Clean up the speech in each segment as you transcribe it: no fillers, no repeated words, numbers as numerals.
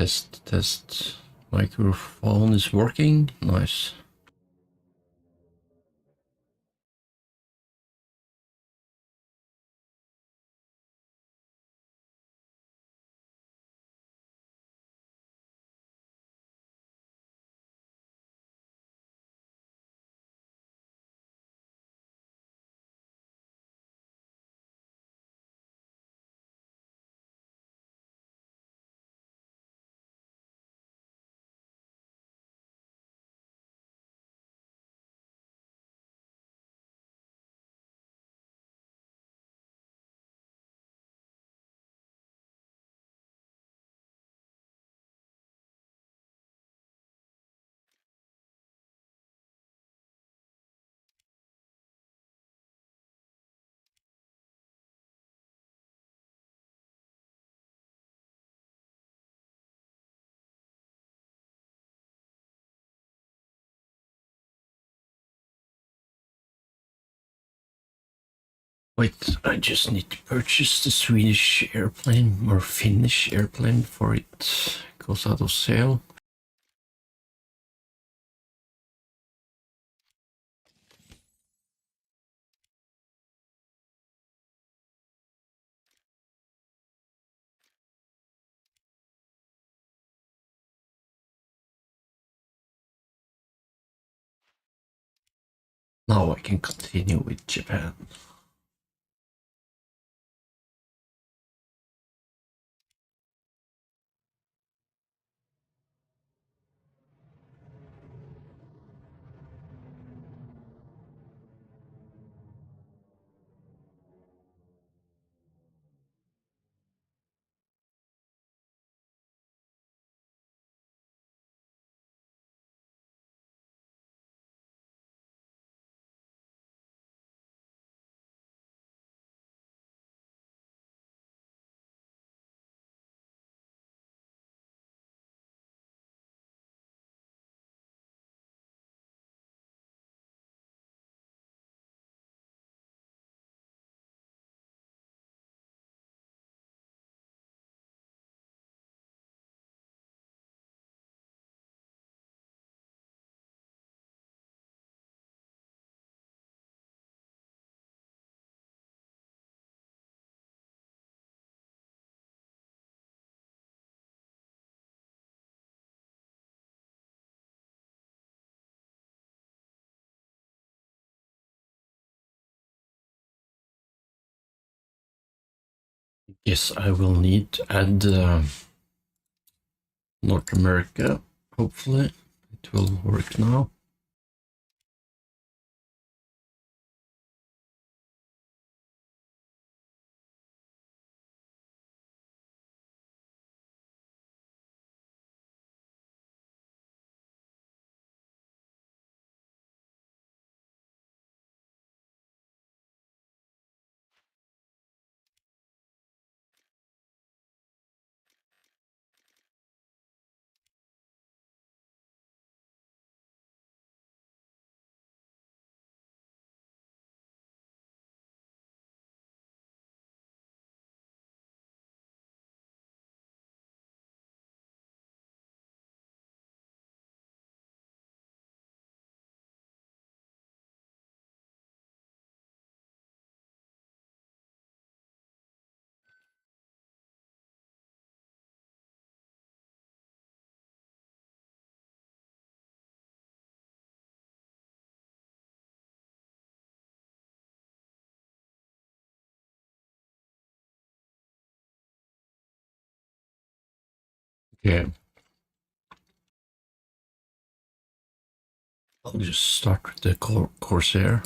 Test, test. Microphone is working. Nice. Wait, I just need to purchase the Swedish airplane or Finnish airplane before it goes out of sale. Now I can continue with Japan. Yes, I will need to add North America. Hopefully, it will work now. Okay. I'll just start with the Corsair.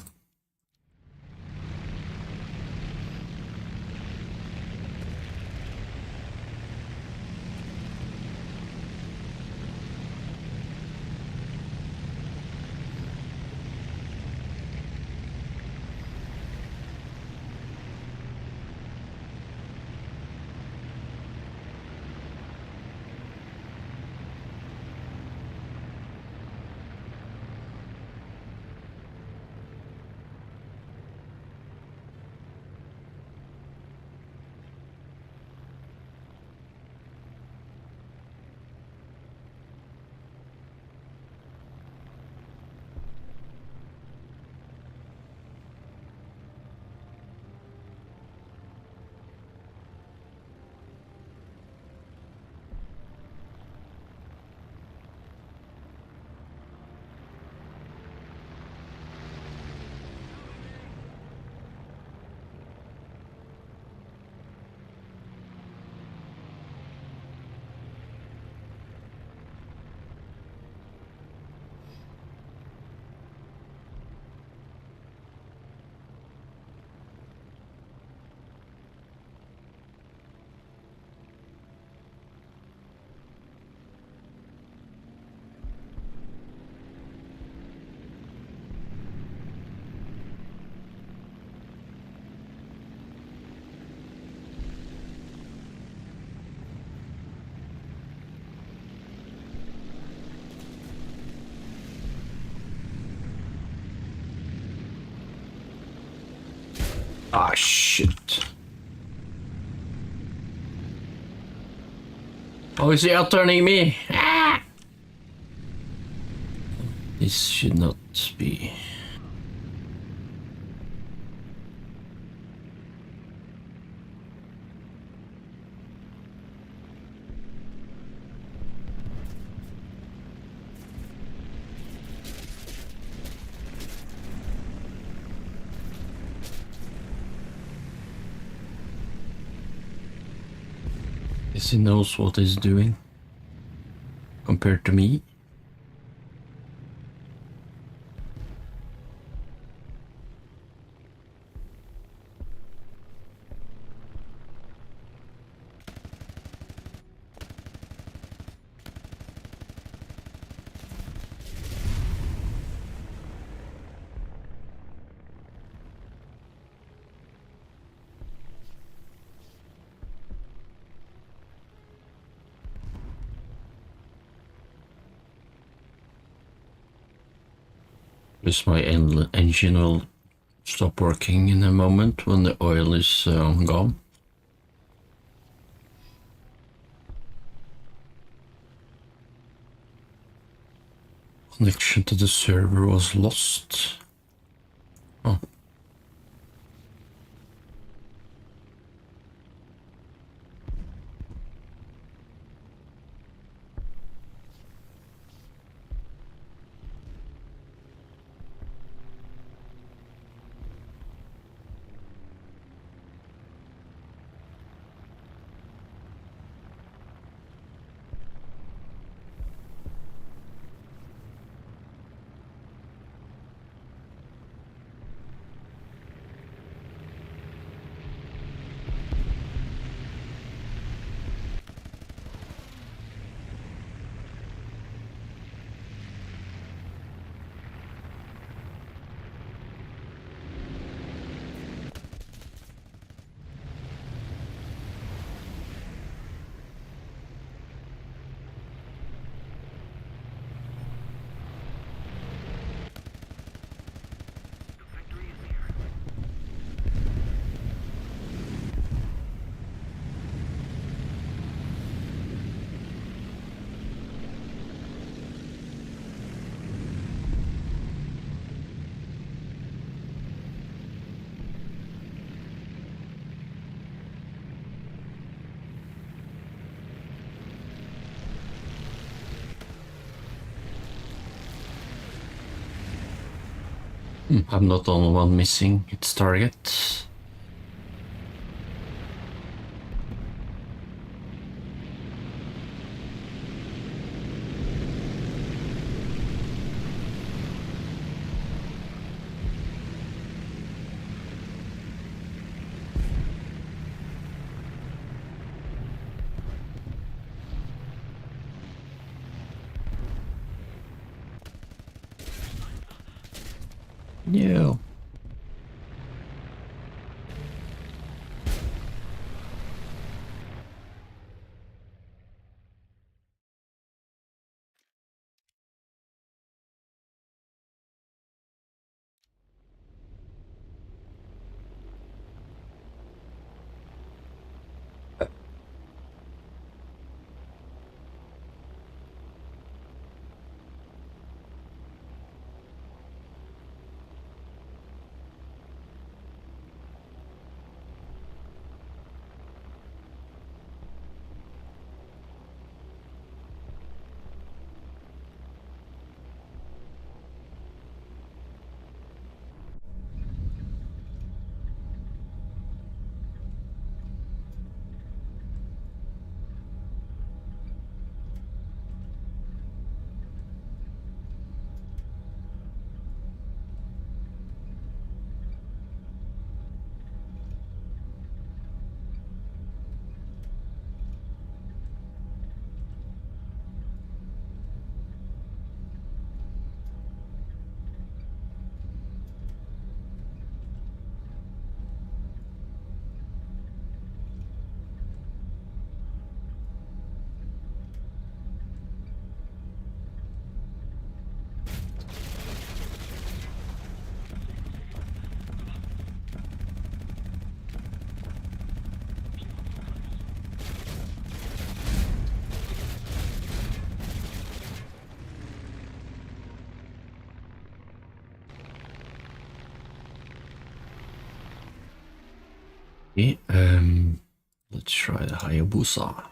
Ah, shit. Oh, is he outturning me? Ah! This should not be. Guess he knows what he's doing compared to me. Plus my engine will stop working in a moment when the oil is gone. Connection to the server was lost. Oh. I'm not the only one missing its target. No. Let's try the Hayabusa.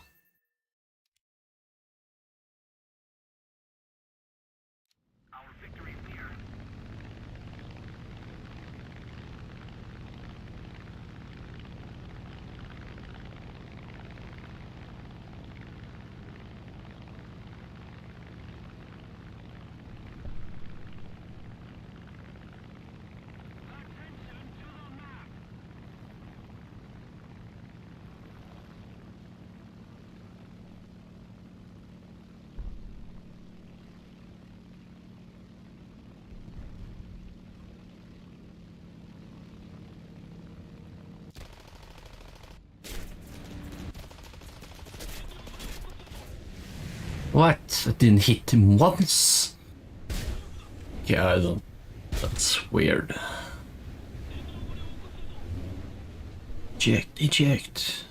What? I didn't hit him once? Yeah, I don't. That's weird. Eject, eject.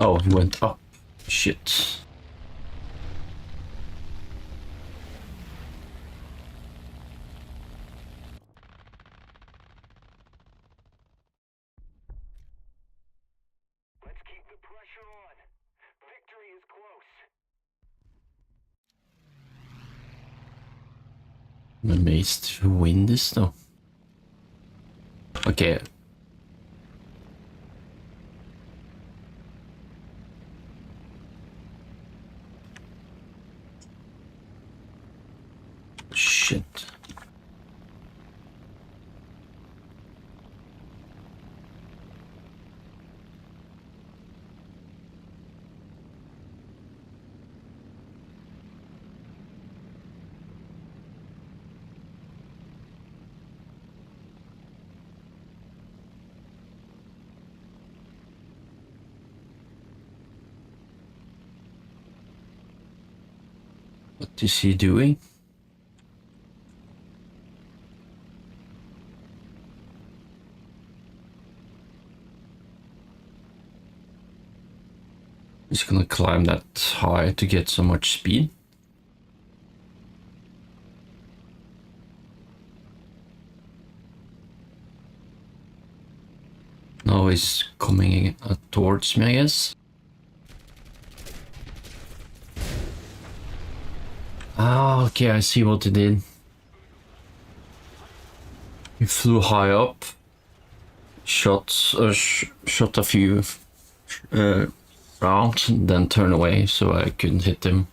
Oh, he went up. Shit. Let's keep the pressure on. Victory is close. I'm amazed to win this though. Okay. Shit. What is he doing? He's gonna climb that high to get so much speed. Now he's coming towards me, I guess. Ah, okay, I see what he did. He flew high up, shot a few rounds, and then turned away so I couldn't hit him.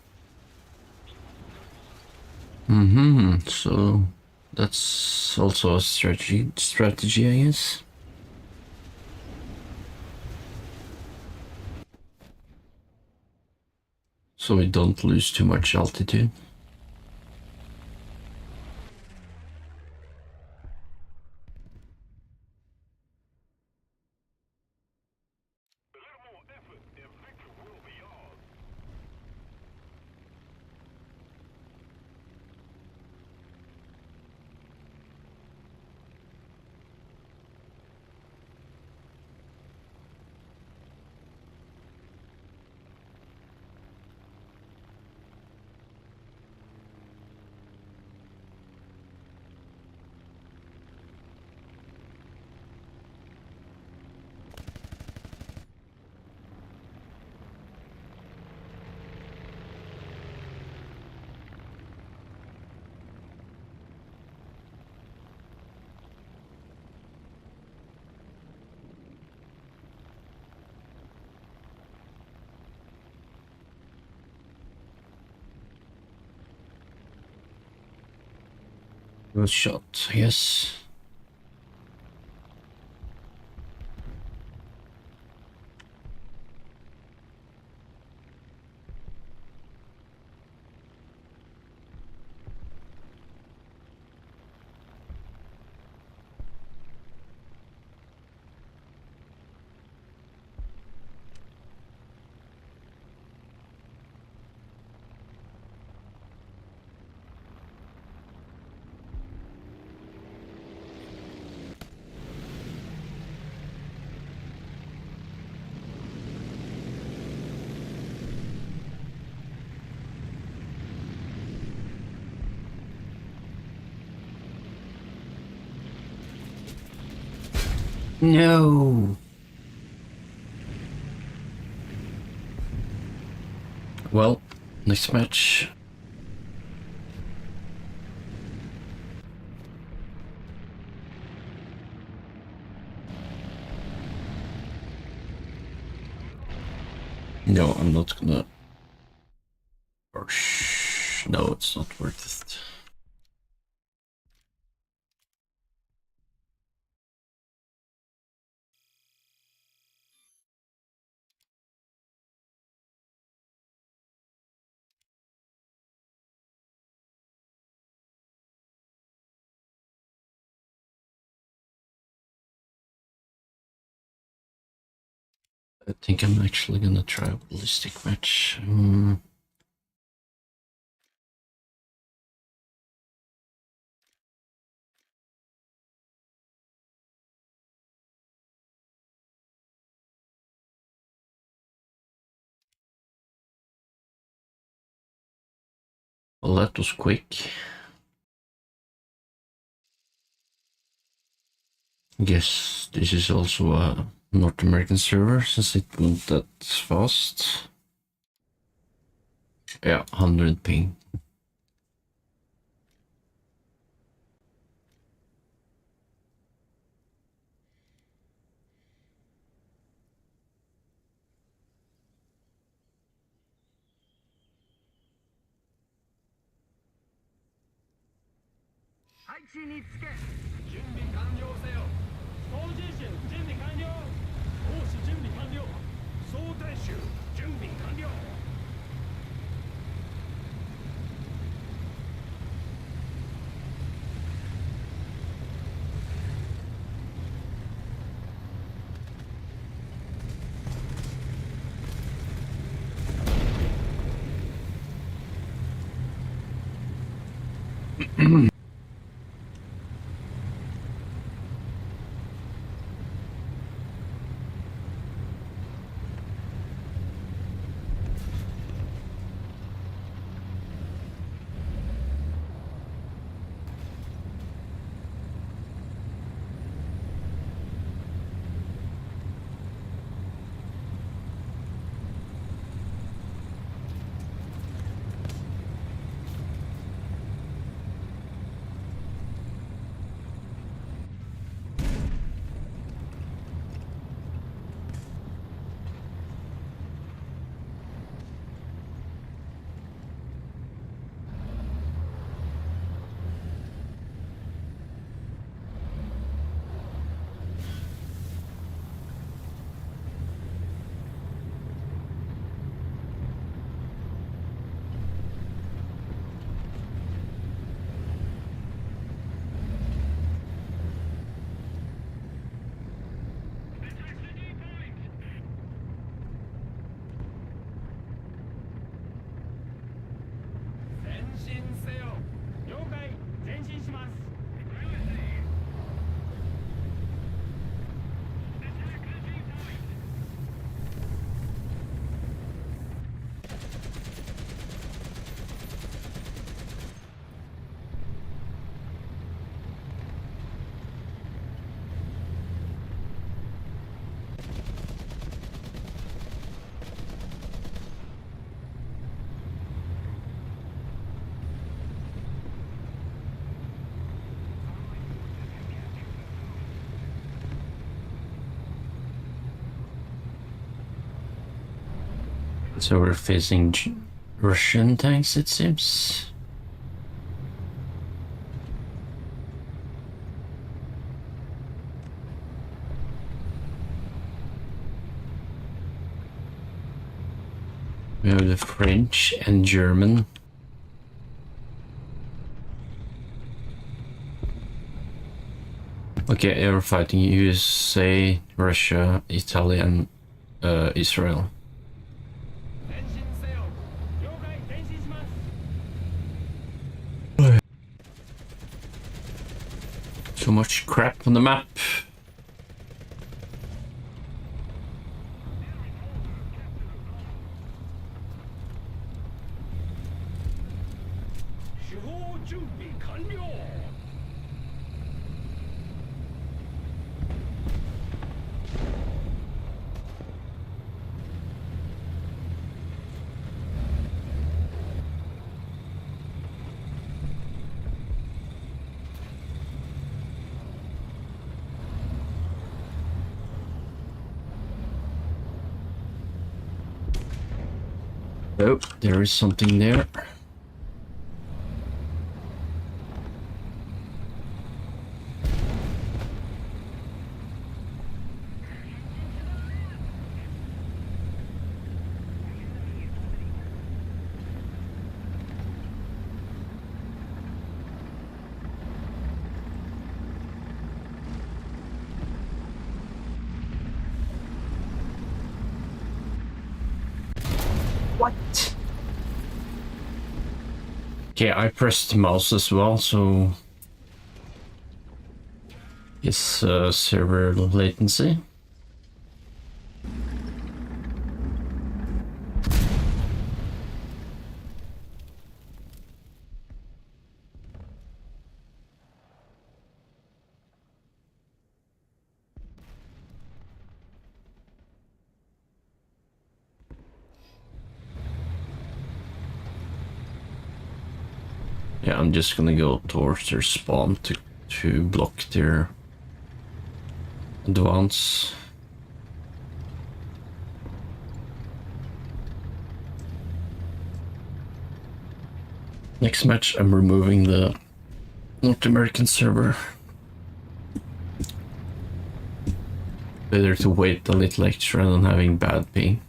So that's also a strategy, I guess. So we don't lose too much altitude. A little more effort and victory will be ours. Good shot, yes. No. Well, next match. No, I'm not gonna. Or no, it's not worth it. I think I'm actually gonna try a ballistic match. Well, that was quick. Guess this is also a North American server since it went that fast. Yeah, 100 ping. So we're facing Russian tanks, it seems. We have the French and German. Okay, you're fighting USA, Russia, Italy, and Israel. So much crap on the map. Oh, there is something there. What? Okay, I pressed mouse as well, so it's server latency. Yeah, I'm just gonna go towards their spawn to block their advance. Next match, I'm removing the North American server. Better to wait a little extra than having bad ping.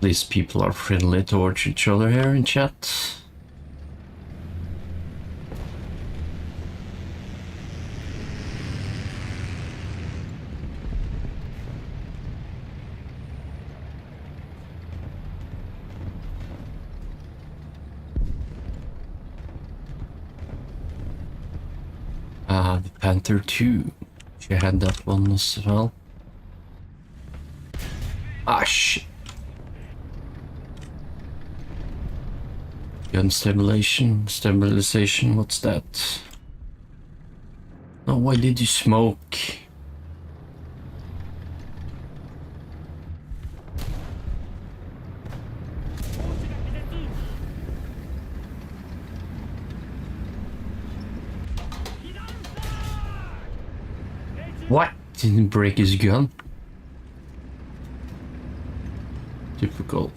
These people are friendly towards each other here in chat. The Panther 2. She had that one as well. Ah, shit. Gun stabilization, what's that? Oh, why did you smoke? What? Didn't break his gun? Typical.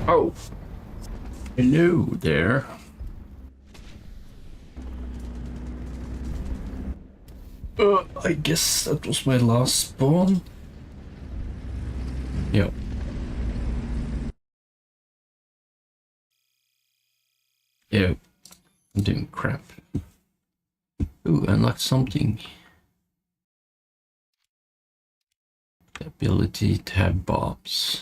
Oh! Hello there. I guess that was my last spawn. Yep. Yeah, I'm doing crap. Ooh, unlocked something. The ability to have bombs.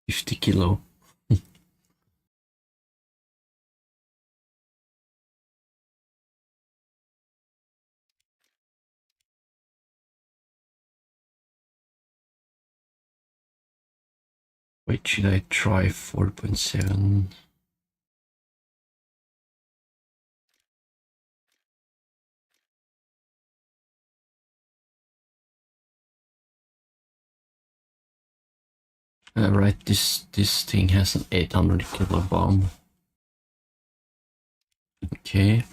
50 kilo. Wait, should I try 4.7? Right, this thing has an 800 kilo bomb. Okay.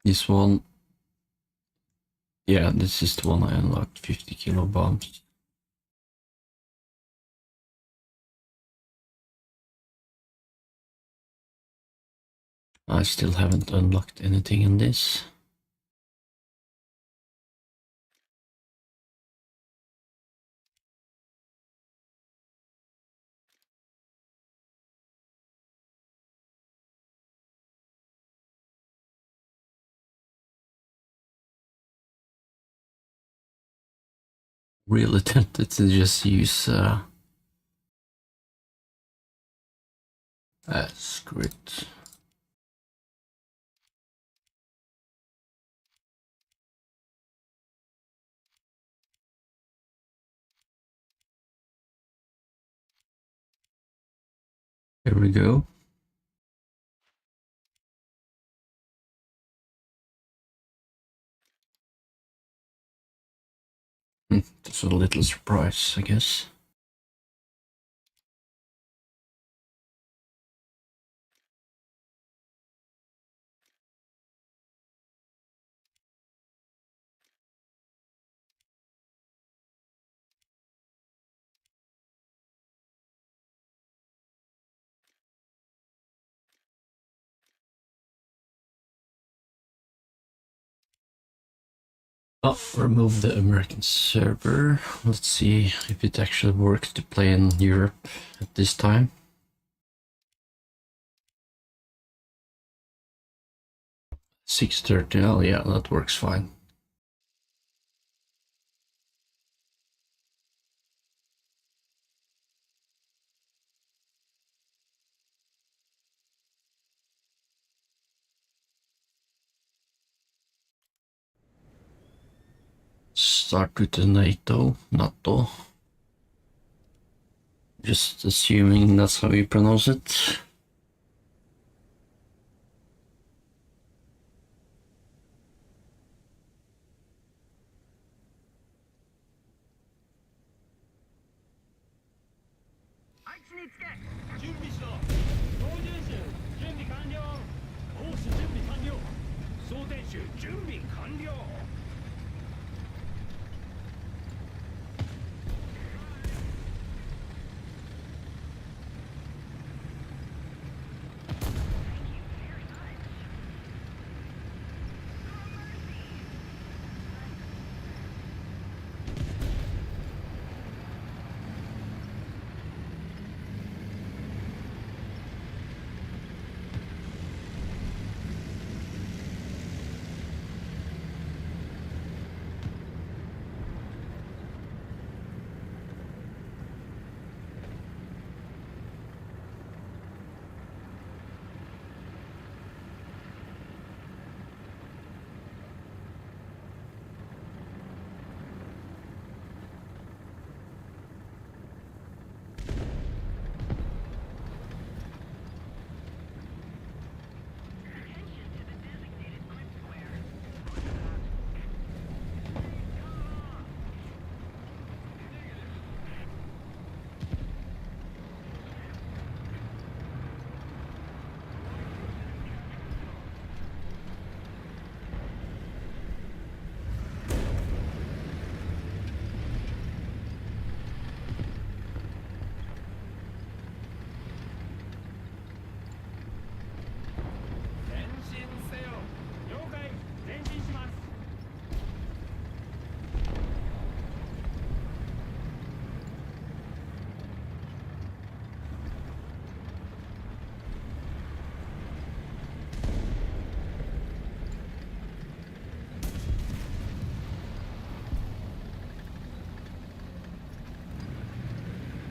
This one. Yeah, this is the one I unlocked, 50 kilo bombs. I still haven't unlocked anything in this. Really tempted to just use screw it. Here we go. That's a little surprise, I guess. Oh, remove the American server. Let's see if it actually works to play in Europe at this time. $6.30. Oh yeah, that works fine. Start with the NATO. Just assuming that's how you pronounce it.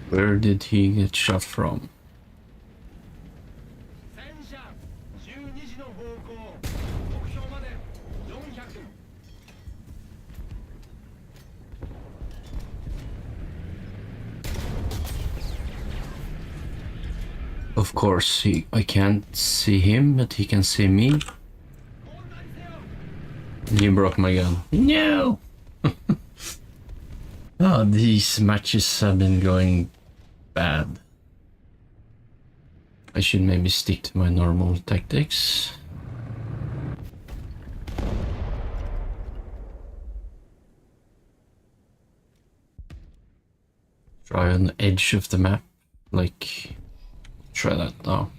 Where did he get shot from? Of course, I can't see him, but he can see me. You broke my gun. No! Oh, these matches have been going bad. I should maybe stick to my normal tactics. Try on the edge of the map, like, try that now.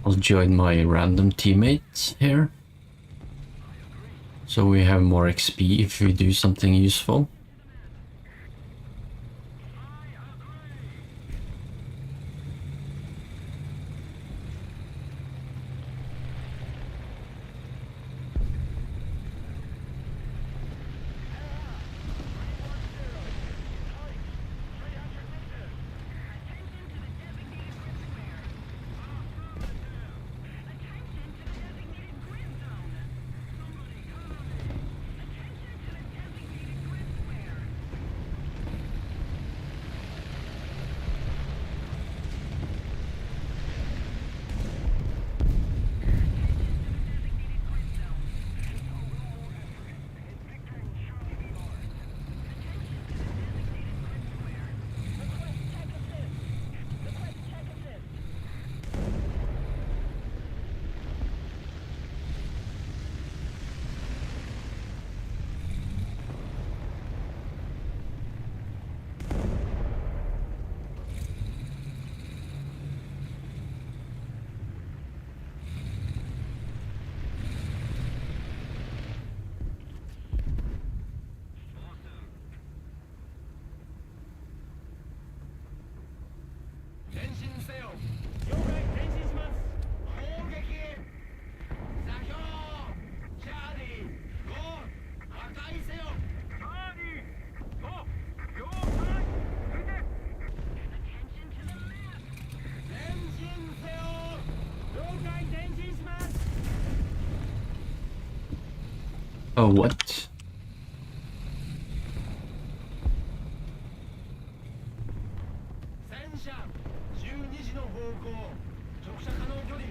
I'll join my random teammate here, so we have more XP if we do something useful. 前進せよ。了解、前進します。攻撃。座標。チャーリー5破壊せよ。チャーリー5了解出て前進せよ。了解、前進します。 Oh, what? 戦車12時の方向直射可能距離。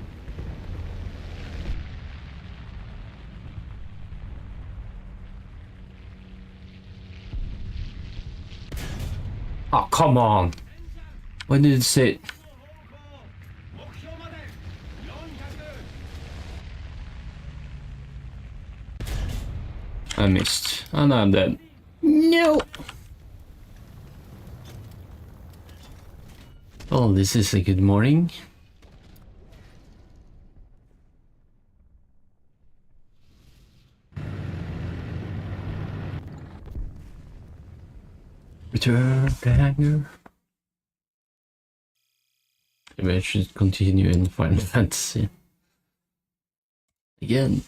Oh, come on. When did it say? 目標まで400。 I missed. Oh, no, I'm dead. No. Well, this is a good morning. Return to hangar. Maybe I should continue in Final Fantasy. Again.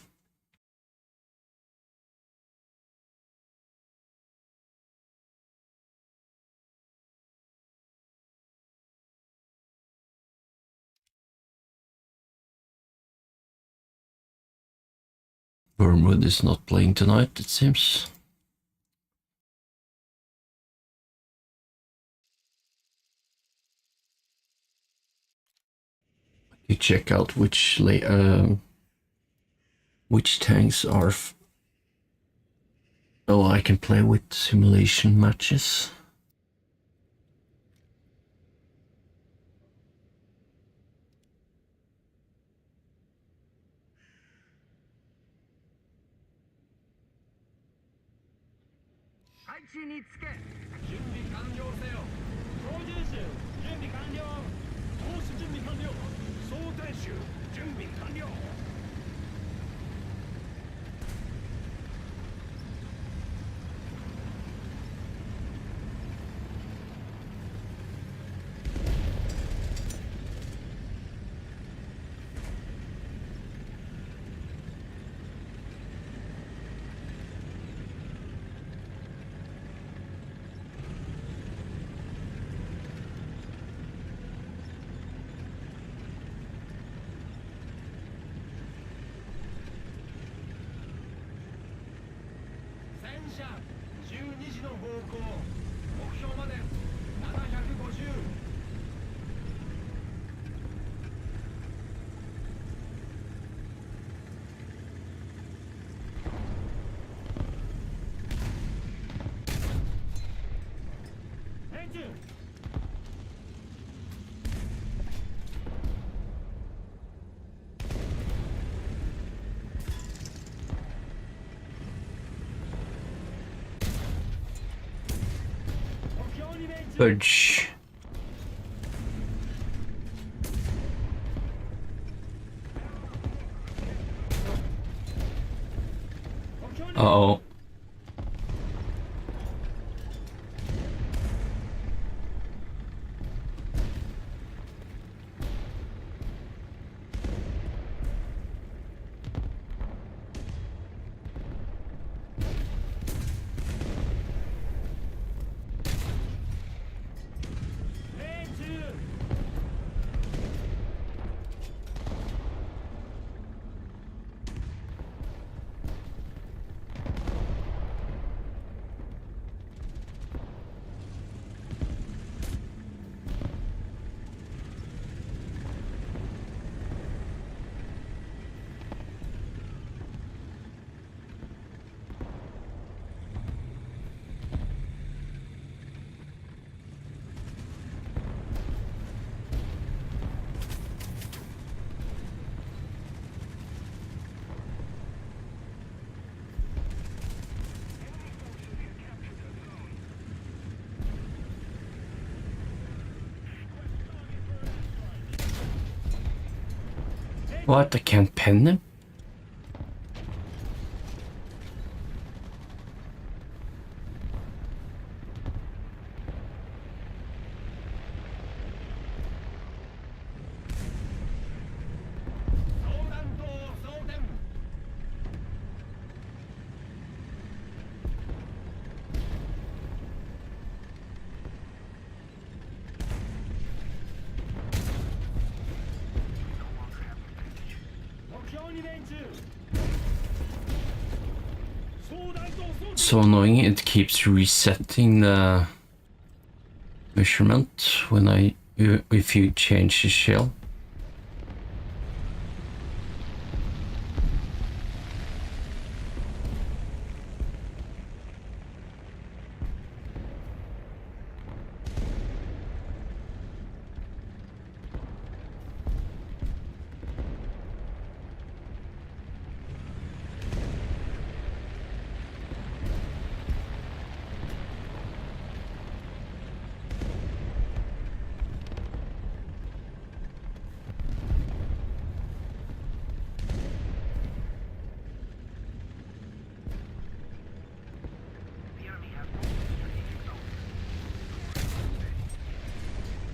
Wormwood is not playing tonight, it seems. You check out which tanks are. Oh, I can play with simulation matches.準備完了せよ。操縦手準備完了。投手準備完了。装填手準備完了戦車12時の方向目標まで750。 命中。 Purge. Uh-oh. What? I can't pen them? So annoying, it keeps resetting the measurement when if you change the shell.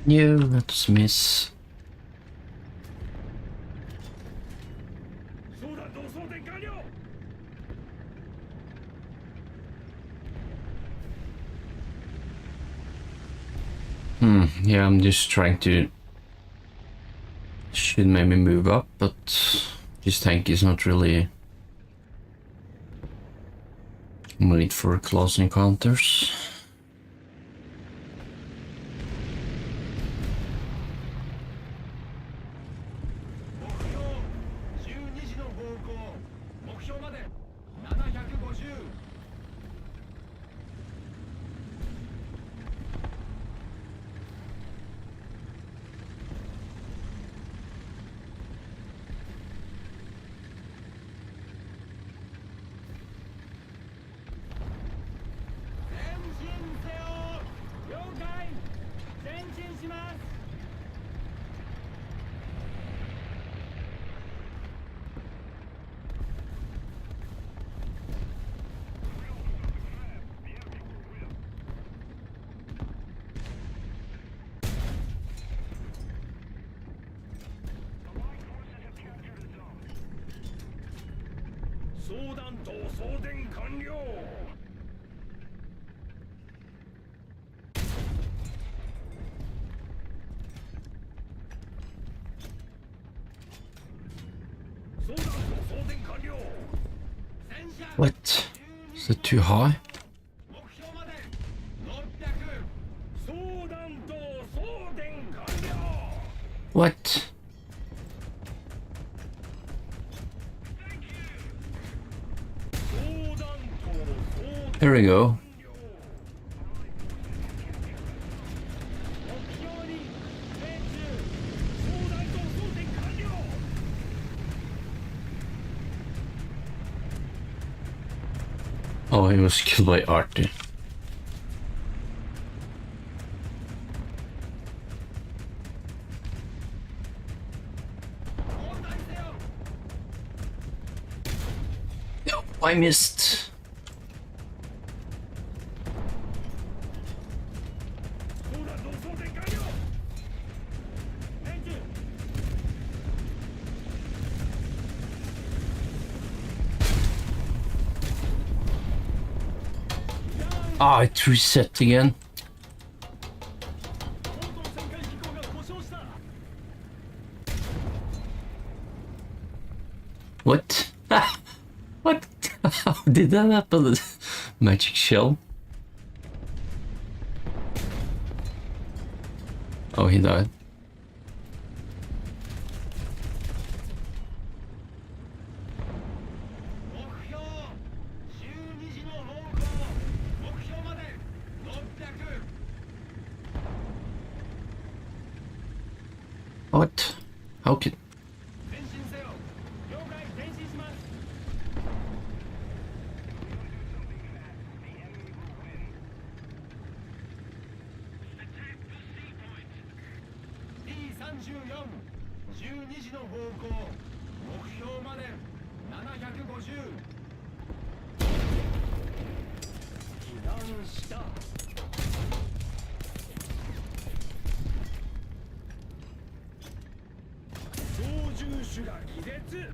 No, let's miss. そうだ同装填完了 Yeah, I'm just trying to... Should maybe move up, but this tank is not really made for close encounters. 目標12時の方向目標まで750前進せよ了解前進します 相談と送電完了 相談と送電完了 戦車 What? Is it too high? 目標まで600相談と送電完了 What? There we go. 目標に命中相談と送電完了 Oh, he was killed by Artie. 交代せよ No, I missed. 相談と送電完了 命中 Ah, it reset again. 高等旋回機構が故障した What? What? How did that happen? Magic shell? Oh, he died. 目標12時の方向目標まで600 What? How could... 前進せよ了解前進します D34 12時の方向目標まで750被弾した操縦手が気絶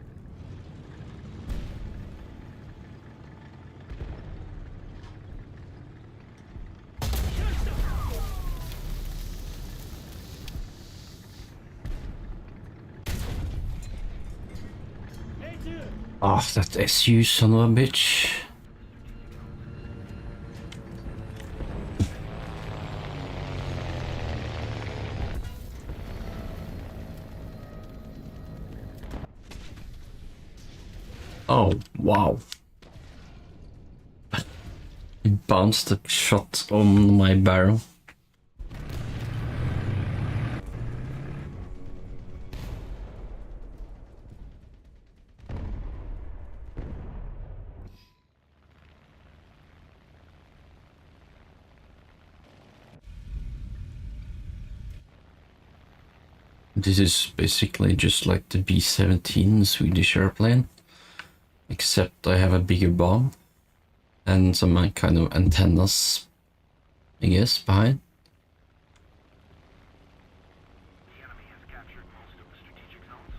命中 Oh, that SU son of a bitch. Oh, wow. It bounced a shot on my barrel. This is basically just like the B-17 Swedish airplane, except I have a bigger bomb and some kind of antennas, I guess, behind. The enemy has captured most of the strategic zones.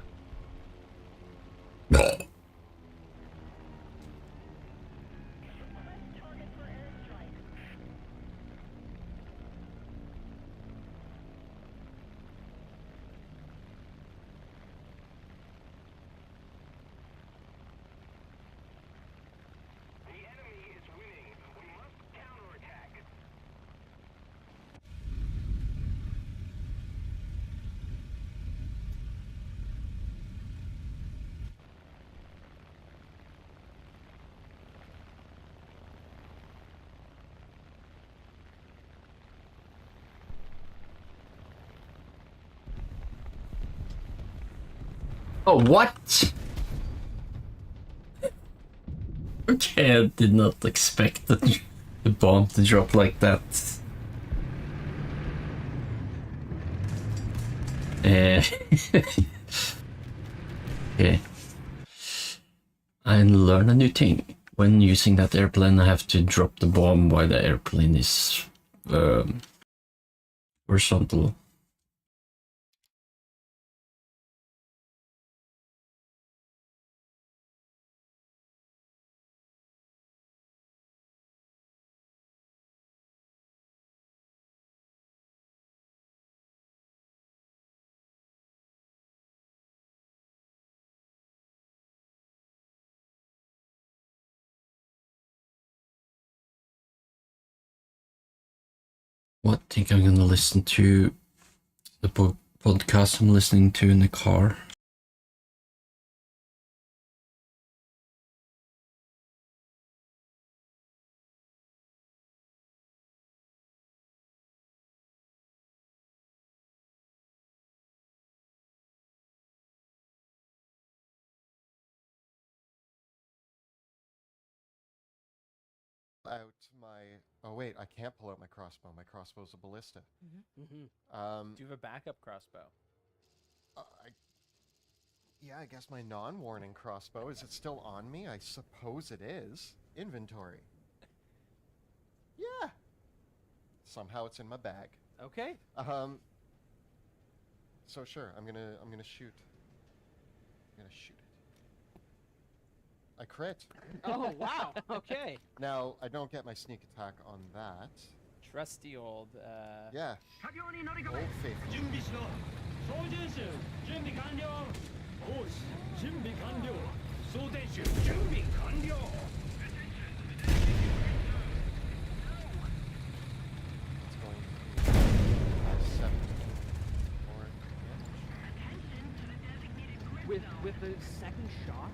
The enemy is winning. We must counterattack. Oh, what? Okay, I did not expect the bomb to drop like that. Okay. I learn a new thing. When using that airplane, I have to drop the bomb while the airplane is horizontal. What? I think I'm gonna listen to the podcast I'm listening to in the car. Out my. Oh wait, I can't pull out my crossbow. My crossbow's a ballista. Do you have a backup crossbow? Yeah, I guess my non-warning crossbow. Is it still on me? I suppose it is. Inventory. Yeah. Somehow it's in my bag. Okay. So sure, I'm gonna shoot. I'm gonna shoot it. I crit. Oh wow. Okay. Now I don't get my sneak attack on that. Trusty old. Yeah. 作業に乗り込め Old faithful. 準備しろ操縦手準備完了講師準備完了装填手準備完了 It's going to be 7 or With the second shot,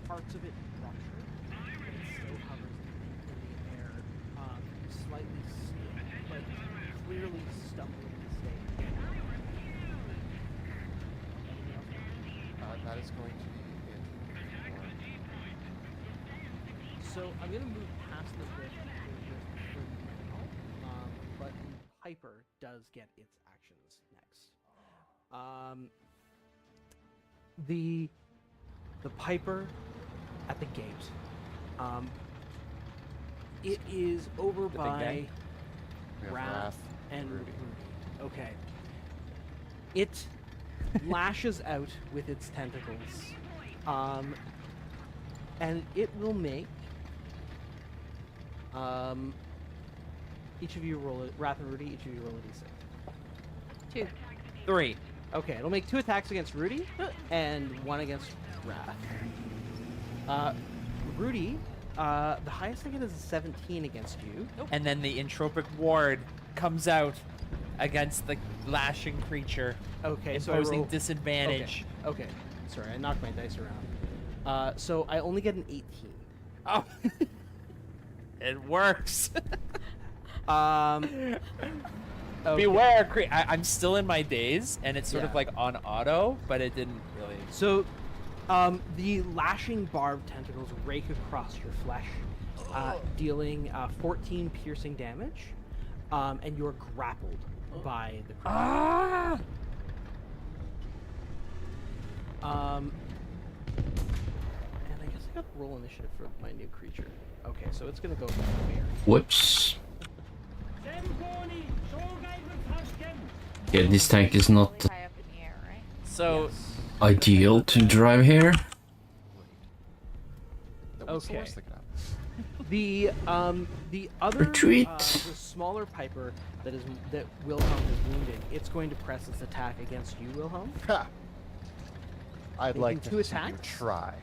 parts of it rupture, but it still hovers in the air, slightly like clearly stumbling to stay. that is going to be it. So I'm gonna move past the bit for now, but Piper does get its actions next. The Piper at the gate. It is over The big by guy? We have Wrath Wrath and Rudy. Rudy. Okay. It lashes out with its tentacles, and it will make each of you roll it. Wrath and Rudy, each of you roll a d6. 2. 3. Okay, it'll make 2 attacks against Rudy and 1 against Wrath. Rudy, the highest I get is a 17 against you. And then the entropic ward comes out against the lashing creature, Okay, so I imposing roll. disadvantage. Okay. Sorry, I knocked my dice around. So I only get an 18. Oh, it works. Okay. Beware, I'm still in my daze, and it's sort of Yeah. like on auto, but it didn't really. So, the lashing barbed tentacles rake across your flesh, dealing 14 piercing damage, and you're grappled by the creature. Ah! And I guess I got to roll initiative for my new creature. Okay, so it's gonna go for the bear. Whoops. Yeah, this tank is not Really high up in the air, right? So ideal to drive here. That was the Okay. worst that could happen. The other Retreat. the smaller piper that Wilhelm is wounded, it's going to press its attack against you, Wilhelm. Ha! I'd Making like to two see you attacks? try.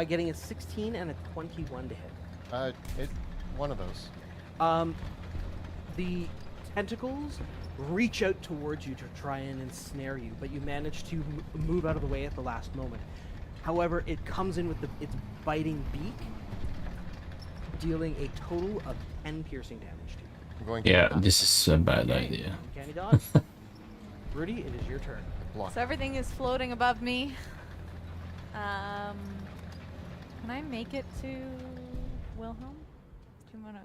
Getting a 16 and a 21 to hit. One of those. The tentacles reach out towards you to try and ensnare you, but you manage to move out of the way at the last moment. However, it comes in with its biting beak, dealing a total of 10 piercing damage to you. I'm going to Yeah, this is a bad idea. Uncanny dodge. Rudy, it is your turn. block. So everything is floating above me. Can I make it to Wilhelm? Do you wanna?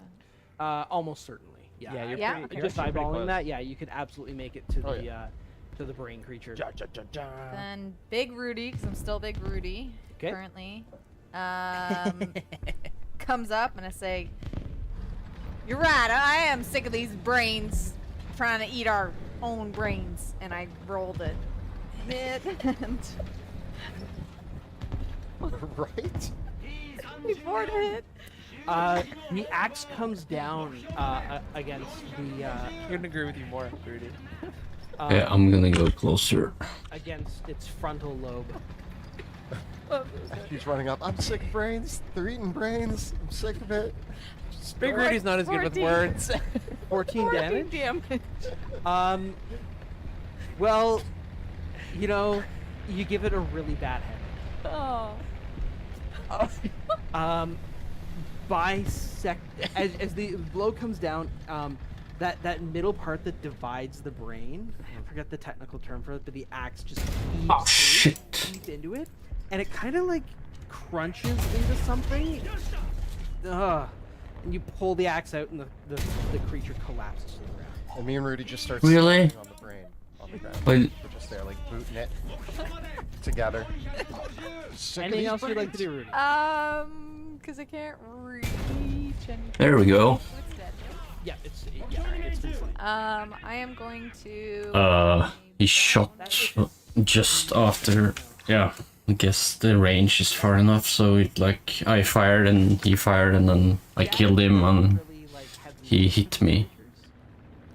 Almost certainly. Yeah. Yeah, you're Yeah? pretty. Okay. You're Just actually pretty eyeballing close. that, yeah, you could absolutely make it to Oh, the yeah. to the brain creature. Then Big Rudy, because I'm still Big Rudy 'Kay. currently, comes up and I say, "You're right. I am sick of these brains trying to eat our own brains." And I rolled a hit and Right? before to hit. The axe comes down against the I couldn't agree with you more, Rudy. Yeah, I'm gonna go closer. against its frontal lobe. He's running up. I'm sick of brains. They're eating brains. I'm sick of it. Just Big go. Rudy's not as good with 14. words. 14 damage. Damage. Well, you know, you give it a really bad head. Oh. As the blow comes down, that middle part that divides the brain, I forget the technical term for it, but the axe just Oh eats shit! deep into it, and it kind of like crunches into something. Ugh. And you pull the axe out, and the creature collapses to the ground. And me and Rudy just start Really? standing on the brain on the ground. But We're just there, like booting it together. Sick of Anything these else you'd like to brains. do, Rudy? Because I can't reach anything. there we go. So it's dead. Yeah, it's been slain. I am going to. He shot just after. Yeah, I guess the range is far enough, so it like I fired and he fired and then I killed him and he hit me.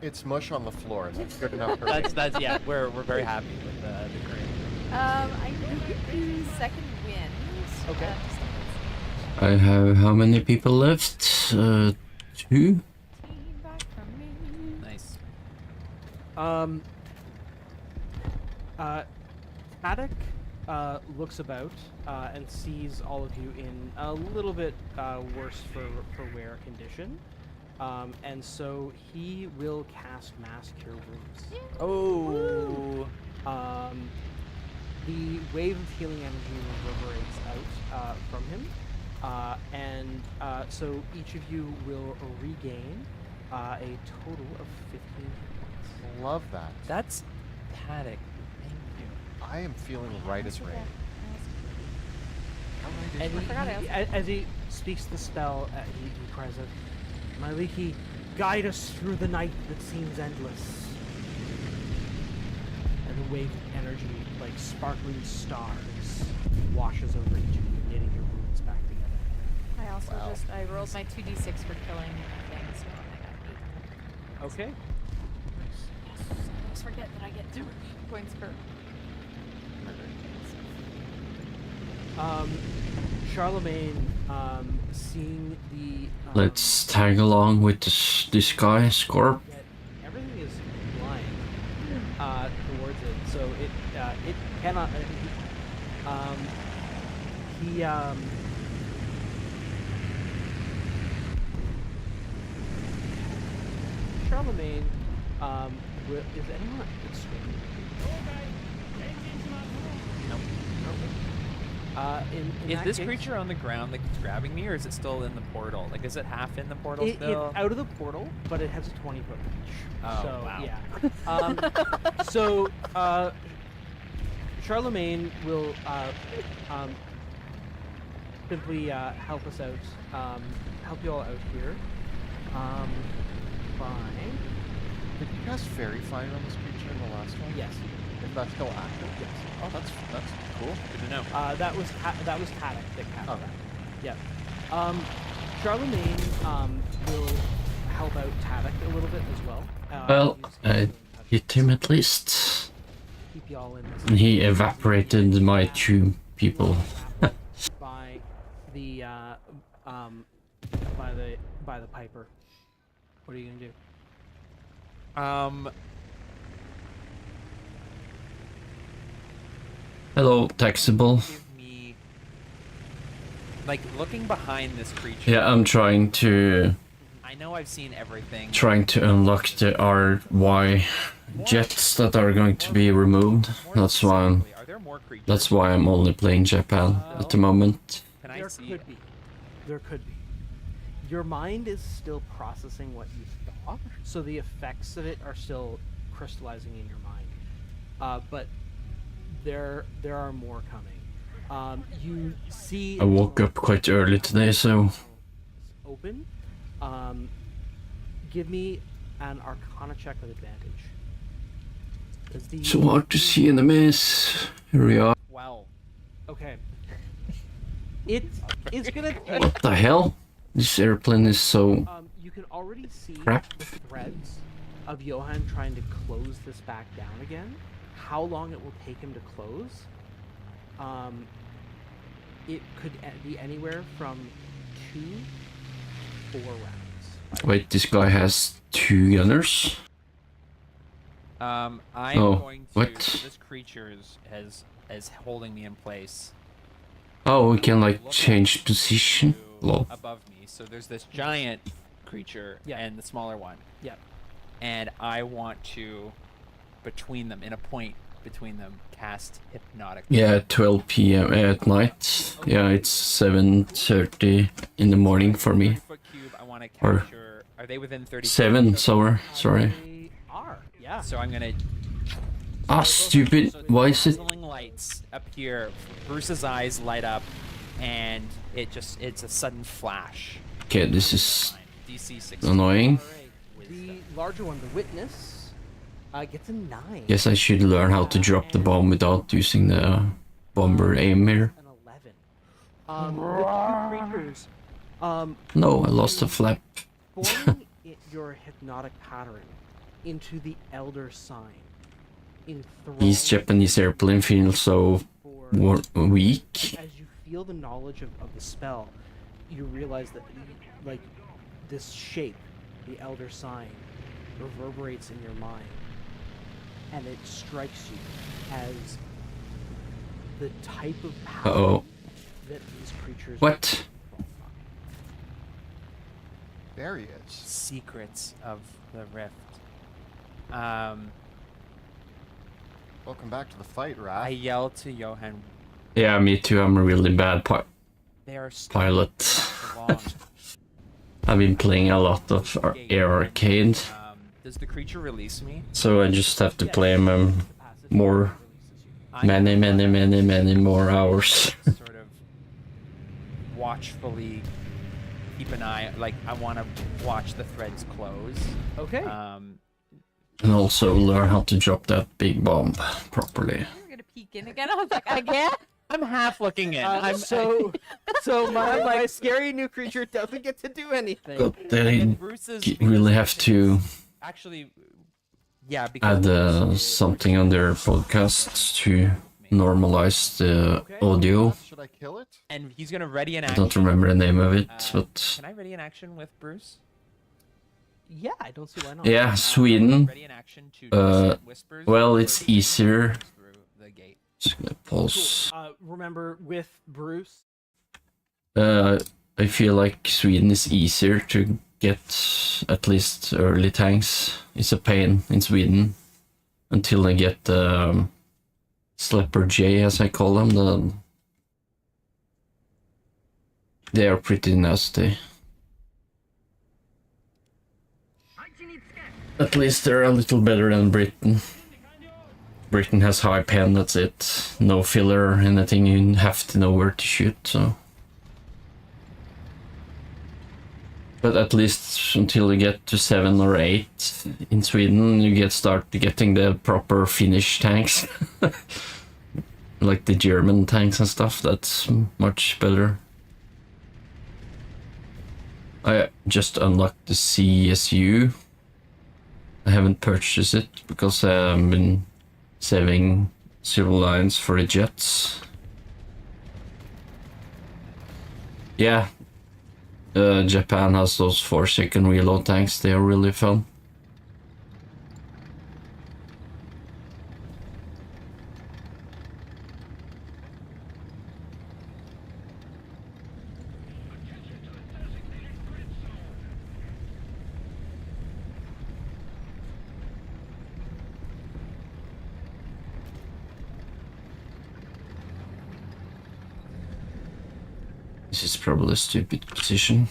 It's mush on the floor, and that's good enough for me. That's yeah. We're very happy with the green. I need second wind. Okay. I have how many people left? 2? Back from me. Nice. Paddock looks about and sees all of you in a little bit worse for wear condition. And so he will cast Mass Cure Wounds. Oh. The wave of healing energy reverberates out from him. So each of you will regain a total of 15 hit points. Love that. That's Paddock. Thank you. I am feeling right as rain. And forgot I as he speaks the spell, he cries out, "Maliki, guide us through the night that seems endless." And the wave of energy, like sparkling stars, washes over each of you, knitting your wounds back together. I also Wow. I rolled my 2d6 for killing things, so I got 8. Okay. I always forget that I get 2 points per. Charlemagne, seeing the Let's tag along with this guy, Scorp. that everything is flying towards it, so it cannot. Charlemagne, is anyone extremely? Nope. In Is that this case, creature on the ground like it's grabbing me, or is it still in the portal? Like, is it half in the portal It's still? out of the portal, but it has a 20-foot reach. Oh, so, wow. Yeah. So, Charlemagne will simply help us out, help you all out here. Fine. Did you cast Fairy Fire on this creature in the last one? Yes. If that's still active? Yes. Oh, that's cool. Good to know. That was Caddock that cast Okay. that. Yeah. Charlemagne will help out Taddock a little bit as well. Well, use I his hit him at least. keep y'all in this. And he evaporated my 2 people. by the by the Piper. What are you gonna do? Hello, taxable. Give me, like, looking behind this creature. Yeah, I'm trying to I know I've seen everything. unlock the RY jets that are going to be removed. More That's why I'm specifically, are there more creatures? that's why I'm only playing Japan at the moment. Can I There see? could be. There could be. Your mind is still processing what you saw, so the effects of it are still crystallizing in your mind. But there are more coming. You see. I woke up quite early today, so Open. Give me an Arcana check with advantage. 'Cause the- so hard to see in the mist. Here we are. Wow. Okay. It's gonna take. What the hell? This airplane is so You can already see Crap. the threads of Johan trying to close this back down again. How long it will take him to close? It could be anywhere from 2 to 4 rounds. wait. This guy has 2 gunners. I'm Oh, going to. what? This creature is holding me in place. Oh, we can like Look change position. to Lol. above me. So there's this giant creature Yeah. and the smaller one, Yep. and I want to, between them, in a point between them, cast hypnotic. Yeah, 12 p.m. at night. Yeah, it's 7:30 in the morning for me. 30-foot cube. I want to Or- capture. Are they within 30? 7, sorry. They are. Yeah. So I'm gonna. Ah, stupid. So Why is it? dazzling lights appear. Bruce's eyes light up, and it's a sudden flash. Okay, this is DC 16. annoying. The larger one, the witness, gets a 9. Guess I should learn how to drop the bomb without using the bomber aim here. An 11. The 2 creatures. No, I lost a flap. Forming your hypnotic pattern into the Elder Sign. These Japanese airplane feel so weak. As you feel the knowledge of the spell, you realize that like this shape, the Elder Sign, reverberates in your mind, and it strikes you as the type of power Uh-oh. that these creatures. What? There he is. Secrets of the Rift. Welcome back to the fight, I Raph. yell to Johan. Yeah, me too. I'm a really bad They are pilot. so long. I've been playing a lot of Air Arcade, Does the creature release me? so I just have to play them more, I many more hours. sort of watchfully keep an eye. Like, I want to watch the threads close. Okay. And also learn how to drop that big bomb properly. You're gonna peek in again. I was like, again? I'm half looking in. so my scary new creature doesn't get to do anything. But they Bruce's really have to actually, yeah, because add something on their podcast to normalize the Okay. audio. Should I kill it? And he's gonna ready an I action. don't remember the name of it, but Can I ready an action with Bruce? Yeah, I don't see why not. yeah, Sweden. Ready an action to Uh, whispers. well, or it's to easier. through the gate. Just gonna Cool. pause. Remember with Bruce, I feel like Sweden is easier to get, at least early tanks. It's a pain in Sweden until they get Slepper J, as I call them. They are pretty nasty. At least they're a little better than Britain. Britain has high pen, that's it. No filler or anything, you have to know where to shoot, so. But at least until you get to 7 or 8 in Sweden, you start getting the proper Finnish tanks. Like the German tanks and stuff, that's much better. I just unlocked the CSU. I haven't purchased it because I've been saving Civil Lines for the jets. Yeah, Japan has those 4-second reload tanks, they are really fun. This is probably a stupid position.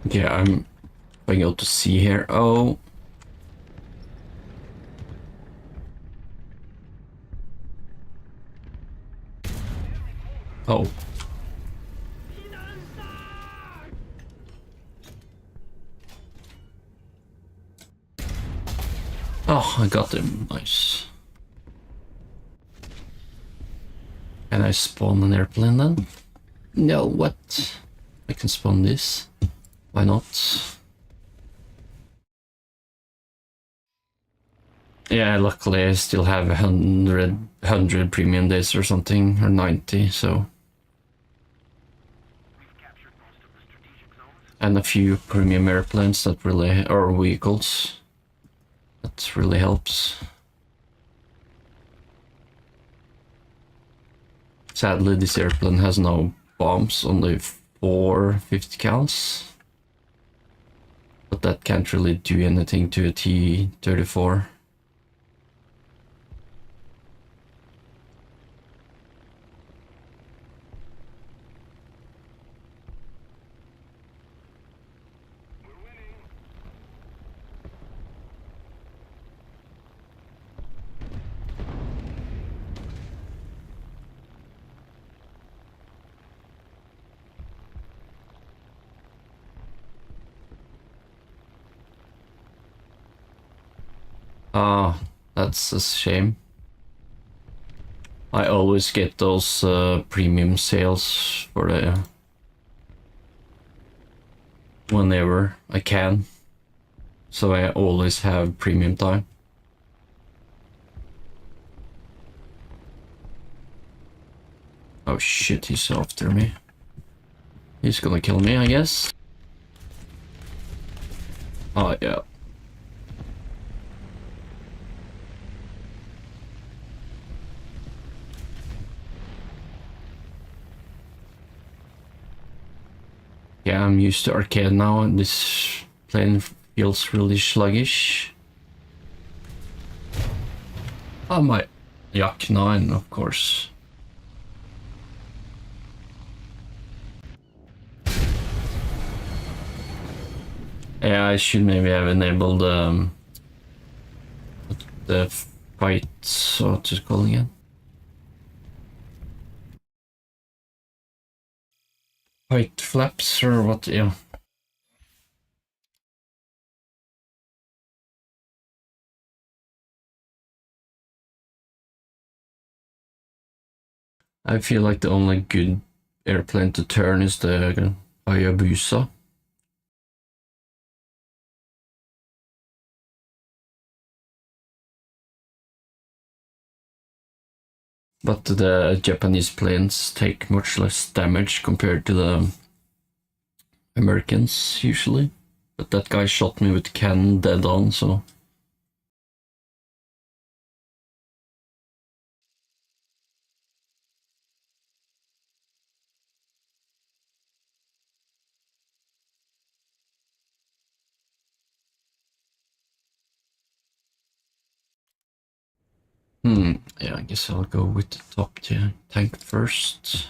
Okay, I'm going out to sea here. Oh. Oh. Oh, I got him. Nice. Can I spawn an airplane then? No, what? I can spawn this. Why not? Yeah, luckily I still have 100 premium days or something, or 90, so. And a few premium airplanes that really, or vehicles. That really helps. Sadly, this airplane has no bombs, only 4 50 cals. But that can't really do anything to a T-34. Ah, that's a shame. I always get those premium sales for the whenever I can, so I always have premium time. Oh shit, he's after me. He's gonna kill me, I guess. Oh yeah. Yeah, I'm used to arcade now, and this plane feels really sluggish. Oh, my Yak 9, of course. Yeah, I should maybe have enabled the fight, what's it called again? White flaps or what? Yeah. I feel like the only good airplane to turn is the Hayabusa. But the Japanese planes take much less damage compared to the Americans usually. But that guy shot me with cannon dead on, so... Yeah, I guess I'll go with the top tier tank first.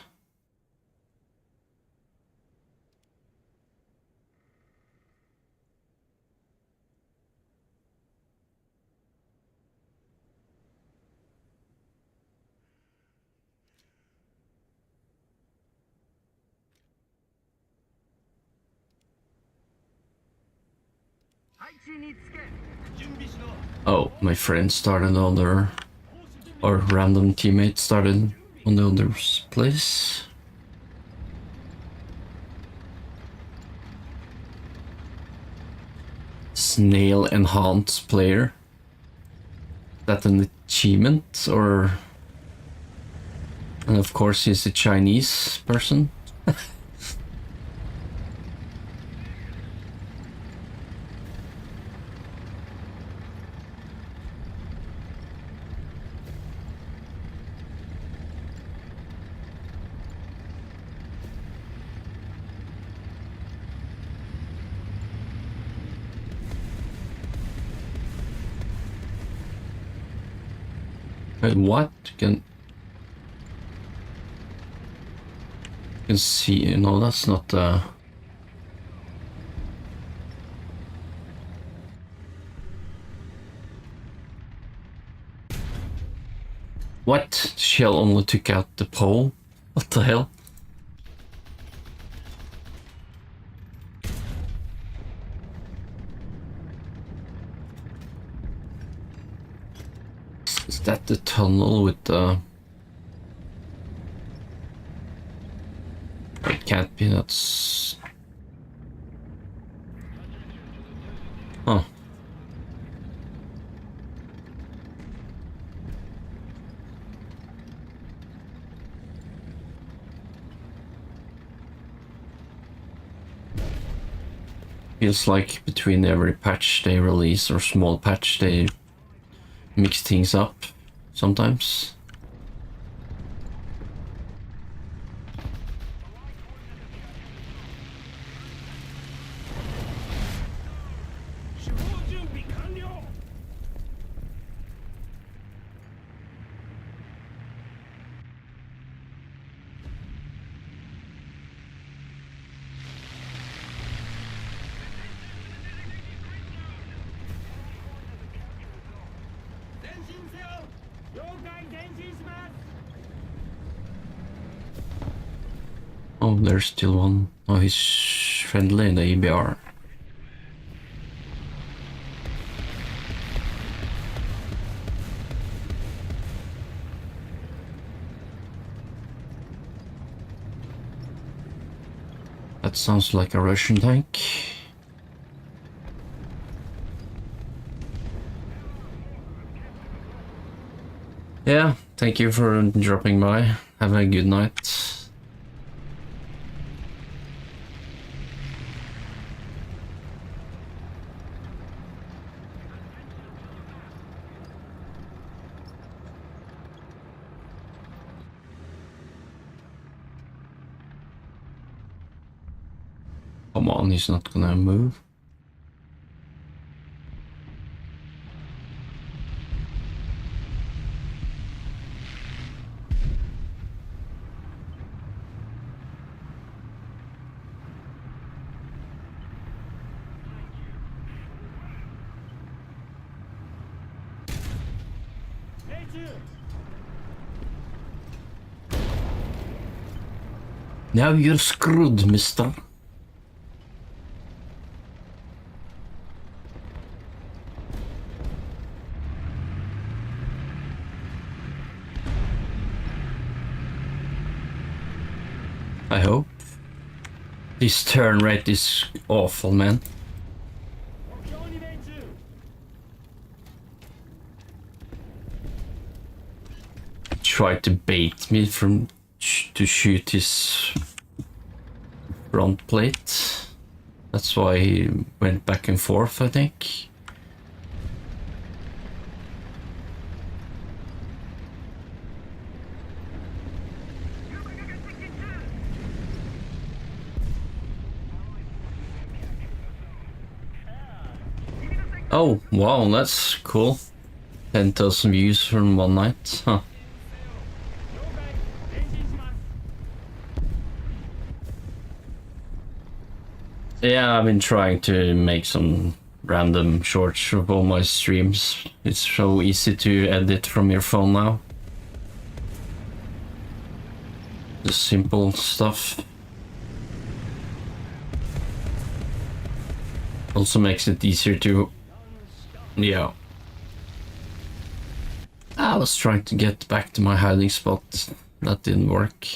Oh, my friend started on their... or random teammate started on the other's place. Snail enhanced player. Is that an achievement or... And of course he's a Chinese person. Wait, what? Can see, no, that's not What? Shell only took out the pole? What the hell? Is that the tunnel with the... It can't be, that's... Huh. Feels like between every patch they release or small patch they mix things up sometimes. Oh, there's still one. Oh, he's friendly in the EBR. That sounds like a Russian tank. Yeah, thank you for dropping by. Have a good night. Come on, he's not gonna move. Now you're screwed, mister. I hope. This turn rate is awful, man. tried to bait me from to shoot his front plate. That's why he went back and forth, I think. Oh, wow, that's cool. 10,000 views from one night, huh? 了解前進します Yeah, I've been trying to make some random shorts of all my streams. It's so easy to edit from your phone now. The simple stuff. Also makes it easier to... Yeah. I was trying to get back to my hiding spot. That didn't work.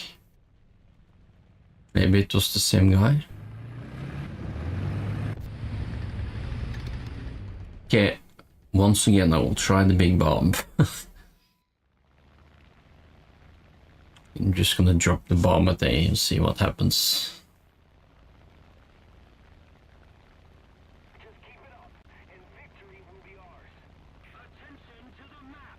Maybe it was the same guy. Okay, once again I will try the big bomb. I'm just gonna drop the bomb at A and see what happens. Just keep it up, and victory will be ours. Attention to the map.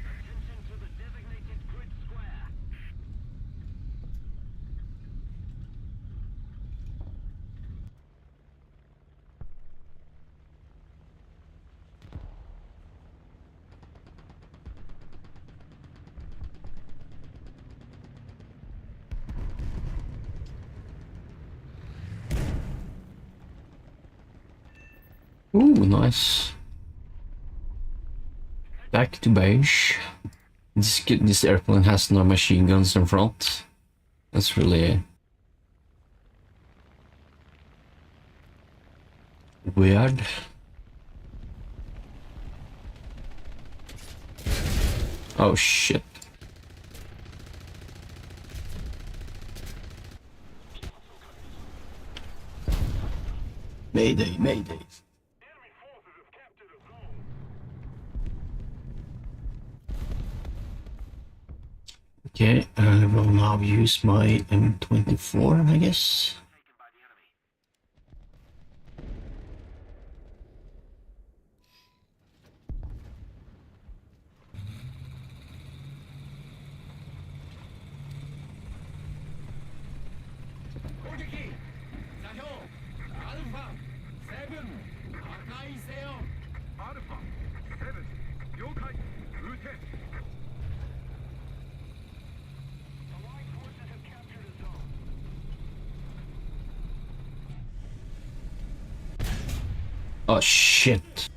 Attention to the designated grid square. Ooh, nice. Back to beige. This airplane has no machine guns in front. That's really weird. Oh shit. Mayday, mayday. Enemy forces have captured a zone. Okay, I will now use my M24, I guess. Taken by the enemy. Alpha 7 了解撃て Allied forces have captured a zone. Oh shit.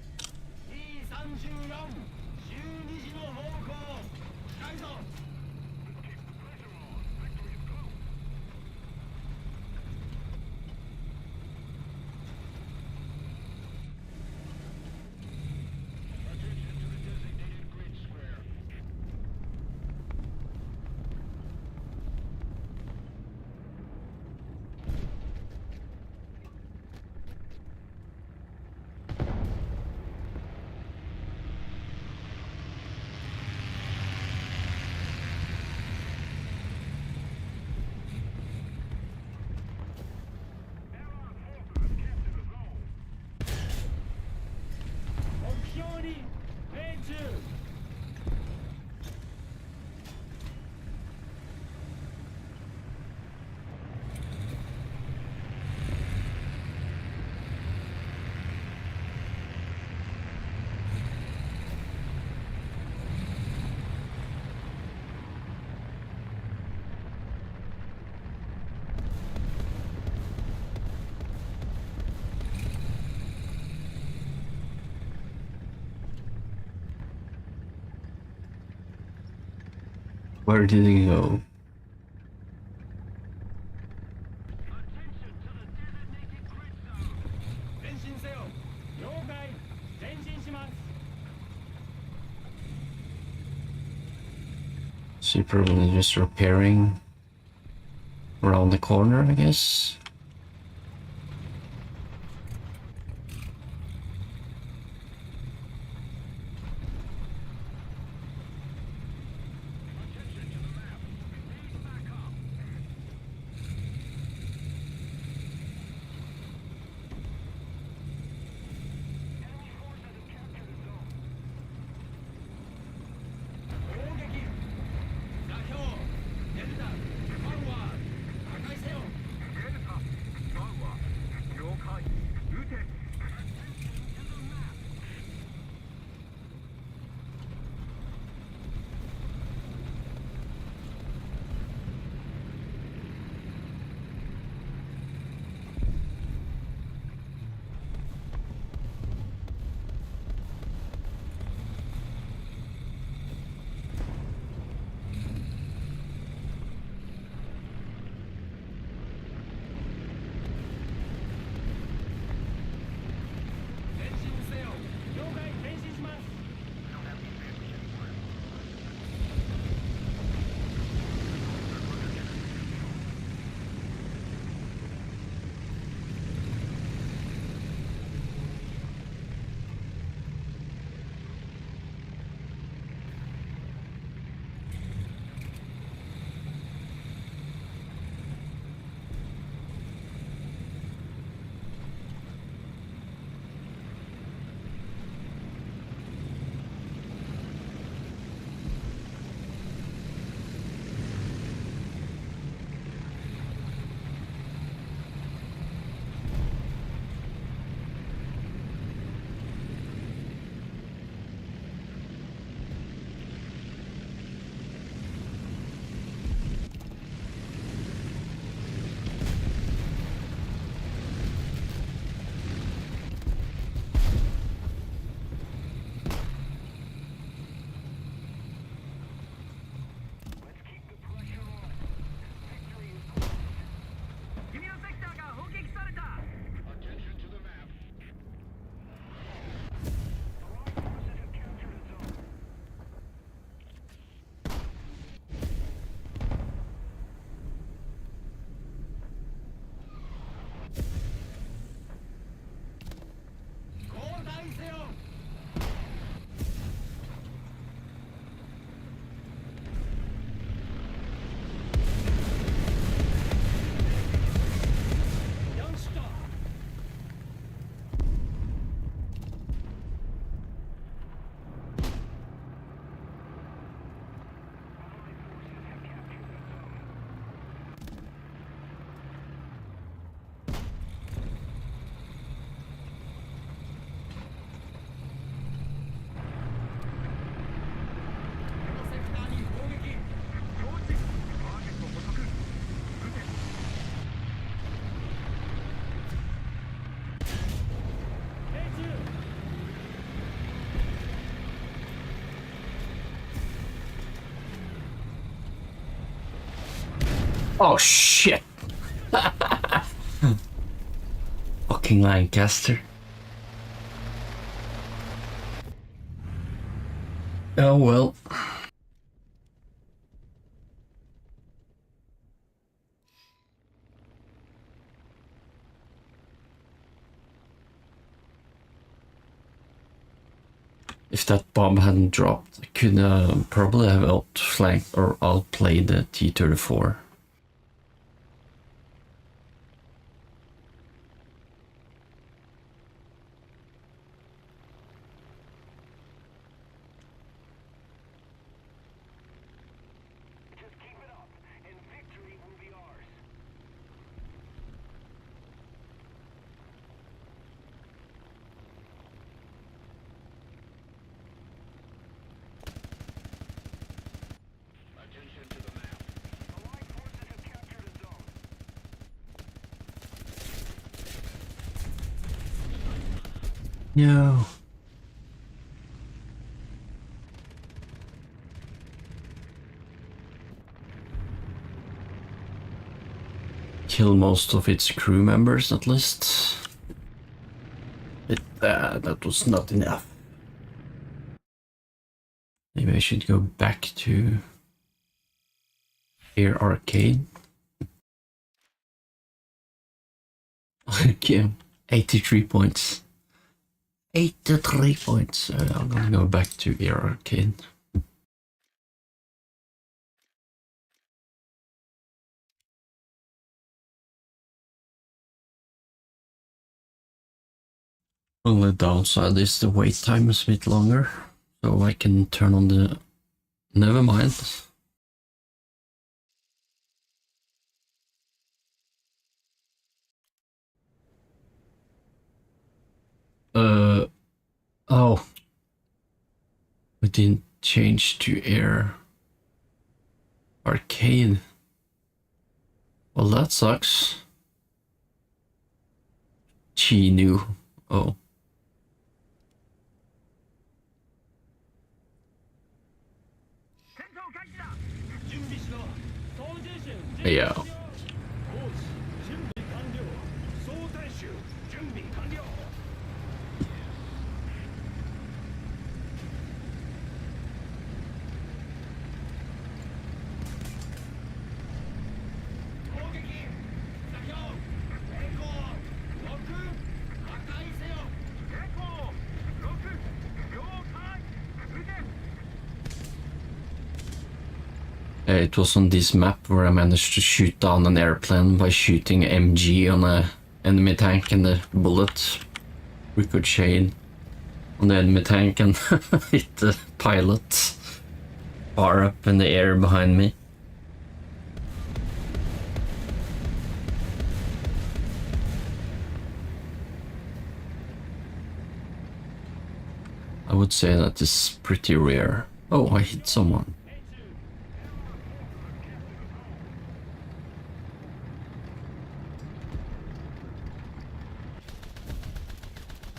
Where did he go? Attention to the designated grid zone. 前進せよ。了解。前進します。 So you're probably just repairing around the corner, I guess. Oh shit! Fucking Lancaster. Oh well. If that bomb hadn't dropped, I could probably have outflanked or outplayed the T-34. Just keep it up, and victory will be ours. Attention to the map. Allied forces have captured a zone. No. kill most of its crew members at least. But that was not enough. Maybe I should go back to Air Arcade. Okay, 83 points. 83 points. I'm gonna go back to Air Arcade. Only downside is the wait time is a bit longer, so I can turn on the... Never mind. Oh. We didn't change to Air Arcade. Well, that sucks. Chinu. Oh. Yeah. 準備完了。総大衆準備完了。 攻撃座標抵抗6破壊せよ抵抗6了解撃て It was on this map where I managed to shoot down an airplane by shooting MG on a enemy tank and the bullet ricocheted on the enemy tank and hit the pilot far up in the air behind me. I would say that is pretty rare. Oh, I hit someone.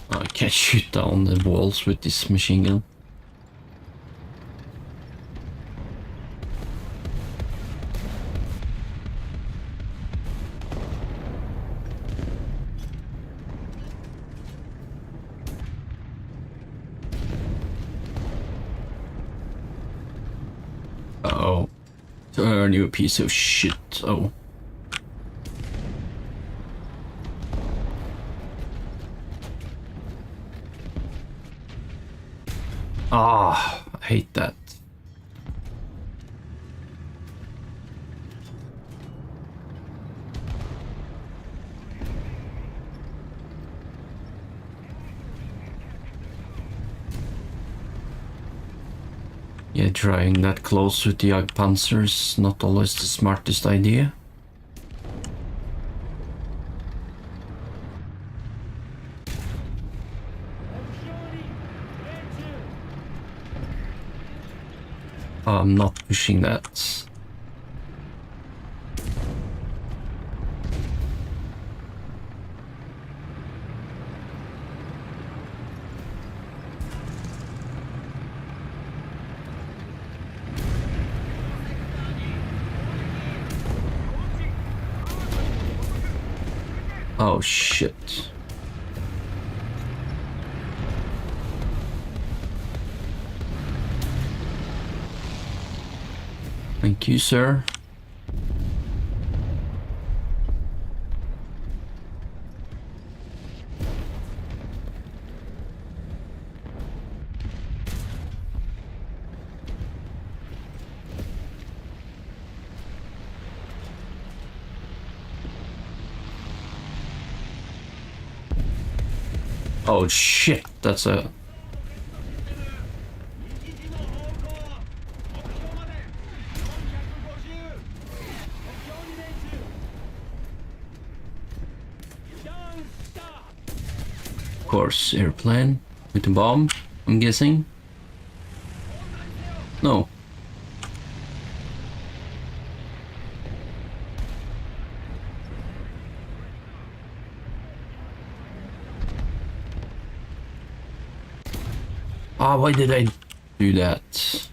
I can't shoot down the walls with this machine gun. Uh-oh. Turn, you piece of shit. Oh. Ah, I hate that. Yeah, trying that close with the Jagdpanzer is not always the smartest idea. I'm not pushing that. Oh shit. Thank you, sir. Oh shit, that's a... Of course, airplane with a bomb, I'm guessing. No. Ah, why did I do that?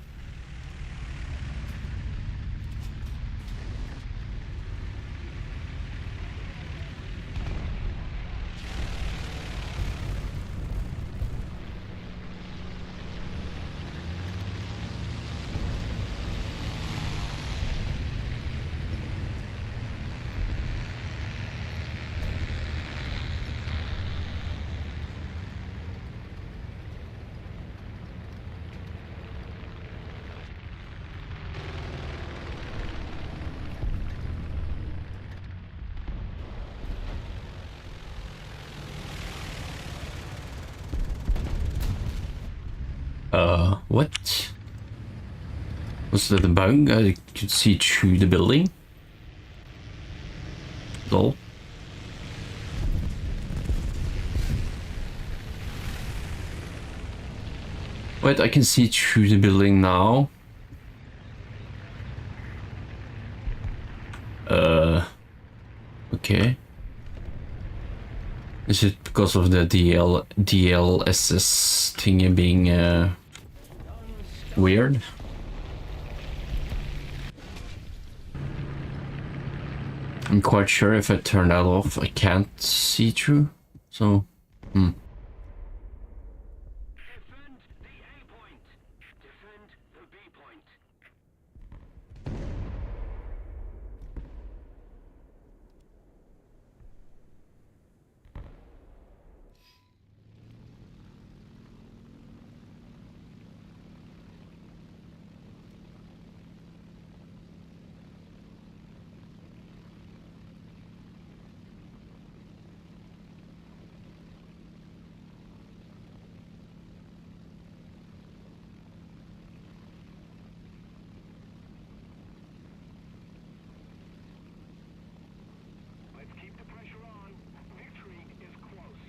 What? Was that a bug? I could see through the building? Lol. Wait, I can see through the building now. Okay. Is it because of the DLSS thingy being weird? I'm quite sure if I turn that off, I can't see through. So, Defend the A point. Defend the B point. Let's keep the pressure on. Victory is close.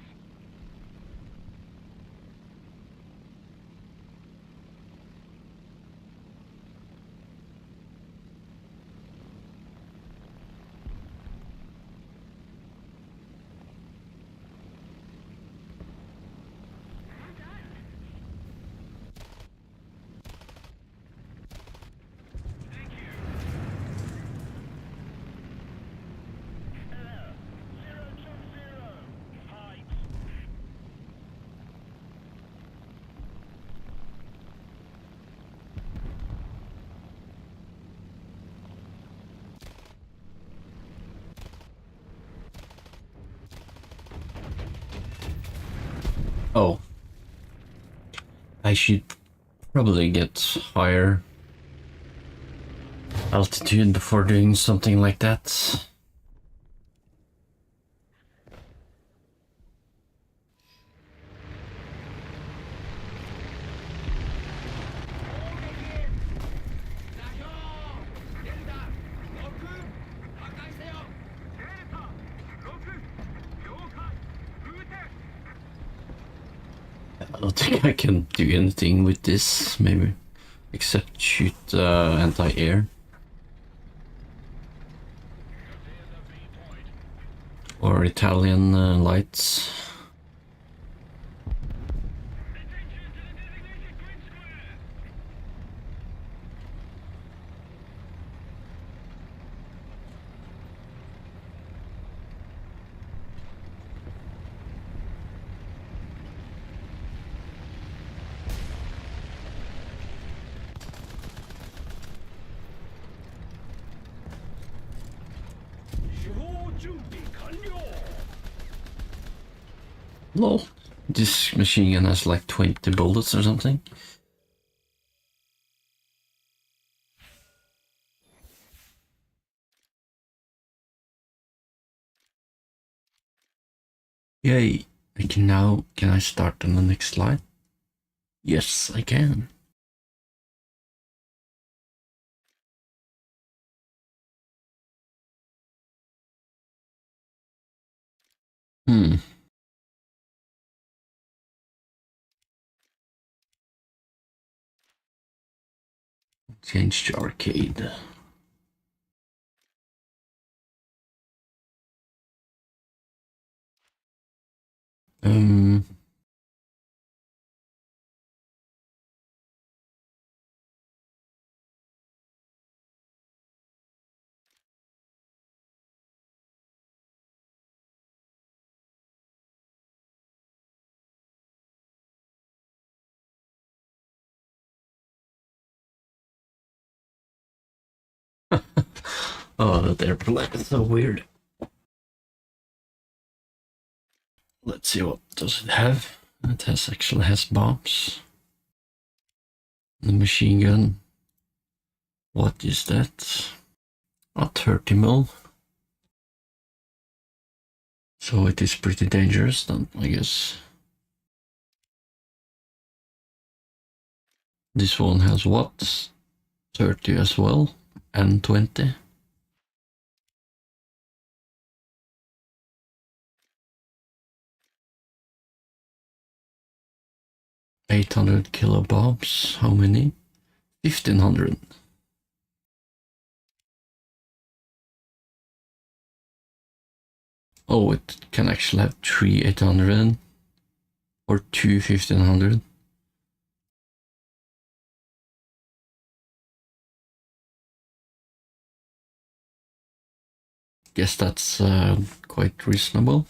oh. I should probably get higher altitude before doing something like that. I don't think I can do anything with this, maybe, except shoot anti-air. Or Italian lights. Lol. This machine gun has like 20 bullets or something. Yay. I can now, can I start on the next slide? Yes, I can. Change to arcade. Oh, that airplane is so weird. Let's see, what does it have? It actually has bombs. The machine gun. What is that? A 30 mil. So it is pretty dangerous then, I guess. This one has what? 30 as well, and 20. 800 kilobobs. How many? 1500. Oh, it can actually have 3 800 or 2 1500. Guess that's quite reasonable.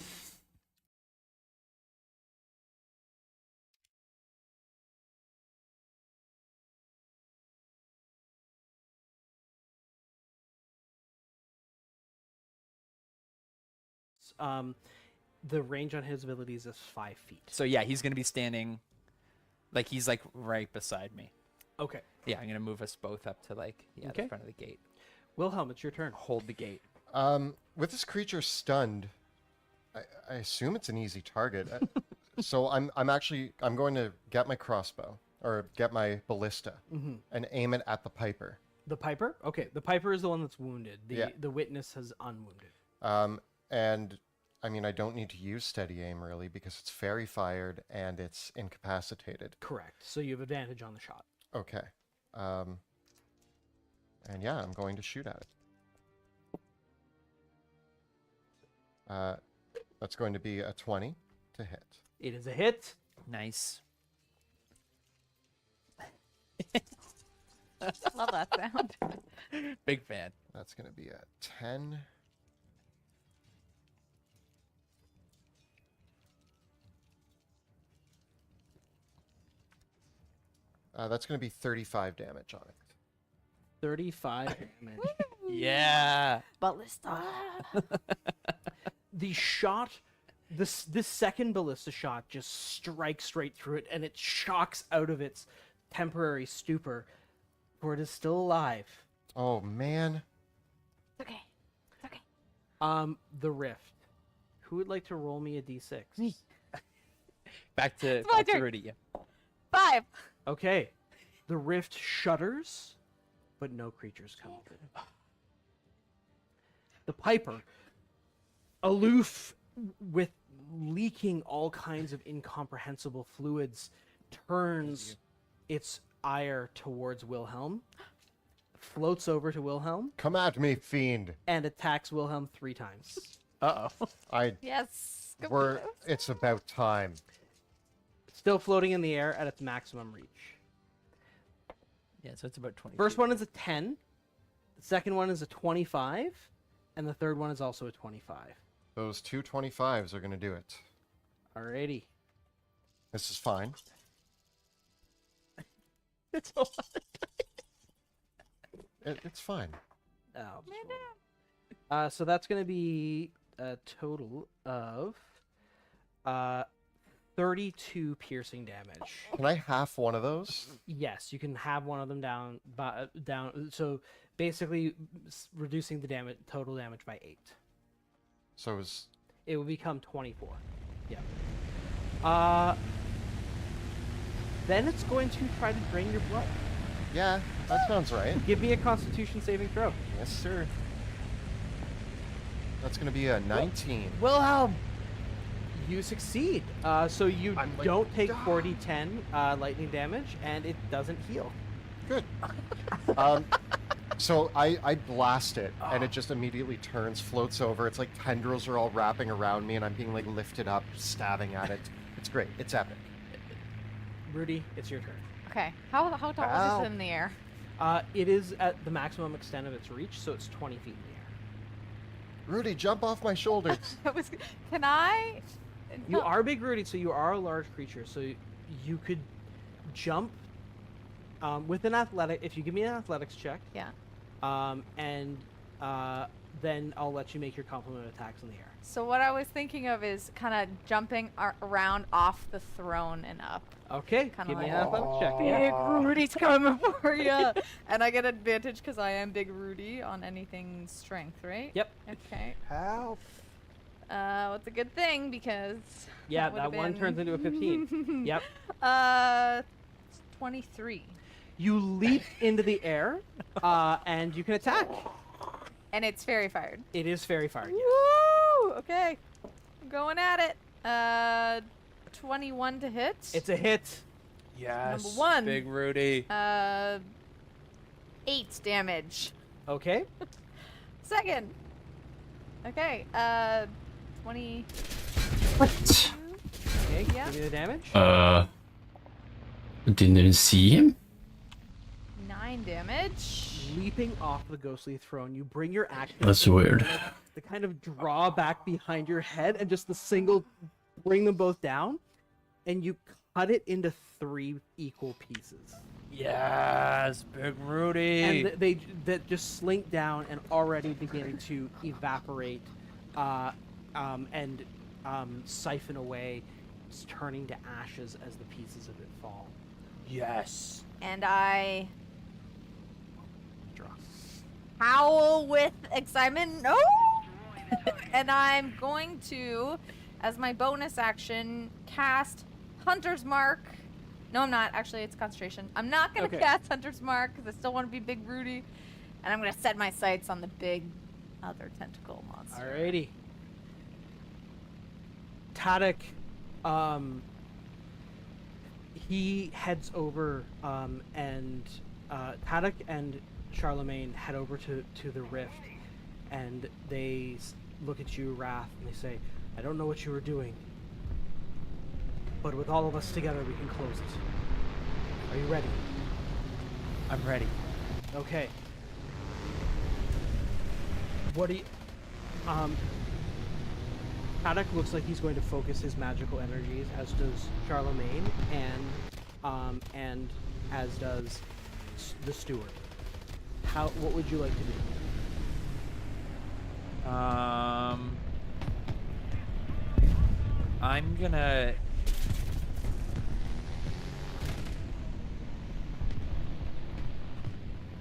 The range on his abilities is 5 feet. So yeah, he's gonna be standing, like he's like right beside me. Okay. Yeah, I'm gonna move us both up to like the Okay. front of the gate. Wilhelm, it's your turn. Hold the gate. With this creature stunned, I assume it's an easy target. So I'm going to get my crossbow or get my ballista and aim it at the Piper. The Piper? Okay, the Piper is the one that's wounded. Yeah. The witness has unwounded. And I mean, I don't need to use steady aim really because it's fairy fired and it's incapacitated. Correct. So you have advantage on the shot. Okay. And yeah, I'm going to shoot at it. That's going to be a 20 to hit. It is a hit. Nice. Love that sound. Big fan. That's going to be a 10. That's going to be 35 damage on it. 35 damage. Yeah. Ballista. The shot, this second ballista shot just strikes straight through it, and it shocks out of its temporary stupor, for it is still alive. Oh, man. It's okay. It's okay. The rift. Who would like to roll me a d6? Me. Back to my back to turn. Rudy. Yeah. 5. Okay. The rift shudders, but no creatures come through. The Piper, aloof with leaking all kinds of incomprehensible fluids, turns its ire towards Wilhelm, floats over to Wilhelm, Come at me, fiend. and attacks Wilhelm 3 times. Uh-oh. Yes. Go We're, Piper. it's about time. Still floating in the air at its maximum reach. Yeah, so it's about 20. First one is a 10, the second one is a 25, and the third one is also a 25. Those two 25s are going to do it. Alrighty. This is fine. It's a lot. It's fine. So that's going to be a total of 32 piercing damage. Can I half one of those? Yes, you can have one of them down. So basically, reducing the total damage by 8. So it's It will become 24. Yeah. Then it's going to try to drain your blood. yeah, that sounds right. Give me a Constitution saving throw. Yes, sir. That's going to be a 19. Wilhelm, you succeed. So you I'm like, don't take 40-10 lightning damage, and it doesn't heal. Good. So I blast it, and it just immediately turns, floats over. It's like tendrils are all wrapping around me, and I'm being like lifted up, stabbing at it. It's great. It's epic. Rudy, it's your turn. Okay. How tall is Ow. it in the air? It is at the maximum extent of its reach, so it's 20 feet in the air. Rudy, jump off my shoulders. Can I? You are big, Rudy, so you are a large creature, so you could jump with an athletic. If you give me an athletics check, Yeah. and then I'll let you make your complement attacks in the air. So what I was thinking of is kind of jumping around off the throne and up. Okay, Kinda give me like- an athletics check. Big Rudy's coming for you. And I get advantage because I am Big Rudy on anything strength, right? Yep. Okay. Help. What's a good thing because. Yeah, would've that one been- turns into a 15. Yep. 23. You leap into the air, and you can attack. And it's fairy fired. It is fairy fire. Yes. Woo! Okay. I'm going at it. 21 to hit. It's a hit. Yes. Number one. Big Rudy. 8 damage. Okay. Second. Okay. 20. What? Okay. Yeah. Give me the damage. Didn't even see him? 9 damage. Leaping off the ghostly throne, you bring your axe. That's weird. The kind of draw back behind your head, and just the single, bring them both down, and you cut it into 3 equal pieces. Yes, Big Rudy. And they that just slink down and already begin to evaporate, and siphon away, turning to ashes as the pieces of it fall. Yes. And I Draw. howl with excitement. No! And I'm going to, as my bonus action, cast Hunter's Mark. No, I'm not. Actually, it's concentration. I'm not going to Okay. cast Hunter's Mark because I still want to be Big Rudy. And I'm going to set my sights on the big other tentacle monster. Alrighty. Tadek, he heads over, and Tadek and Charlemagne head over to the rift, and they look at you, Wrath, and they say, "I don't know what you were doing, but with all of us together, we can close it. Are you ready?" I'm ready. Okay. What do you... Haddock looks like he's going to focus his magical energies, as does Charlemagne, and as does the steward. What would you like to do? I'm gonna.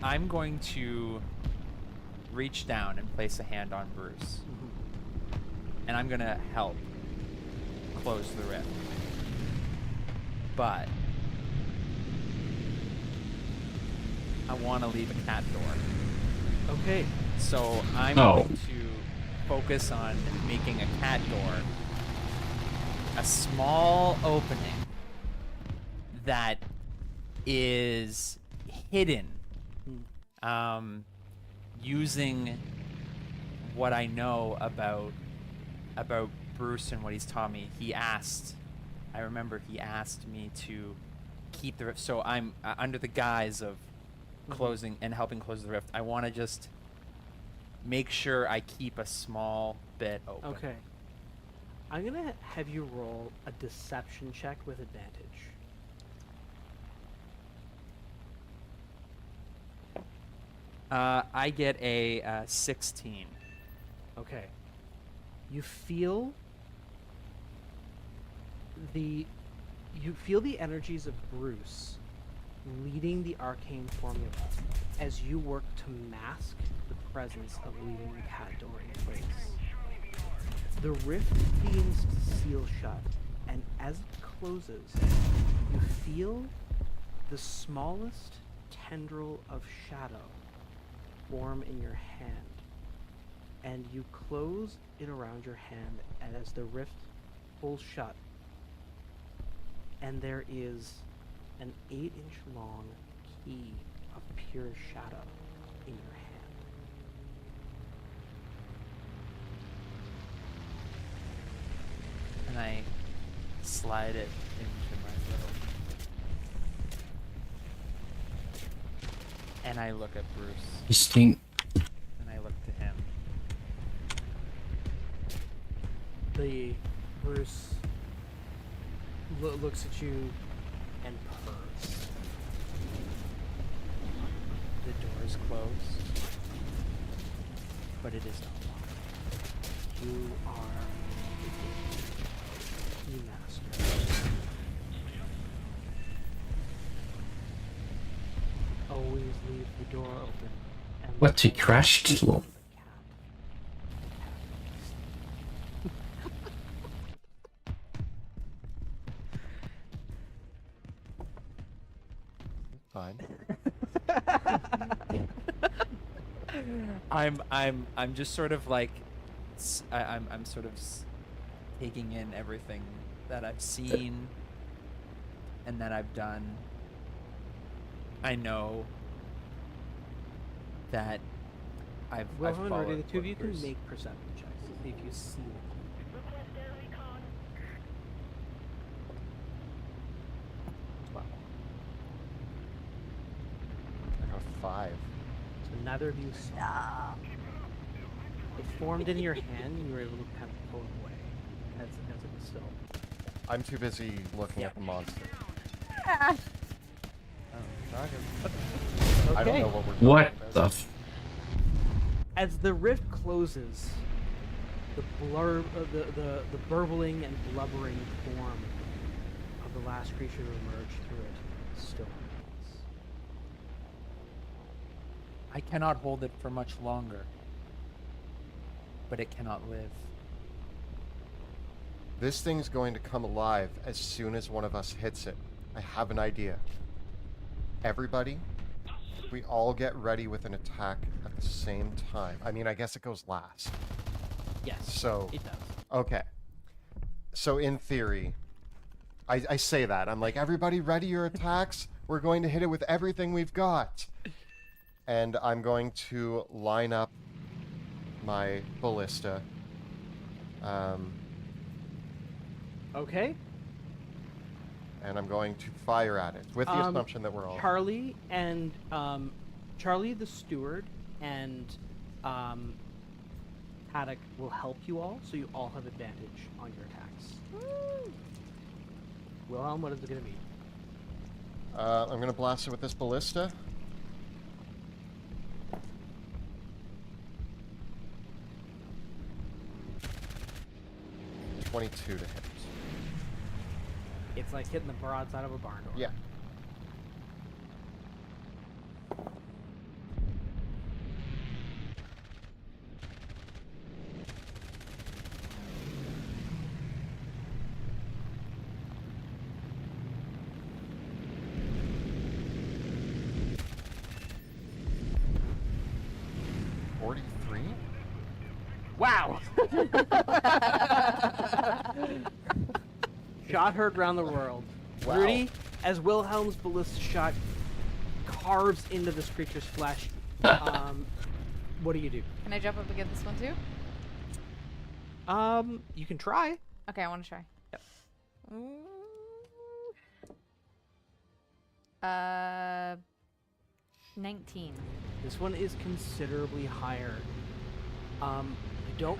I'm going to reach down and place a hand on Bruce. And I'm gonna help close the rift. But I want to leave a cat door. Okay. So I'm Oh. going to focus on making a cat door a small opening that is hidden, using what I know about Bruce and what he's taught me. I remember he asked me to keep the rift. So I'm under the guise of closing and helping close the rift. I want to just make sure I keep a small bit open. Okay. I'm gonna have you roll a deception check with advantage. I get a 16. Okay. You feel the energies of Bruce leading the arcane formula as you work to mask the presence of leaving the cat door in place. The rift begins to seal shut, and as it closes, you feel the smallest tendril of shadow form in your hand, and you close it around your hand, and as the rift pulls shut, and there is an 8-inch long key of pure shadow in your hand. And I slide it into my little. And I look at Bruce, This thing. and I look to him. The Bruce looks at you and purrs. The door is closed, but it is not locked. You are the master. Always leave the door open. And What, he crashed? the cat. Fine. I'm just sort of like I'm sort of taking in everything that I've seen and that I've done. I know that I've Wilhelm and followed Rudy, the two of you can orders. make perception checks to see if you see it. Well, I got a 5. so neither of you saw it. It formed in your hand, and you were able to kind of pull it away as it was still. I'm too busy looking at the monster. Ah, I don't Okay. know what we're talking What about. the f- As the rift closes, the the burbling and blubbering form of the last creature to emerge through it still remains. I cannot hold it for much longer. But it cannot live. This thing's going to come alive as soon as one of us hits it. I have an idea. Everybody, we all get ready with an attack at the same time. I mean, I guess it goes last. Yes, So, it does. okay. So in theory, I say that. I'm like, everybody ready your attacks? We're going to hit it with everything we've got. And I'm going to line up my ballista. Okay. And I'm going to fire at it with the assumption that we're all... Charlie and Charlie the steward and Haddock will help you all, so you all have advantage on your attacks. Wilhelm, what is it going to be? I'm going to blast it with this ballista. .22 to hit. It's like hitting the broadside of a barn door. Yeah. Wow! Shot heard round the world. Wow. Rudy, as Wilhelm's ballista shot carves into this creature's flesh, what do you do? Can I jump up and get this one too? You can try. Okay, I want to try. Yep. Mm. 19. This one is considerably higher. You don't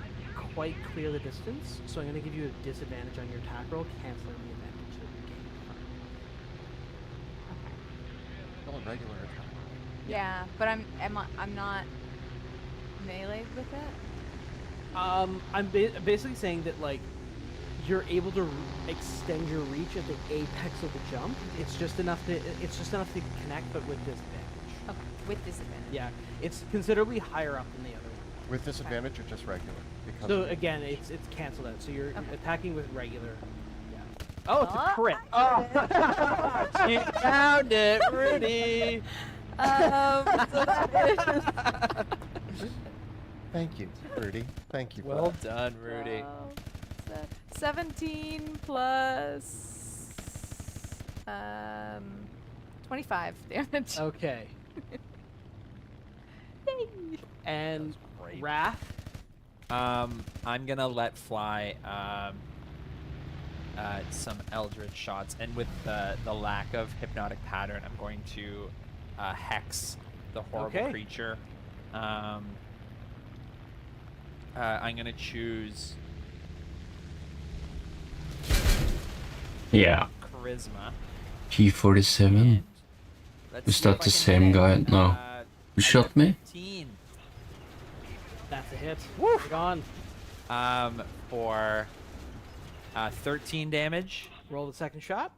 quite clear the distance, so I'm going to give you a disadvantage on your attack roll, canceling the advantage that you gained from it. Still a regular attack. Yeah, but I'm not melee with it. I'm basically saying that, like, you're able to extend your reach at the apex of the jump. It's just enough to connect, but with disadvantage. Okay, with disadvantage. Yeah, it's considerably higher up than the other one. With disadvantage or just regular? Because So of- again, it's canceled out. So you're Okay. attacking with regular. Yeah. Oh, it's a Oh, crit. I You found it, Rudy. So that Thank you, Rudy. Thank you. for Well that. done, Rudy. is 17 plus 25 damage. Okay. And Great. Wrath. I'm gonna let fly some Eldritch shots, and with the lack of hypnotic pattern, I'm going to hex the horrible Okay. creature. I'm gonna choose Yeah. charisma. P47. and let's Is see that if I the can same hit it. guy? No. I You shot me? 15. That's a hit. Woo! Gone. For 13 damage. Roll the second shot.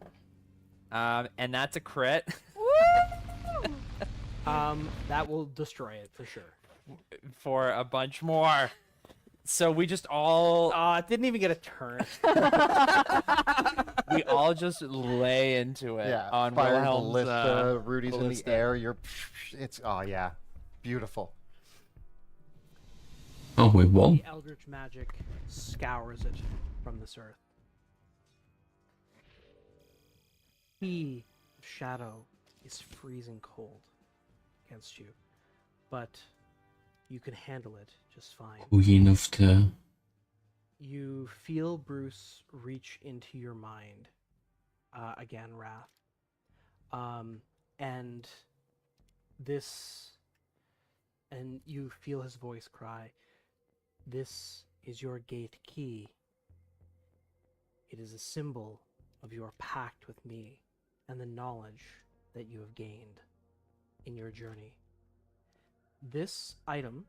And that's a crit. That will destroy it for sure. For a bunch more. So we just all It didn't even get a turn. we all just lay into it Yeah, on fire Wilhelm's ballista, Rudy's in the ballista. air. It's oh yeah, beautiful. Oh, we won. The eldritch magic scours it from this earth. He of shadow is freezing cold against you, but you can handle it just fine. Queen of the. You feel Bruce reach into your mind again, Wrath. And you feel his voice cry, "This is your gate key. It is a symbol of your pact with me and the knowledge that you have gained in your journey. This item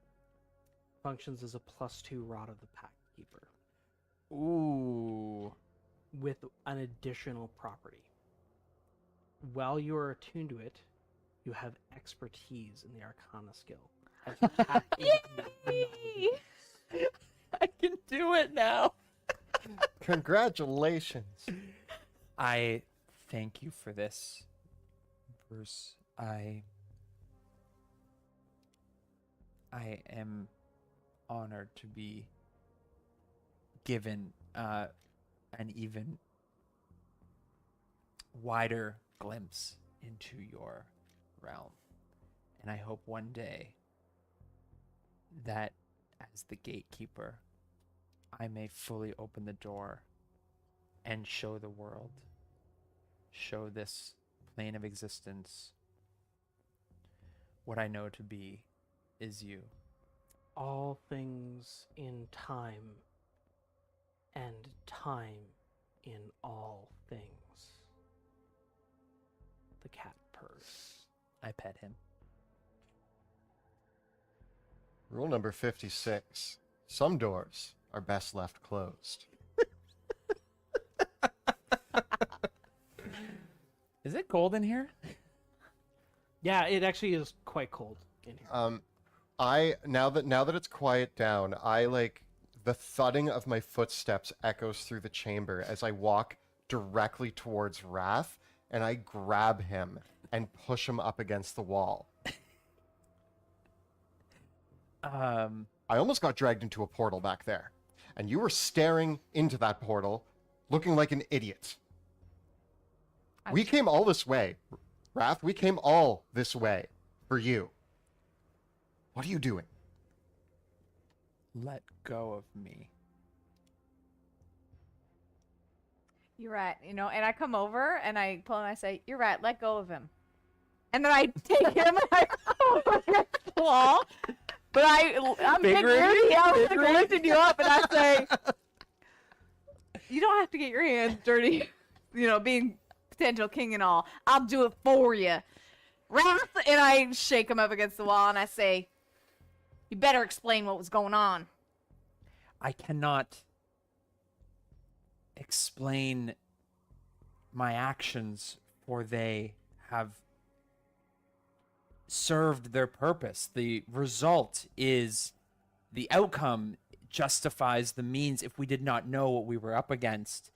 functions as a +2 Rod of the Pact Keeper Ooh. with an additional property. While you are attuned to it, you have expertise in the Arcana skill. As you tap into the knowledge of it. I can do it now. Congratulations. I thank you for this, Bruce. I am honored to be given an even wider glimpse into your realm. And I hope one day that as the gatekeeper, I may fully open the door and show the world, show this plane of existence what I know to be is you. All things in time, and time in all things. The cat purrs. I pet him. Rule number 56. Some doors are best left closed. Is it cold in here? Yeah, it actually is quite cold in here. Now that it's quiet down, I like the thudding of my footsteps echoes through the chamber as I walk directly towards Wrath, and I grab him and push him up against the wall. I almost got dragged into a portal back there, and you were staring into that portal, looking like an idiot. We came all this way, Wrath. We came all this way for you. What are you doing? Let go of me. You're right, and I come over and I pull him and I say, "You're right, let go of him." And then I take him and I throw him against the wall. But I'm big Rudy. I was like lifting you up and I say, "You don't have to get your hands dirty, being potential king and all. I'll do it for you." Wrath, and I shake him up against the wall and I say, "You better explain what was going on." I cannot explain my actions, for they have served their purpose. The result is the outcome justifies the means. If we did not know what we were up against,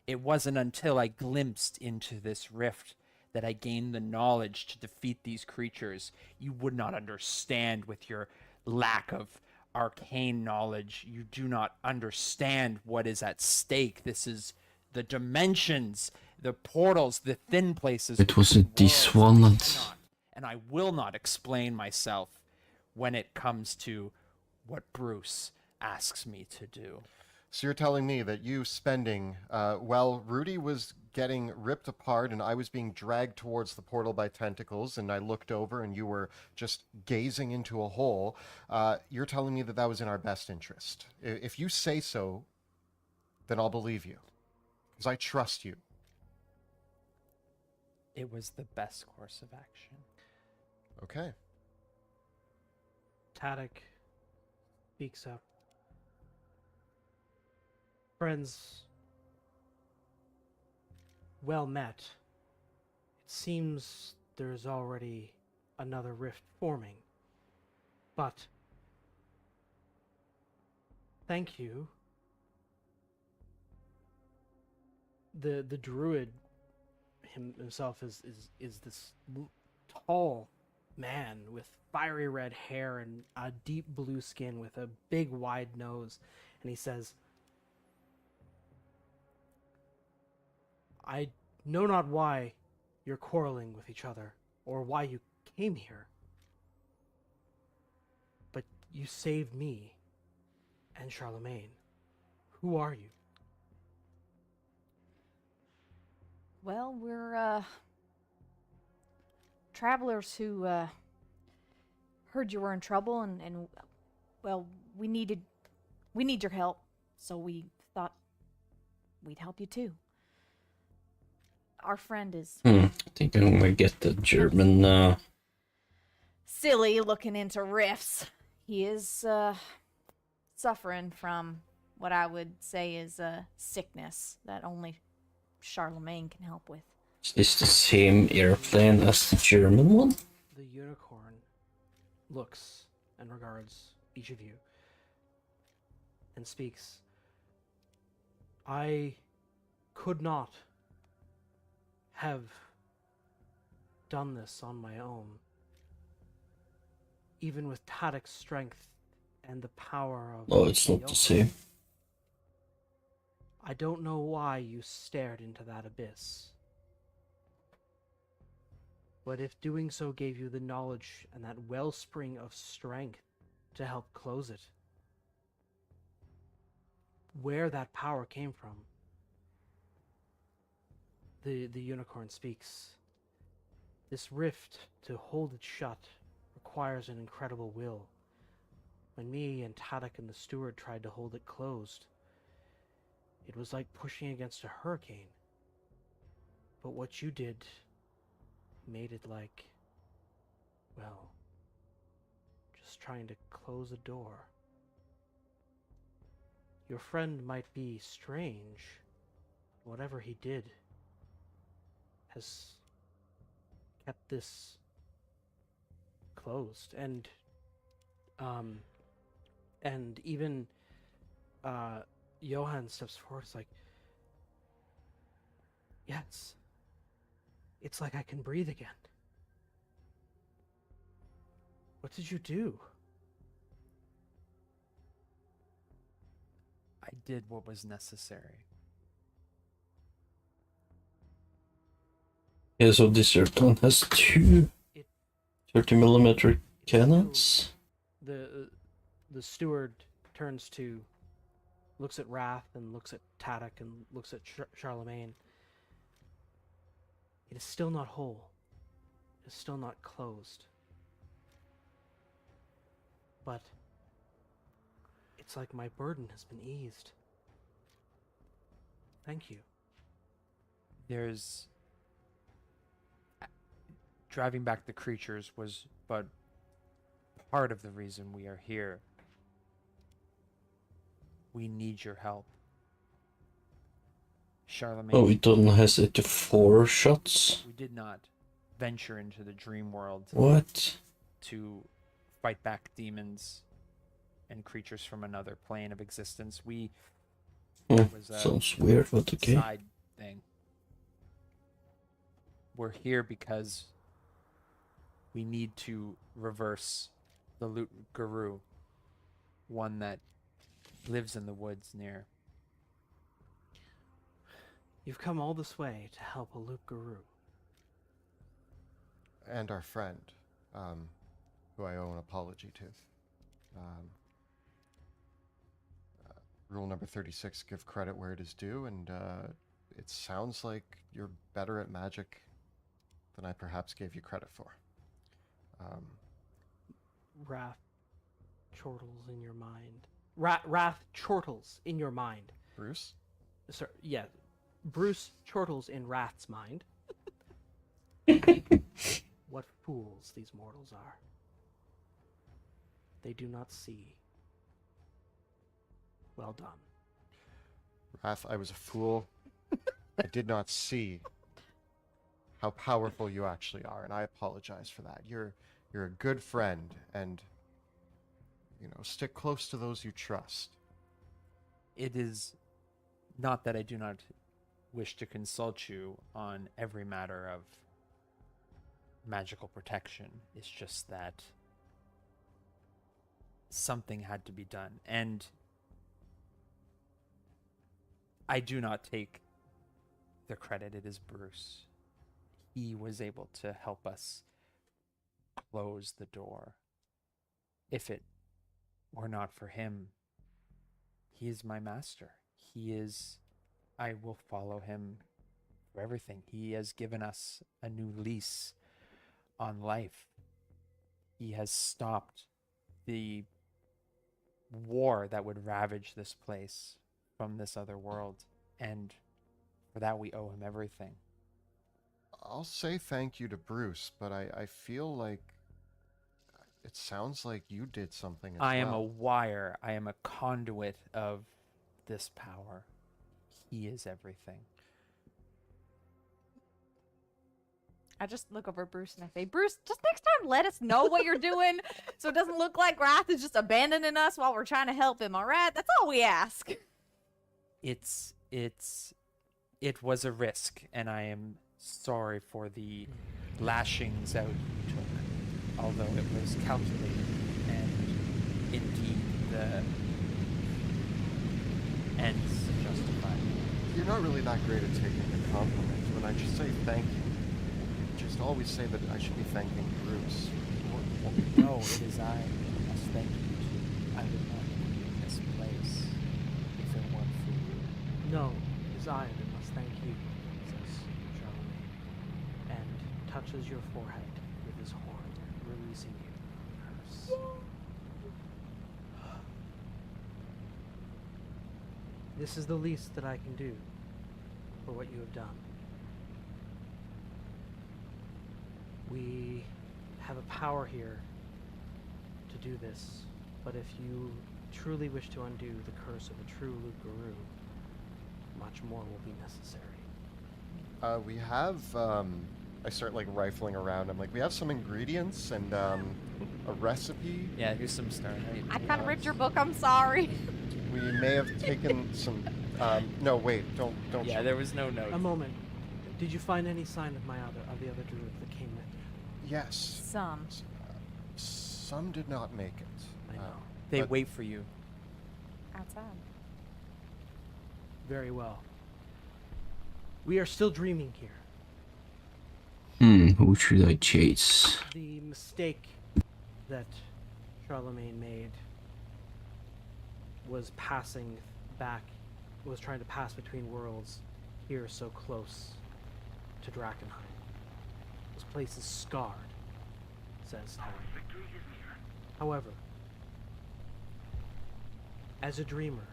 it wasn't until I glimpsed into this rift that I gained the knowledge to defeat these creatures. You would not understand with your lack of arcane knowledge. You do not understand what is at stake. This is the dimensions, the portals, the thin places. It wasn't this worlds. one, I lads. cannot, and I will not explain myself when it comes to what Bruce asks me to do. So you're telling me that you spending, while Rudy was getting ripped apart and I was being dragged towards the portal by tentacles and I looked over and you were just gazing into a hole, you're telling me that that was in our best interest. If you say so, then I'll believe you. Because I trust you. It was the best course of action. Okay. Tadek speaks up. Friends, well met. It seems there's already another rift forming. But Thank you. The druid himself is this tall man with fiery red hair and a deep blue skin with a big wide nose, and he says, I know not why you're quarreling with each other, or why you came here, but you saved me and Charlemagne. Who are you? Well, we're travelers who heard you were in trouble, and well, we need your help, so we thought we'd help you too. Our friend is I think I'm gonna get the German. silly looking into rifts. He is suffering from what I would say is a sickness that only Charlemagne can help with. Is this the same airplane as the German one? The unicorn looks and regards each of you and speaks. I could not have done this on my own. Even with Tadek's strength and the power of... No, it's not the Johan. same. I don't know why you stared into that abyss. But if doing so gave you the knowledge and that wellspring of strength to help close it, where that power came from, the unicorn speaks. This rift, to hold it shut, requires an incredible will. When me and Tadek and the steward tried to hold it closed, it was like pushing against a hurricane. But what you did made it like, well, just trying to close a door. Your friend might be strange. Whatever he did has kept this closed. And even Johan steps forward. It's like, yes, it's like I can breathe again. What did you do? I did what was necessary. Yeah, so this airplane has two It- 30mm It's cannons. The steward turns to, looks at Wrath and looks at Tadek and looks at Charlemagne. It is still not whole. It is still not closed. But it's like my burden has been eased. Thank you. There's driving back the creatures was but part of the reason we are here. We need your help. Charlemagne, Oh, we don't hesitate to 4 shots. we did not venture into the dream world What? to fight back demons and creatures from another plane of existence. We Hmm, was sounds weird, but okay. side thing. We're here because we need to reverse the Loot Guru, one that lives in the woods near. You've come all this way to help a Loop Guru. And our friend, who I owe an apology to. Rule number 36, give credit where it is due, and it sounds like you're better at magic than I perhaps gave you credit for. Wrath chortles in your mind. Wrath chortles in your mind. Bruce? Sir, yeah, Bruce chortles in Wrath's mind. What fools these mortals are. They do not see. Well done. Wrath, I was a fool. I did not see how powerful you actually are, and I apologize for that. You're a good friend, and stick close to those you trust. it is not that I do not wish to consult you on every matter of magical protection. It's just that something had to be done. And I do not take the credit. It is Bruce. He was able to help us close the door. If it were not for him, he is my master. He is, I will follow him for everything. He has given us a new lease on life. He has stopped the war that would ravage this place from this other world. And for that, we owe him everything. I'll say thank you to Bruce, but I feel like it sounds like you did something as I am a well. wire. I am a conduit of this power. He is everything. I just look over at Bruce and I say, Bruce, just next time let us know what you're doing so it doesn't look like Wrath is just abandoning us while we're trying to help him, all right? That's all we ask. It was a risk, and I am sorry for the lashings out you took, although it was calculated, and indeed the ends justified. You're not really that great at taking a compliment. When I just say thank you, just always say that I should be thanking Bruce. No, it is I who must thank you too. I would not be in this place if it weren't for you. No, it is I that must thank you, says Charlemagne, and touches your forehead with his horn, releasing you from the curse. This is the least that I can do for what you have done. We have a power here to do this, but if you truly wish to undo the curse of a true Luke-Guru, much more will be necessary. We have, I start like rifling around. I'm like, we have some ingredients and a recipe. Yeah, here's some Starlight. I kind of ripped your book, I'm sorry. We may have taken some, no, wait, don't. Yeah, there was no note. A moment. Did you find any sign of the other druid that came with you? Yes. Some. Some did not make it. I know. They but- wait for you. Outside. Very well. We are still dreaming here. Who should I chase? The mistake that Charlemagne made was trying to pass between worlds here so close to Drakenheim. This place is scarred, says Tyrion. However, as a dreamer,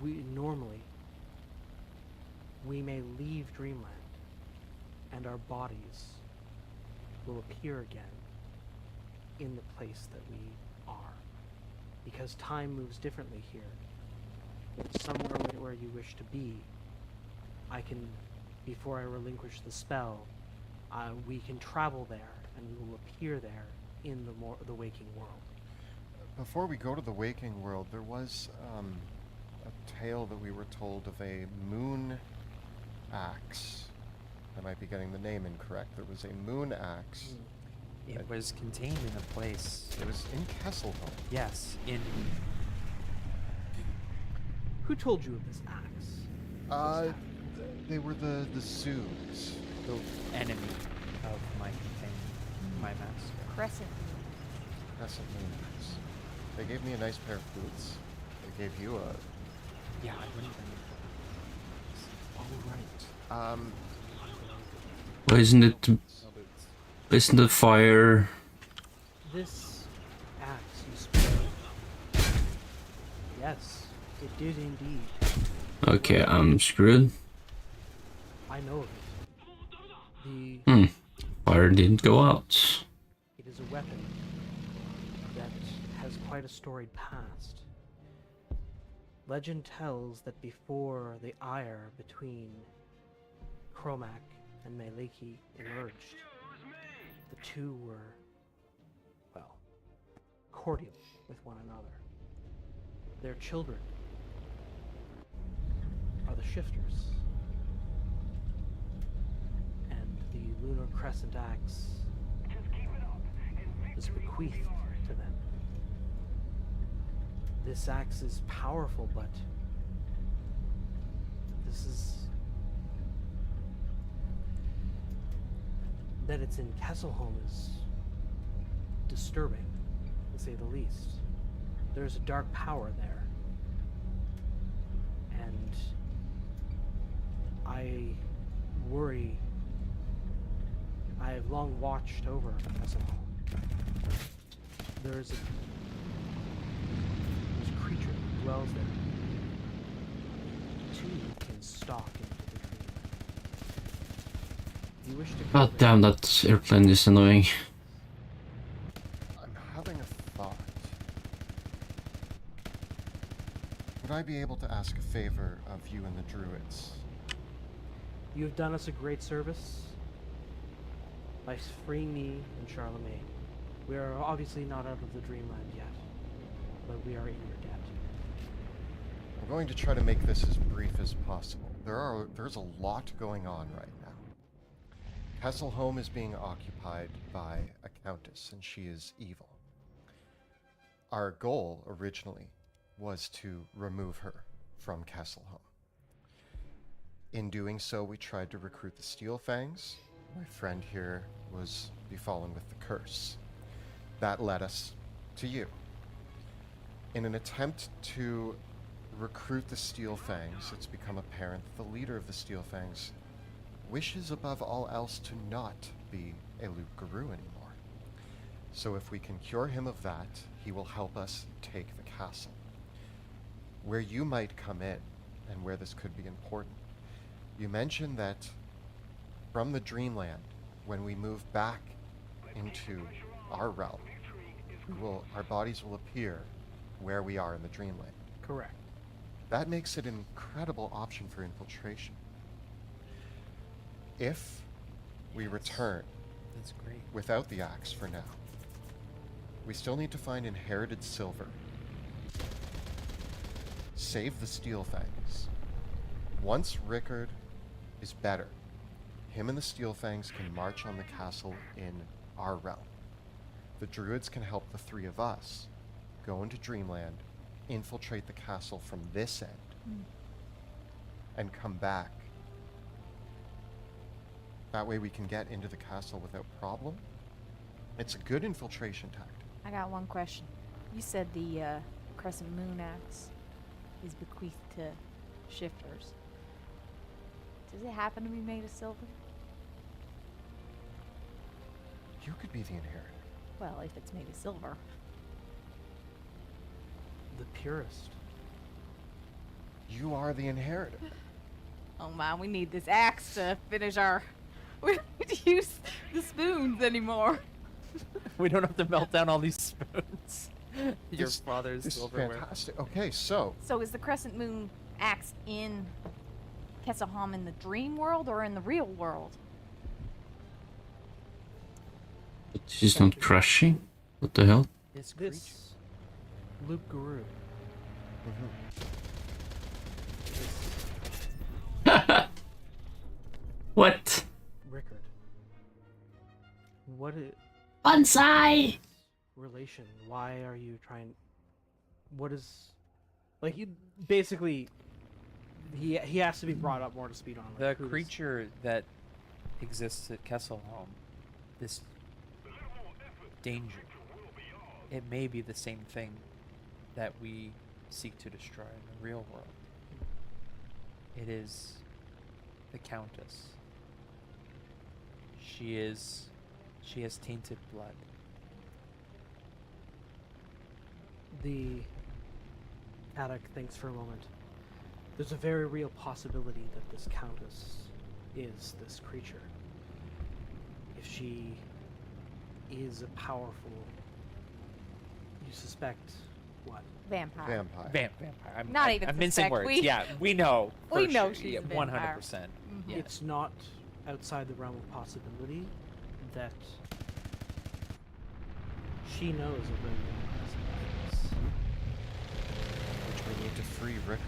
we may leave Dreamland and our bodies will appear again in the place that we are. Because time moves differently here. Somewhere where you wish to be, before I relinquish the spell, we can travel there and we will appear there in the waking world. Before we go to the waking world, there was a tale that we were told of a moon axe. I might be getting the name incorrect. There was a moon axe. It was contained in a place. It was in Kesselholm. Yes, in Who told you of this axe? They were the Zoogs. the enemy of my thing, my master. Crescent. Crescent moon axe. They gave me a nice pair of boots. They gave you a... Yeah, I wouldn't bring Oh, right. Why isn't it? no boots. Isn't the fire? This axe you spoke. Yes, it did indeed. Okay, I'm screwed. I know of it. The Fire didn't go out. It is a weapon that has quite a storied past. Legend tells that before the ire between Cromac and Meleki emerged, the two were, well, cordial with one another. Their children are the shifters. And the lunar crescent axe is bequeathed to them. This axe is powerful, but this is... that it's in Kesselholm is disturbing, to say the least. There's a dark power there. And I worry. I have long watched over Kesselholm. There's a creature that dwells there. Too can stalk into the dream. You wish to go God there. damn, that airplane is annoying. I'm having a thought. Would I be able to ask a favor of you and the druids? You have done us a great service by freeing me and Charlemagne. We are obviously not out of the dreamland yet, but we are in your debt. I'm going to try to make this as brief as possible. There's a lot going on right now. Kesselholm is being occupied by a countess, and she is evil. Our goal originally was to remove her from Kesselholm. In doing so, we tried to recruit the Steel Fangs. My friend here was befallen with the curse. That led us to you. In an attempt to recruit the Steel Fangs, it's become apparent that the leader of the Steel Fangs wishes above all else to not be a Loup-Garou anymore. So if we can cure him of that, he will help us take the castle. Where you might come in, and where this could be important, you mentioned that from the Dreamland, when we move back into our realm, our bodies will appear where we are in the Dreamland. Correct. That makes it an incredible option for infiltration. If we return That's great. without the axe for now, we still need to find inherited silver, save the Steel Fangs. Once Rickard is better, him and the Steel Fangs can march on the castle in our realm. The druids can help the three of us go into Dreamland, infiltrate the castle from this end, and come back. That way we can get into the castle without problem. It's a good infiltration tactic. I got one question. You said the Crescent Moon axe is bequeathed to shifters. Does it happen to be made of silver? You could be the inheritor. Well, if it's made of silver. The purest. You are the inheritor. Oh man, we need this axe to finish our... We don't need to use the spoons anymore. We don't have to melt down all these spoons. Your This- father's This is silverware. fantastic. Okay, so So is the Crescent Moon axe in Kesselholm in the dream world or in the real world? She's not crashing? What the hell? This creature. This Loup-Garou. This What? Rickard. What is Bonsai! relation? Why are you trying? What is, like, you basically? He has to be brought up more to speed on. The Like, who's- creature that exists at Kesselholm, this danger, it may be the same thing that we seek to destroy in the real world. It is the Countess. She has tainted blood. The addict thinks for a moment. There's a very real possibility that this countess is this creature. If she is a powerful, you suspect what? Vampire. vampire. Vampire. I'm Not I'm- even I'm mincing suspect, words. we- Yeah, we know. we for know sure. she's Yeah, a vampire. 100%. Mhm. Yeah. It's not outside the realm of possibility that she knows of where the Crescent is. Which We need to free Rickard.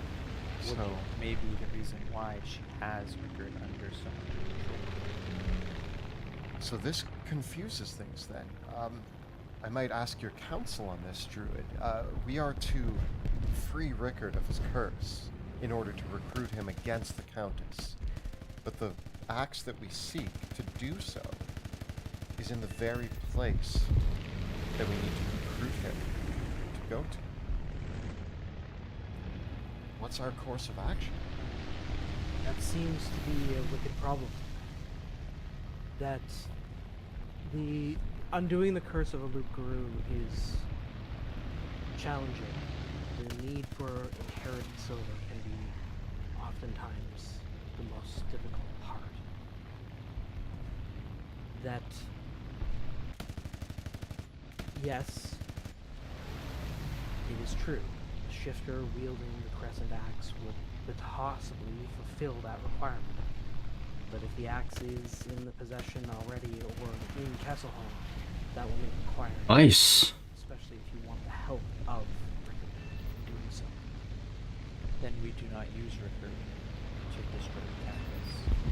Which So, may be the reason why she has Rickard under so much control. so this confuses things then. I might ask your counsel on this, Druid. We are to free Rickard of his curse in order to recruit him against the Countess. But the axe that we seek to do so is in the very place that we need to recruit him to go to. What's our course of action? That seems to be a wicked problem. That the undoing the curse of a Luke Guru is challenging. The need for inherited silver can be oftentimes the most difficult part. That, yes, it is true. A shifter wielding the crescent axe would possibly fulfill that requirement. But if the axe is in the possession already or in Kesselholm, that will make it required. Nice. Especially if you want the help of Rickard in doing so. Then we do not use Rickard to destroy the campus.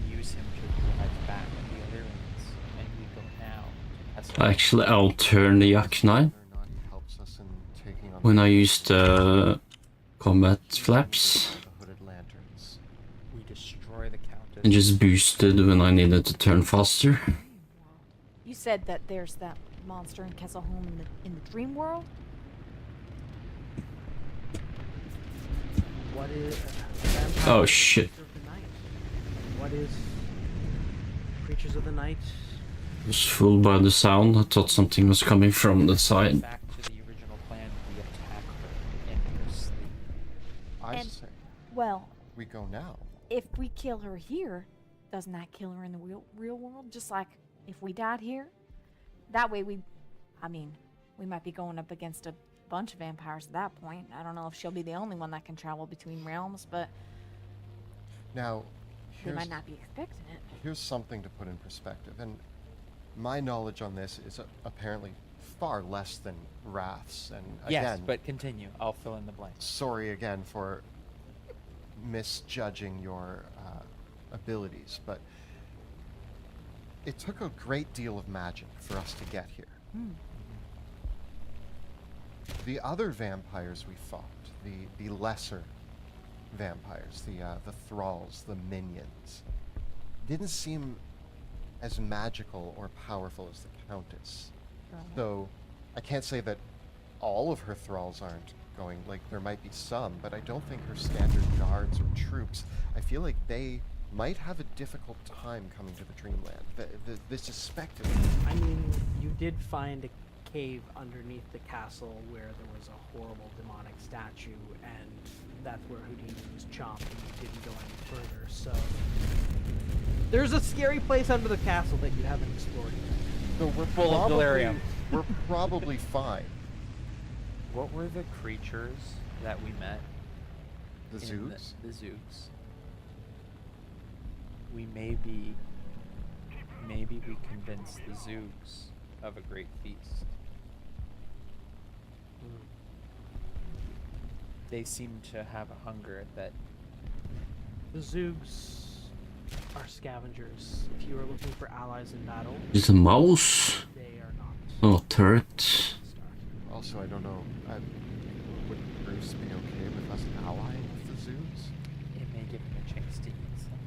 We use him to drive back the Illyrians, and we go now to Kesselholm. Actually, I'll turn the Yak 9 Whether or not he helps us in taking on when I use the combat flaps the hooded lanterns. We destroy the Countess. and just boosted when I needed to turn faster. You said that there's that monster in Kesselholm in the dream world? What is Oh, shit. Creatures of the night? What is creatures of the night? I was fooled by the sound. I thought something was coming from the side. Back to the original plan, we attack her in her sleep. I And- say, Well, we go now. if we kill her here, doesn't that kill her in the real world? Just like if we died here? That way we might be going up against a bunch of vampires at that point. I don't know if she'll be the only one that can travel between realms, but Now, they here's, might not be expecting it. here's something to put in perspective. And my knowledge on this is apparently far less than Wrath's. And Yes, again, but continue. I'll fill in the blanks. sorry again for misjudging your abilities, but it took a great deal of magic for us to get here. The other vampires we fought, the lesser vampires, the thralls, the minions, didn't seem as magical or powerful as the Countess. So I can't say that all of her thralls aren't going, like there might be some, but I don't think her standard guards or troops, I feel like they might have a difficult time coming to the Dreamland. They suspected it. I mean, you did find a cave underneath the castle where there was a horrible demonic statue, and that's where Houdini was chopped, and you didn't go any further, so... There's a scary place under the castle that you haven't explored yet. So we're Full of delirium. We're probably fine. What were the creatures that we met? The in Zoogs? The Zoogs. Maybe we convinced the Zoogs of a great feast. They seem to have a hunger that The Zoogs are scavengers. If you are looking for allies in battle, Is it a mouse? they are not. Oh, turret. Start. Also, I don't know, would Bruce be okay with us allying with the Zoogs? it may give him a chance to eat some.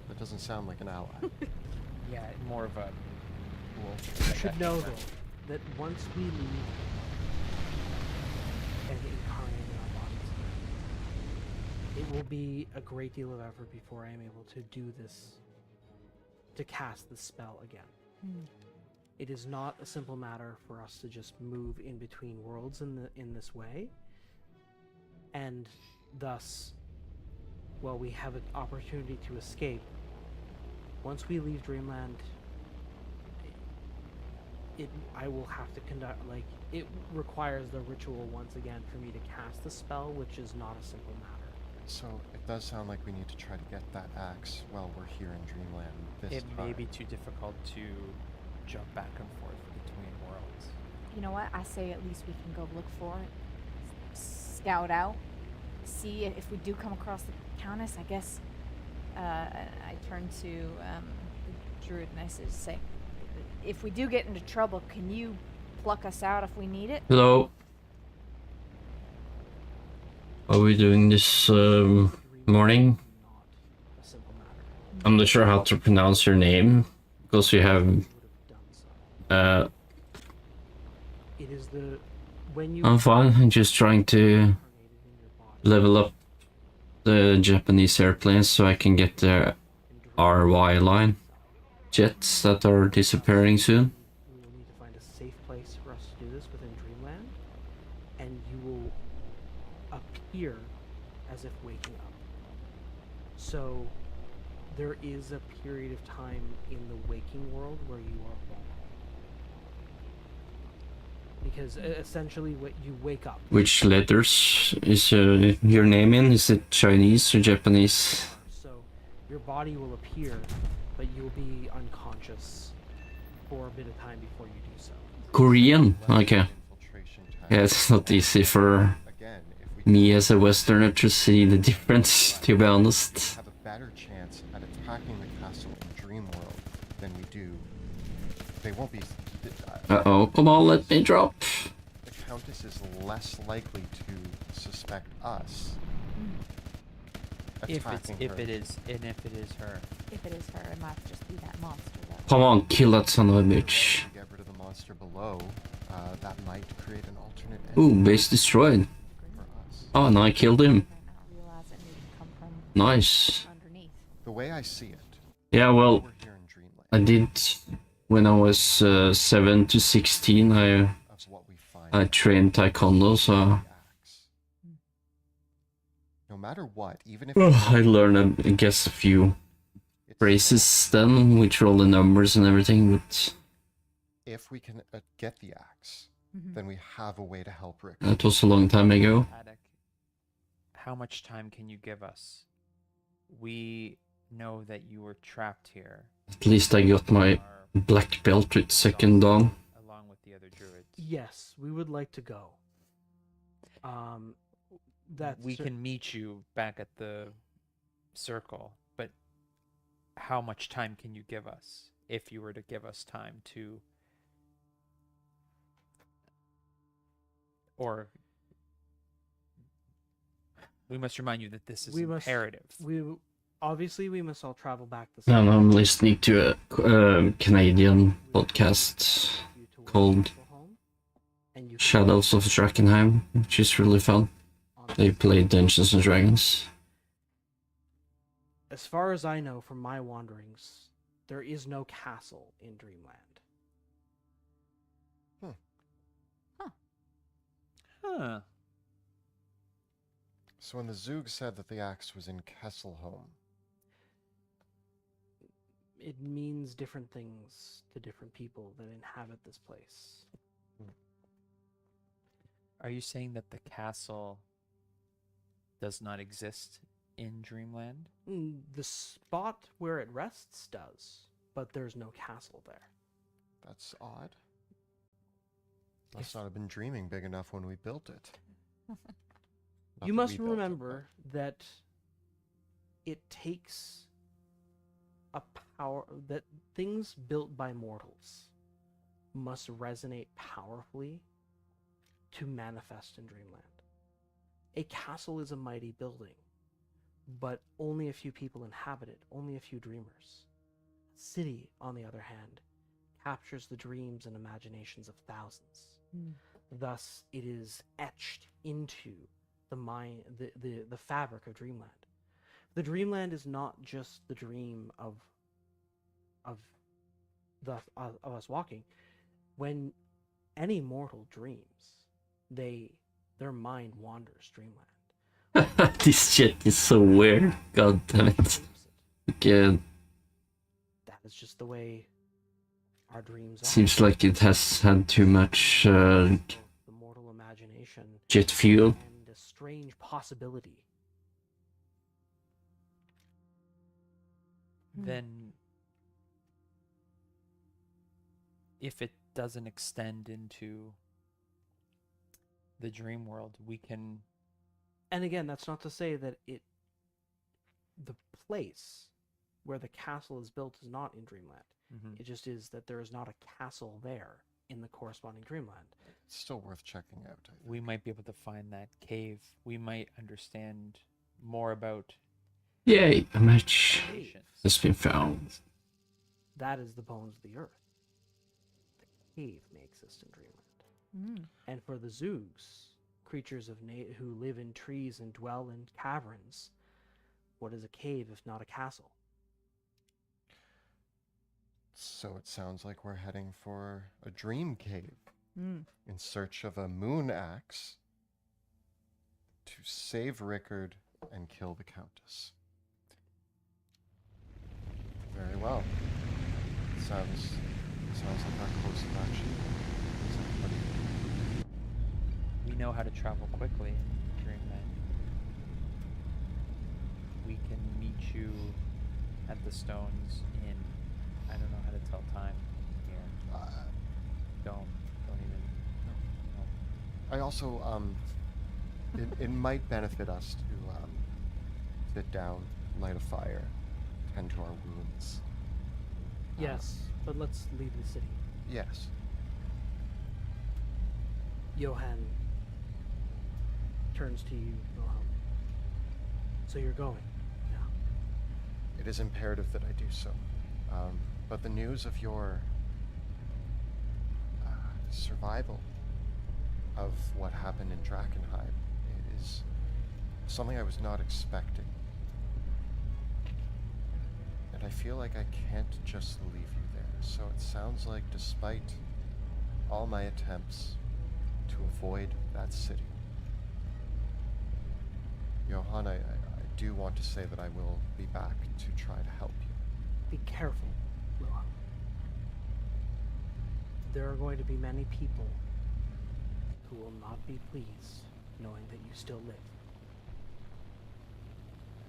That doesn't sound like an ally. Yeah, more of a wolf. You like should a know, friend. though, that once we leave and incarnate in our bodies, it will be a great deal of effort before I am able to do this, to cast the spell again. It is not a simple matter for us to just move in between worlds in this way, and thus, while we have an opportunity to escape, once we leave Dreamland, I will have to conduct, it requires the ritual once again for me to cast the spell, which is not a simple matter. So it does sound like we need to try to get that axe while we're here in Dreamland this It time. may be too difficult to jump back and forth between worlds. You know what? I say at least we can go look for it. scout out, see if we do come across the Countess. I guess I turn to the druid and I say, if we do get into trouble, can you pluck us out if we need it? Hello. Are we doing this morning? Not a simple matter. I'm not sure how to pronounce your name because you have You would have done so. It is the when you I'm fine. I'm just trying to incarnated in your body level up the Japanese airplanes so I can get the RY line jets that are disappearing soon. we will need to find a safe place for us to do this within Dreamland, and you will appear as if waking up. So there is a period of time in the waking world where you are vulnerable. Because essentially what you wake up. Which letters is your name in? Is it Chinese or Japanese? So your body will appear, but you'll be unconscious for a bit of time before you do so. Korean? Okay. Infiltration Yeah, it's not easy for Again, if we me as a Westerner to see the difference, to be honest. have a better chance at attacking the castle in Dreamworld than we do, they won't be. Uh-oh, come on, let me drop. The Countess is less likely to suspect us If attacking her. it is her. If it is her, it might just be that monster. Though. Come on, kill that son of a bitch. Get rid of the monster below. That might create an alternate Ooh, ending base destroyed. for us. Oh, and I killed him. Might not realize it needed to come from Nice. underneath. The way I see it, Yeah, well, we're here in Dreamland. I did when I was 7 to 16. Of what we find. I trained taekwondo, so the axe. No matter what, even if I learned, I guess, a few it's- phrases then, which all the numbers and everything. But if we can get the axe, then we have a way to help Rick. that was a long time ago. Attic, how much time can you give us? We know that you were trapped here. At least I got my Our- black belt with second dan. along with the other druids. Yes, we would like to go. That's We can meet you back at the circle, but how much time can you give us if you were to give us time to, or we must remind you that this is imperative. Obviously we must all travel back the same. And I'm listening to a Canadian podcast called Shadows of Drakenheim, which is really fun. They play Dungeons and Dragons. As far as I know from my wanderings, there is no castle in Dreamland. Huh. So when the Zoog said that the axe was in Kesselholm, It means different things to different people that inhabit this place. Are you saying that the castle does not exist in Dreamland? The spot where it rests does, but there's no castle there. that's odd. Must not have been dreaming big enough when we built it. Not You that must we built it, remember that it takes a power that things built by mortals must resonate powerfully to manifest in Dreamland. A castle is a mighty building, but only a few people inhabit it, only a few dreamers. A city, on the other hand, captures the dreams and imaginations of thousands. Thus, it is etched into the mind, the fabric of Dreamland. The Dreamland is not just the dream of us walking. When any mortal dreams, their mind wanders Dreamland. This shit is so weird. God damn it. Glimpse it. Okay, That is just the way our dreams are. seems like it has had too much The mortal imagination jet fuel. and a strange possibility. Then if it doesn't extend into the dream world, we can And again, that's not to say that the place where the castle is built is not in Dreamland. Mhm. It just is that there is not a castle there in the corresponding Dreamland. It's still worth checking out. I think. We might be able to find that cave. We might understand more about Yay, a match patience. has been found. That is the bones of the earth. The cave may exist in Dreamland. And for the Zoogs, creatures of who live in trees and dwell in caverns, what is a cave if not a castle? So it sounds like we're heading for a dream cave Mm. in search of a moon axe to save Rickard and kill the Countess. Very well. Sounds like our course of action. Is everybody- We know how to travel quickly in Dreamland. We can meet you at the stones in. I don't know how to tell time here. Don't even. No. I also, it might benefit us to sit down, light a fire, tend to our wounds. Yes, but let's leave the city. Yes. Johan turns to you, Wilhelm. So you're going, yeah? It is imperative that I do so. But the news of your survival of what happened in Drakenheim is something I was not expecting. And I feel like I can't just leave you there. So it sounds like despite all my attempts to avoid that city, Johan, I do want to say that I will be back to try to help you. Be careful, Wilhelm. There are going to be many people who will not be pleased knowing that you still live.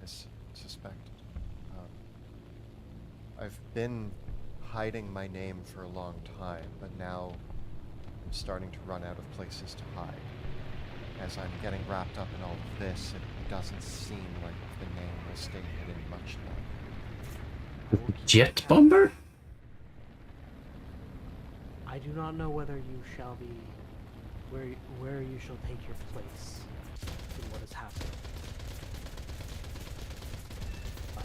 As suspected. I've been hiding my name for a long time, but now I'm starting to run out of places to hide. As I'm getting wrapped up in all of this, it doesn't seem like the name will stay hidden much longer. Jet bomber? I do not know whether you shall be where you shall take your place in what is happening. But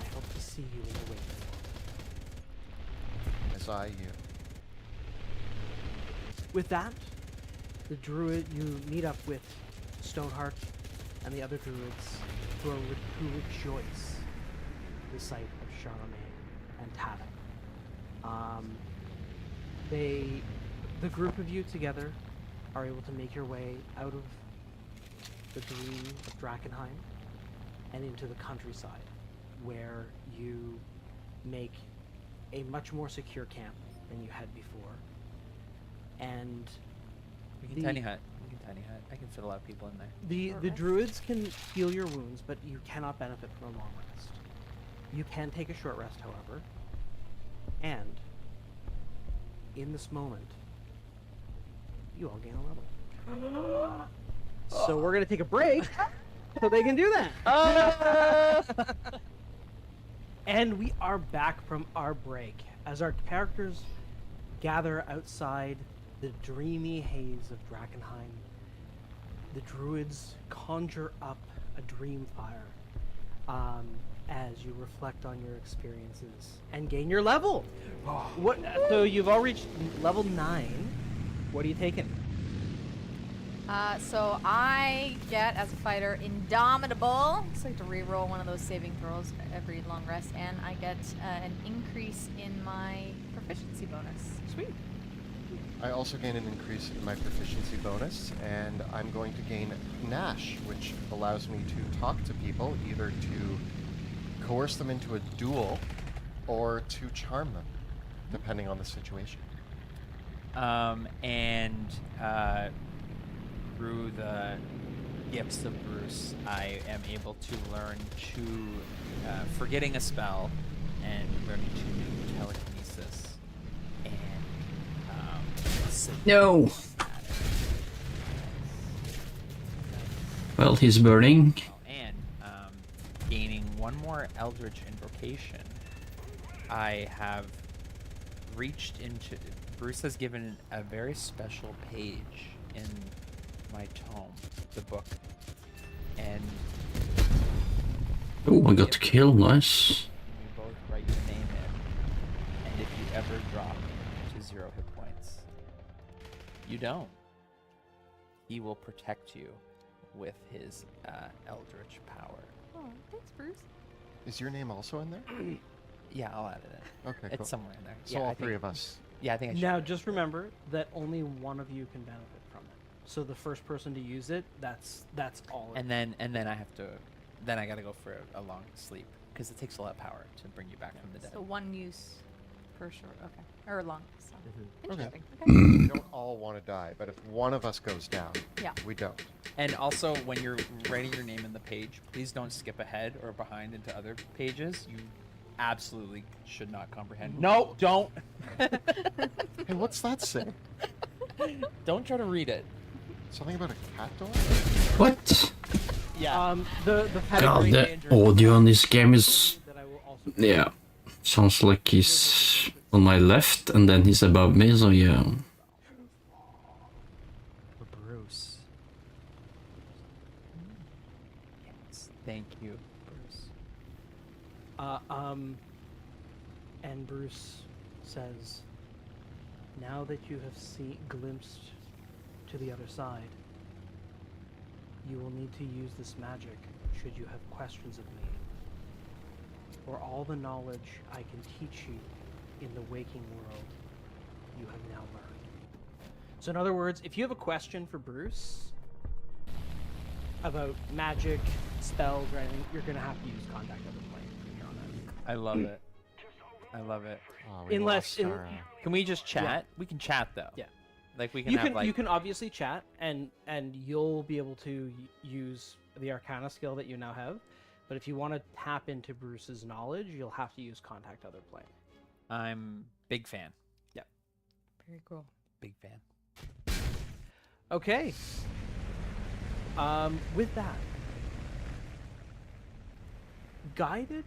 I hope to see you in the waiting room. As I you. With that, the druid you meet up with Stoneheart and the other druids who rejoice the sight of Charlemagne and Tadok. The group of you together are able to make your way out of the dream of Drakenheim and into the countryside, where you make a much more secure camp than you had before. And We can tiny hut. We can tiny hut. I can fit a lot of people in there. the druids can heal your wounds, but you cannot benefit from a long rest. You can take a short rest, however. And in this moment, you all gain a level. So we're gonna take a break so they can do that. And we are back from our break as our characters gather outside the dreamy haze of Drakenheim. The druids conjure up a dream fire as you reflect on your experiences and gain your level. What? So you've all reached level 9. What are you taking? So I get, as a fighter, Indomitable. So I have to reroll one of those saving throws every long rest, and I get an increase in my proficiency bonus. Sweet. I also gain an increase in my proficiency bonus, and I'm going to gain Nash, which allows me to talk to people, either to coerce them into a duel or to charm them, depending on the situation. Through the gifts of Bruce, I am able to learn forgetting a spell and learning to do telekinesis and No! Well, he's burning. And gaining one more Eldritch Invocation, I have reached into. Bruce has given a very special page in my tome, the book, and Oh, I got to kill. Nice. you both write your name in, and if you ever drop to 0 hit points, you don't. He will protect you with his Eldritch power. Oh, thanks, Bruce. Is your name also in there? Yeah, I'll add it in. Okay, It's cool. somewhere in there. So Yeah, all I think- three of us. Yeah, I think I should. Now, just remember that only one of you can benefit from it. So the first person to use it, that's all. And then I have to, then I gotta go for a long sleep because it takes a lot of power to bring you back from the dead. So one use per short. Okay. Or long. So. Okay. Interesting. Okay. We don't all want to die, but if one of us goes down, Yeah. we don't. And also, when you're writing your name in the page, please don't skip ahead or behind into other pages. You absolutely should not comprehend. No, don't. Hey, what's that say? Don't try to read it. Something about a cat door? What? Yeah. The God, pedigree the audio on this game is... that I will also Yeah. Sounds like he's on my left and then he's above me, so yeah. Bruce. Yes, thank you, Bruce. And Bruce says, now that you have glimpsed to the other side, you will need to use this magic should you have questions of me. For all the knowledge I can teach you in the waking world, you have now learned. So in other words, if you have a question for Bruce about magic, spells, or anything, you're going to have to use Contact Other Plane from here on out. I love it. I love it. Oh, we Unless- lost our, Can we just chat? We can chat though. Yeah. Like we can You have can like you can obviously chat, and you'll be able to use the Arcana skill that you now have. But if you want to tap into Bruce's knowledge, you'll have to use Contact Other Plane. I'm big fan. Very cool. Big fan. Okay. With that, guided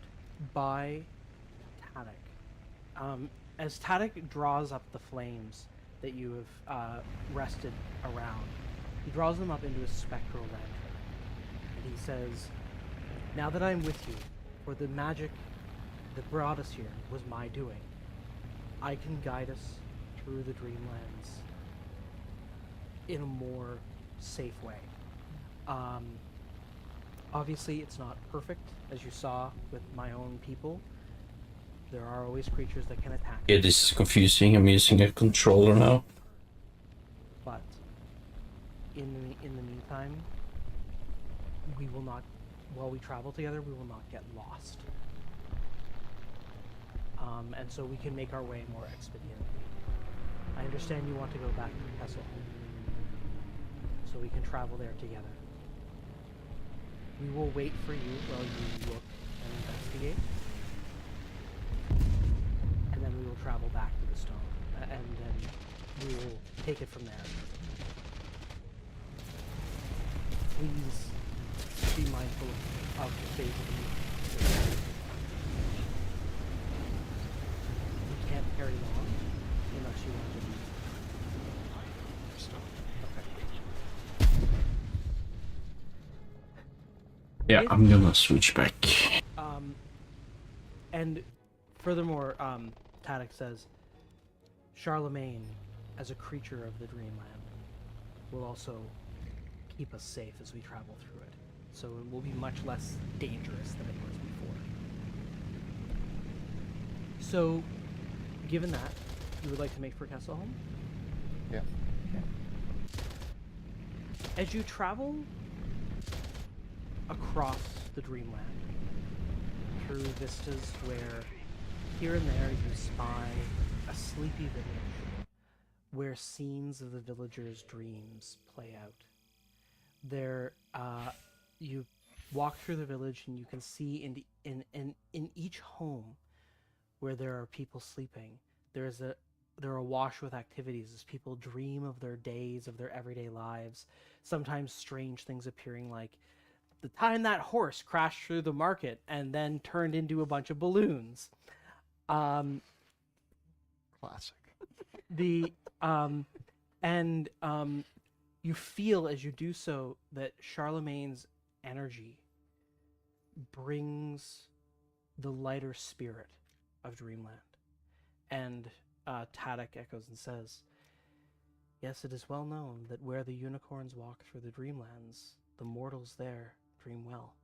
by Tadek, as Tadek draws up the flames that you have rested around, he draws them up into a spectral lantern, and he says, "Now that I'm with you, for the magic that brought us here was my doing, I can guide us through the Dreamlands in a more safe way. Obviously, it's not perfect, as you saw with my own people. There are always creatures that can attack. It is confusing. I'm using a controller now. But in the meantime, we will not. While we travel together, we will not get lost. And so we can make our way more expediently. I understand you want to go back to Kessel, so we can travel there together. We will wait for you while you look and investigate, and then we will travel back to the stone, and then we will take it from there. Please be mindful of the fate of you. You can't carry on unless you want to leave. Yeah, I'm gonna switch back. And furthermore, Tadek says, Charlemagne, as a creature of the Dreamland, will also keep us safe as we travel through it. So it will be much less dangerous than it was before. So, given that, you would like to make for Kesselholm? yeah. As you travel across the Dreamland, through vistas where here and there you spy a sleepy village where scenes of the villagers' dreams play out. There, you walk through the village and you can see in each home where there are people sleeping, there is they're awash with activities as people dream of their days, of their everyday lives. Sometimes strange things appearing, like the time that horse crashed through the market and then turned into a bunch of balloons. Classic. You feel as you do so that Charlemagne's energy brings the lighter spirit of Dreamland. And Tadek echoes and says, "Yes, it is well known that where the unicorns walk through the Dreamlands, the mortals there dream well.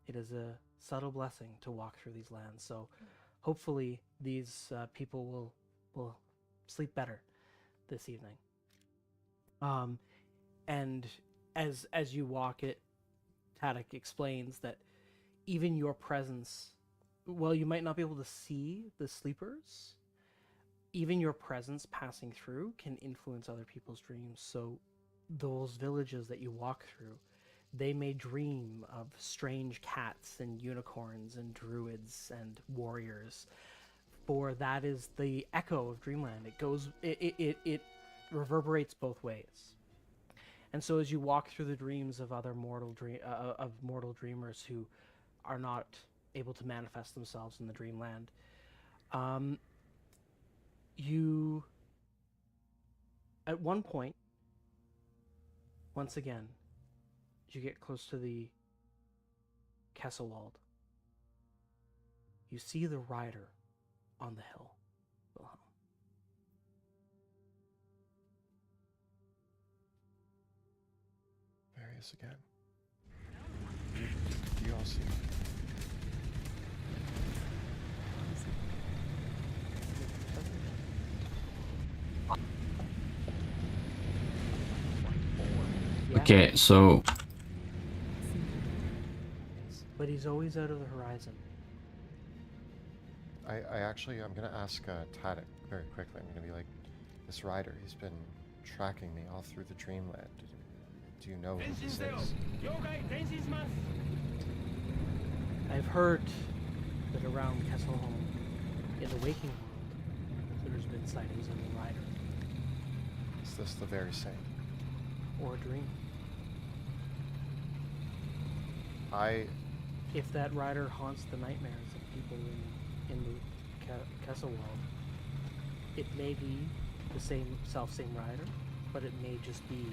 It is a subtle blessing to walk through these lands, so hopefully these people will sleep better this evening." And as you walk it, Tadek explains that even your presence, while you might not be able to see the sleepers, even your presence passing through can influence other people's dreams. So those villages that you walk through, they may dream of strange cats and unicorns and druids and warriors, for that is the echo of Dreamland. It reverberates both ways. And so as you walk through the dreams of other mortal dreamers who are not able to manifest themselves in the Dreamland, you, at one point, once again, as you get close to the Kesselwald, you see the rider on the hill, Wilhelm. There he is again. Do you all see him? Yeah, Okay, so but he's always out of the horizon. I'm going to ask Tadek very quickly. I'm going to be like, this rider, he's been tracking me all through the Dreamland. Do you know who 前進 this せよ is? 了解前進します I've heard that around Kesselholm, in the waking world, there's been sightings of the rider, Is this the very same? or a dream. If that rider haunts the nightmares of people in the Kesselwald, it may be the same rider, but it may just be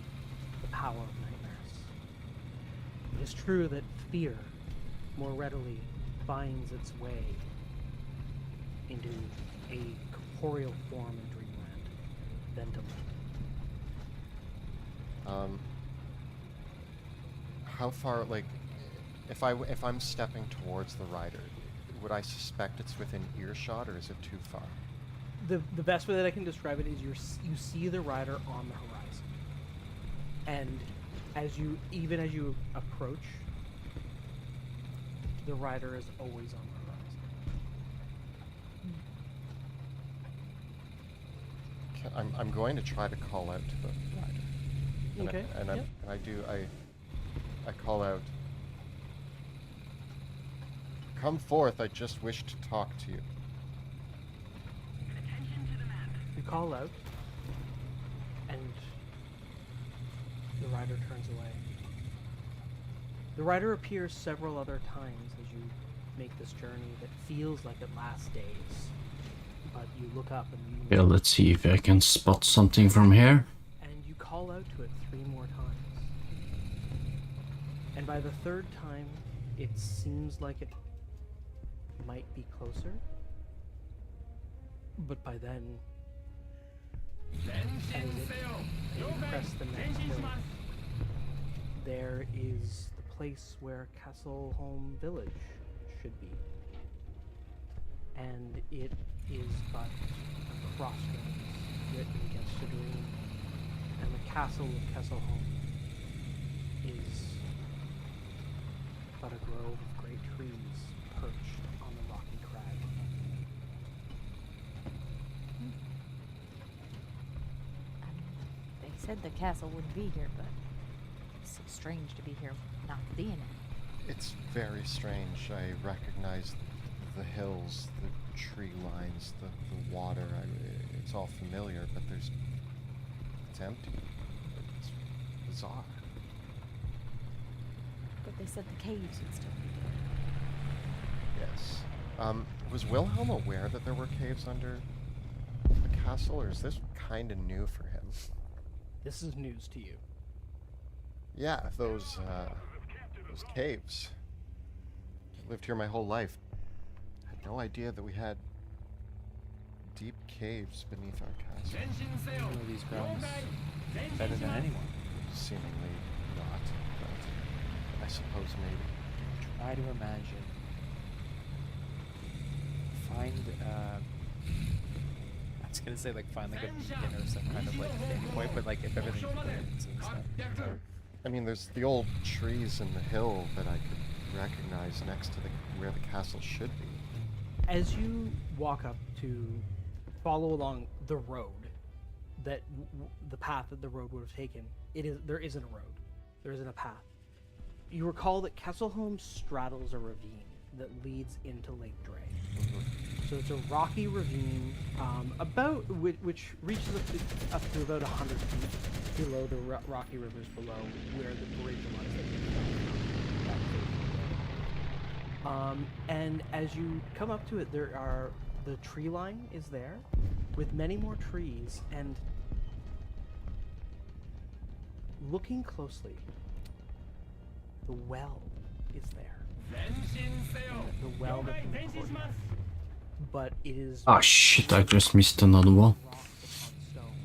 the power of nightmares. It is true that fear more readily finds its way into a corporeal form in Dreamland than Deland. How far, like, if I'm stepping towards the rider, would I suspect it's within earshot, or is it too far? The best way that I can describe it is you see the rider on the horizon, and as you approach, the rider is always on the horizon. I'm going to try to call out to the rider. And Okay. I call out, "Come forth, I just wish to talk to you." You call out, and the rider turns away. The rider appears several other times as you make this journey that feels like it lasts days. But you look up and yeah, let's see if I can spot something from here. you call out to it 3 more times. And by the 3rd time, it seems like it might be closer. But by then, 前進せよ you 了解 press the 前 next 進し hill. ます There is the place where Kesselholm Village should be. And it is but a crossroads written against a dream. And the castle of Kesselholm is but a grove of great trees perched on the rocky crag. They said the castle would be here, but it's so strange to be here not being it. It's very strange. I recognize the hills, the tree line, lines, the water, it's all familiar, but it's empty. It's bizarre. But they said the caves would still be Yes. Was Wilhelm aware that there were caves under the castle, or is this kind of new for him? This is news to you. Yeah, those caves. I've lived here my whole life. Had no idea that we had deep caves beneath our castle. 前進せよ I know these grounds 了解前 better 進し than ます anyone. Seemingly not, but I suppose maybe. Try to imagine. Find, I was gonna say like find like a beacon or some kind of like pinpoint, but like if everything burns and stuff. 800 I mean, there's the old trees in the hill that I could recognize next to where the castle should be. As you walk up to follow along the road, that the path that the road would have taken, there isn't a road. There isn't a path. You recall that Kesselholm straddles a ravine that leads into Lake Dray. So it's a rocky ravine, which reaches up to about 100 feet below the rocky rivers below where the bridge was that you and as you come up to it, the tree line is there, with many more trees, and looking closely, the well is there. 前進せよ The well 了 that 解 can 前進 record します but it is Ah, shit, I just missed another one. rock upon stone.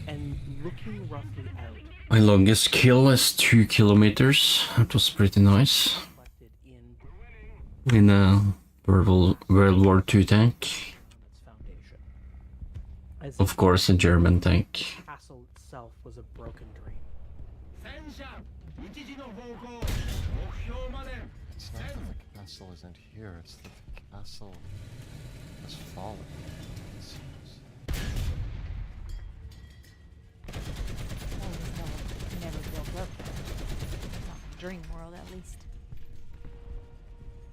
And looking roughly out, My longest kill is 2 kilometers. That was pretty nice. reflected in In a World War II tank. its foundation. As Of if course, a German tank. the castle itself was a broken dream. 戦車一時の方向目標まで It's not that the castle isn't here, it's that the castle has fallen. It seems. never broke up. Not the dream world, at least.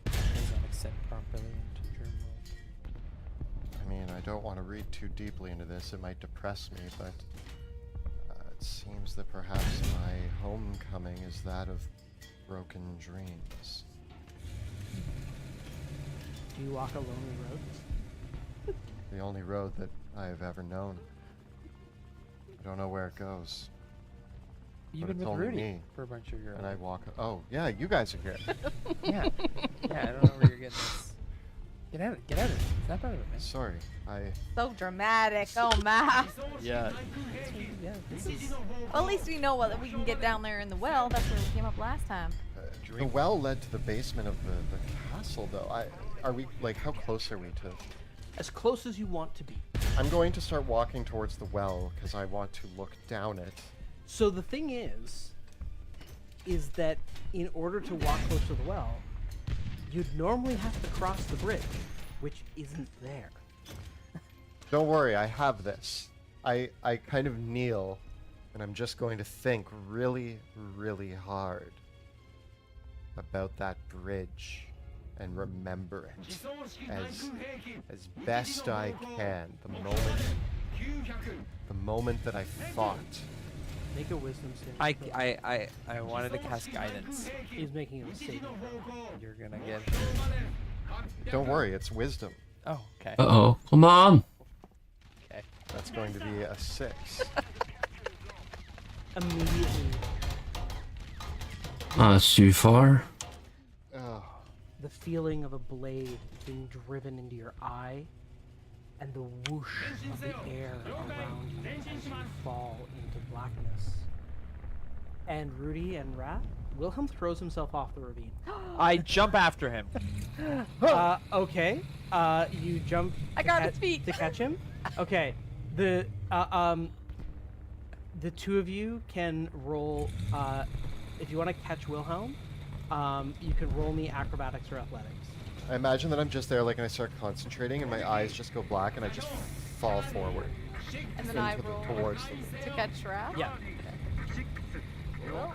Does not extend properly into German world. I mean, I don't want to read too deeply into this, it might depress me, but it seems that perhaps my homecoming is that of broken dreams. Do you walk a lonely road? The only road that I have ever known. I don't know where it goes. You've But been it's with only Rudy me. for a bunch of your And I life. walk. Oh, yeah, you guys are here. Yeah. Yeah, I don't know where you're getting this. Get out of it. Get out of it. Snap out of it, man. Sorry, I. So dramatic. Oh my. Yeah. 対空兵器 Yeah, this 一 is 時の方 Well, 向 at least we know that we can get down there in the well. That's where we came up last time. The well led to the basement of the castle, though. Are we, like, how close are we to. As close as you want to be. I'm going to start walking towards the well because I want to look down it. So the thing is that in order to walk close to the well, you'd normally have to cross the bridge, which isn't there. Don't worry, I have this. I kind of kneel, and I'm just going to think really, really hard about that bridge and remember it 自走式対 as 空兵器 as best I can. The 900 moment that I thought. Make a wisdom save. I wanted to cast guidance. He's making a mistake. You're gonna get. Don't worry, it's wisdom. Oh, okay. Uh-oh. Come on! Okay. That's going to be a 6. Immediately, That's too far. Oh, the feeling of a blade being driven into your eye and the whoosh of the air around you as you fall into blackness. And Rudy and Rat, Wilhelm throws himself off the ravine. I jump after him. Okay. You jump. I to got his feet. to catch him. Okay. The two of you can roll. If you want to catch Wilhelm, you can roll me acrobatics or athletics. I imagine that I'm just there, like, and I start concentrating, and my eyes just go black, and I just fall forward. And then I Into the- roll towards them. to catch Raph. Yeah. Well,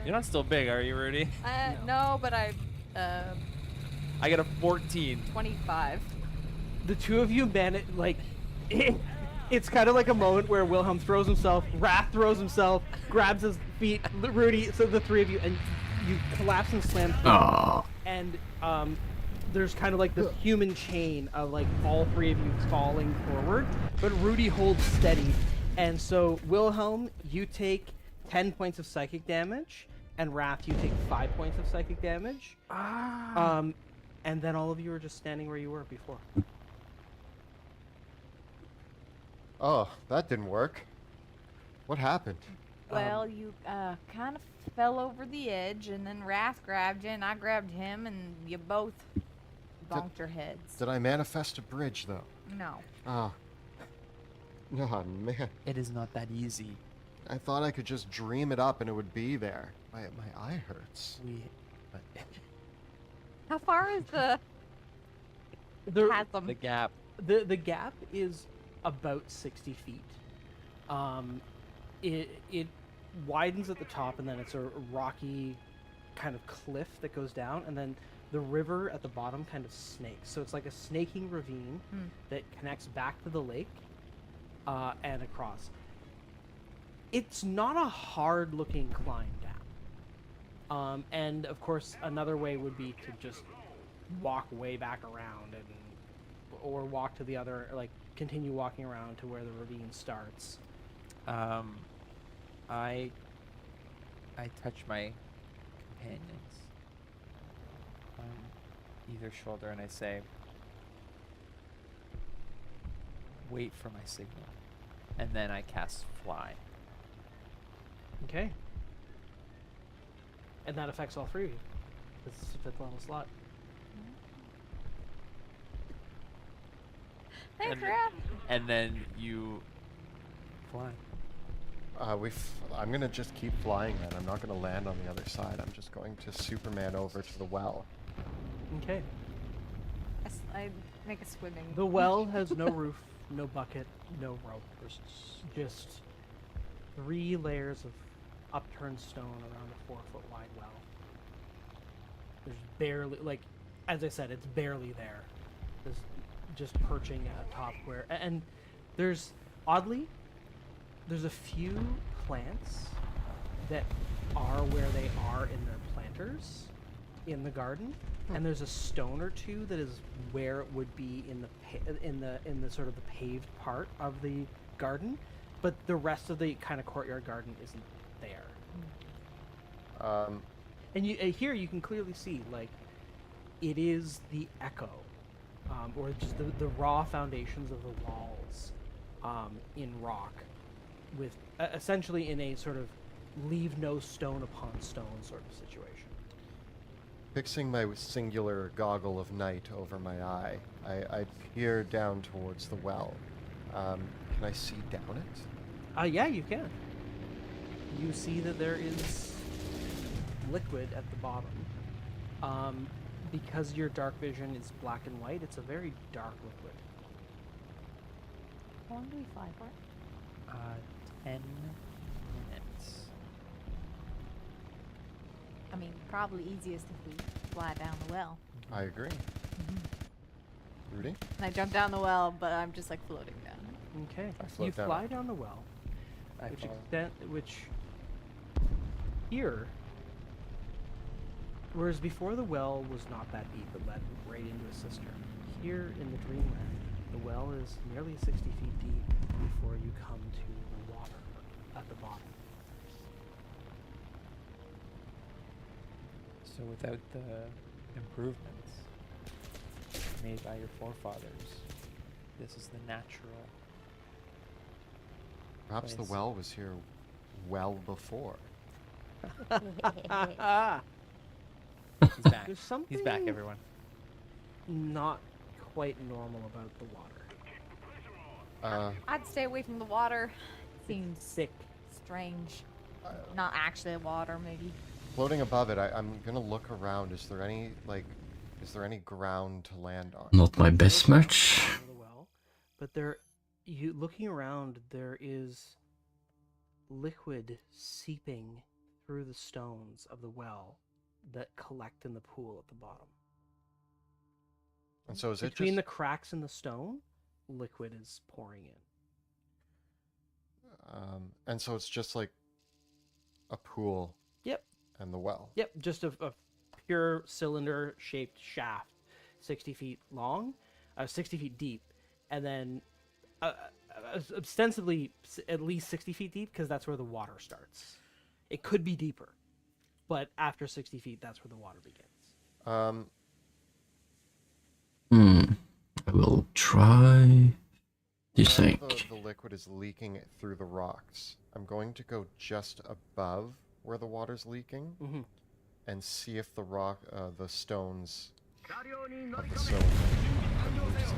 You're not still big, are you, Rudy? no, but I I got a 14. 25. the two of you it's kind of like a moment where Wilhelm throws himself, Wrath throws himself, grabs his feet, Rudy, so the three of you, and you collapse and slam through. Ah. And there's kind of like this human chain of like all three of you falling forward, but Rudy holds steady. And so Wilhelm, you take 10 points of psychic damage, and Wrath, you take 5 points of psychic damage. And then all of you are just standing where you were before. Oh, that didn't work. What happened? Well, you kind of fell over the edge, and then Wrath grabbed you, and I grabbed him, and you both bonked your heads. Did I manifest a bridge, though? No. Oh. Oh, man. It is not that easy. I thought I could just dream it up and it would be there. My eye hurts. How far is the chasm? The gap. The gap is about 60 feet. It widens at the top, and then it's a rocky kind of cliff that goes down, and then the river at the bottom kind of snakes. So it's like a snaking ravine that connects back to the lake and across. It's not a hard-looking climb down. And of course, another way would be to just walk way back around, or walk to the other, like continue walking around to where the ravine starts. I touch my companions on either shoulder, and I say, "Wait for my signal," and then I cast Fly. Okay. And that affects all three of you. This is a 5th level slot. Thanks, and, Wrath. and then you fly. I'm gonna just keep flying then. I'm not gonna land on the other side. I'm just going to Superman over to the well. Okay. I make a swimming. The well has no roof, no bucket, no rope. Just 3 layers of upturned stone around a 4-foot wide well. There's barely, like, as I said, it's barely there. There's just perching atop where, and there's, oddly, there's a few plants that are where they are in their planters in the garden, and there's a stone or two that is where it would be in the sort of the paved part of the garden, but the rest of the kind of courtyard garden isn't there. And you here you can clearly see, like, it is the echo, or just the raw foundations of the walls in rock, with essentially in a sort of leave no stone upon stone sort of situation. Fixing my singular goggle of night over my eye, I peer down towards the well. Can I see down it? Yeah, you can. You see that there is liquid at the bottom. Because your dark vision is black and white, it's a very dark liquid. How long do we fly for? 10 minutes. I mean, probably easiest if we fly down the well. I agree. Rudy? And I jump down the well, but I'm just like floating down. Okay. I float You down. fly down the well, I follow. which here, whereas before the well was not that deep, it led right into a cistern. Here in the Dreamland, the well is nearly 60 feet deep before you come to the water at the bottom. So without the improvements made by your forefathers, this is the natural. Perhaps the Place. well was here well before. He's back. There's something He's back, everyone. not quite normal about the water. I'd stay away from the water. Seems Thick. strange. Not actually water, maybe. Floating above it, I'm gonna look around. Is there any ground to land on? Not my best match. Over the well, but you looking around, there is liquid seeping through the stones of the well that collect in the pool at the bottom. And so is it Between just the cracks in the stone, liquid is pouring in. and so it's just like a pool Yep. and the well. Yep. Just a pure cylinder-shaped shaft, 60 feet long, 60 feet deep, and then ostensibly at least 60 feet deep because that's where the water starts. It could be deeper, but after 60 feet, that's where the water begins. I will try. Do you Now think? the liquid is leaking through the rocks. I'm going to go just above where the water's leaking Mhm. and see if the stones 車両に乗 of り the 込 stone め準備完了せよ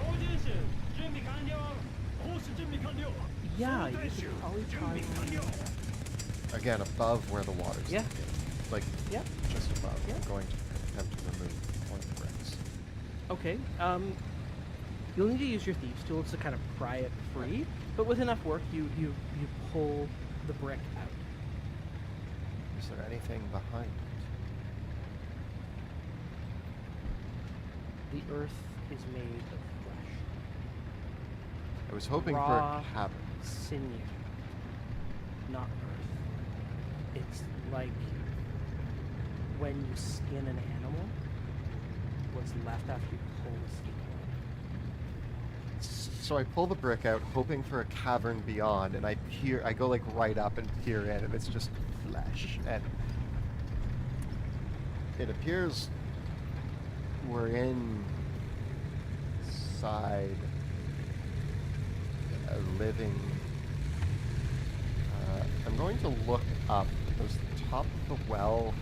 操縦士準備完了コース準備完了 Yeah, you 操縦手 could probably 準 try. 備完了 again above where the water's Yeah. leaking. Like Yeah. just above. Yeah. I'm going to attempt to remove one of the bricks. Okay. You'll need to use your thieves' tools to kind of pry it free, but with enough work, you pull the brick out. Is there anything behind it? The earth is made of flesh, I was hoping Raw. for a cavern. sinew, not earth. It's like when you skin an animal, what's left after you pull the skin away. So I pull the brick out, hoping for a cavern beyond, and I go like right up and peer in, and it's just flesh. And it appears we're inside a living. I'm going to look up. Does the top of the well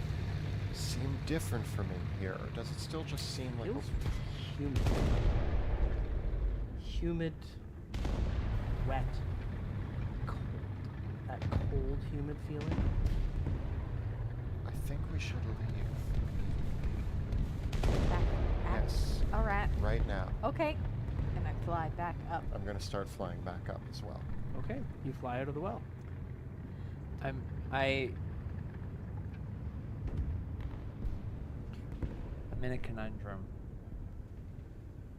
seem different from in here, or does it still just seem like? Feels humid. Humid, wet, cold. That cold, humid feeling. I think we should leave. Back up. Yes, All right. right now. Okay. And I fly back up. I'm gonna start flying back up as well. Okay, you fly out of the well. I'm in a conundrum.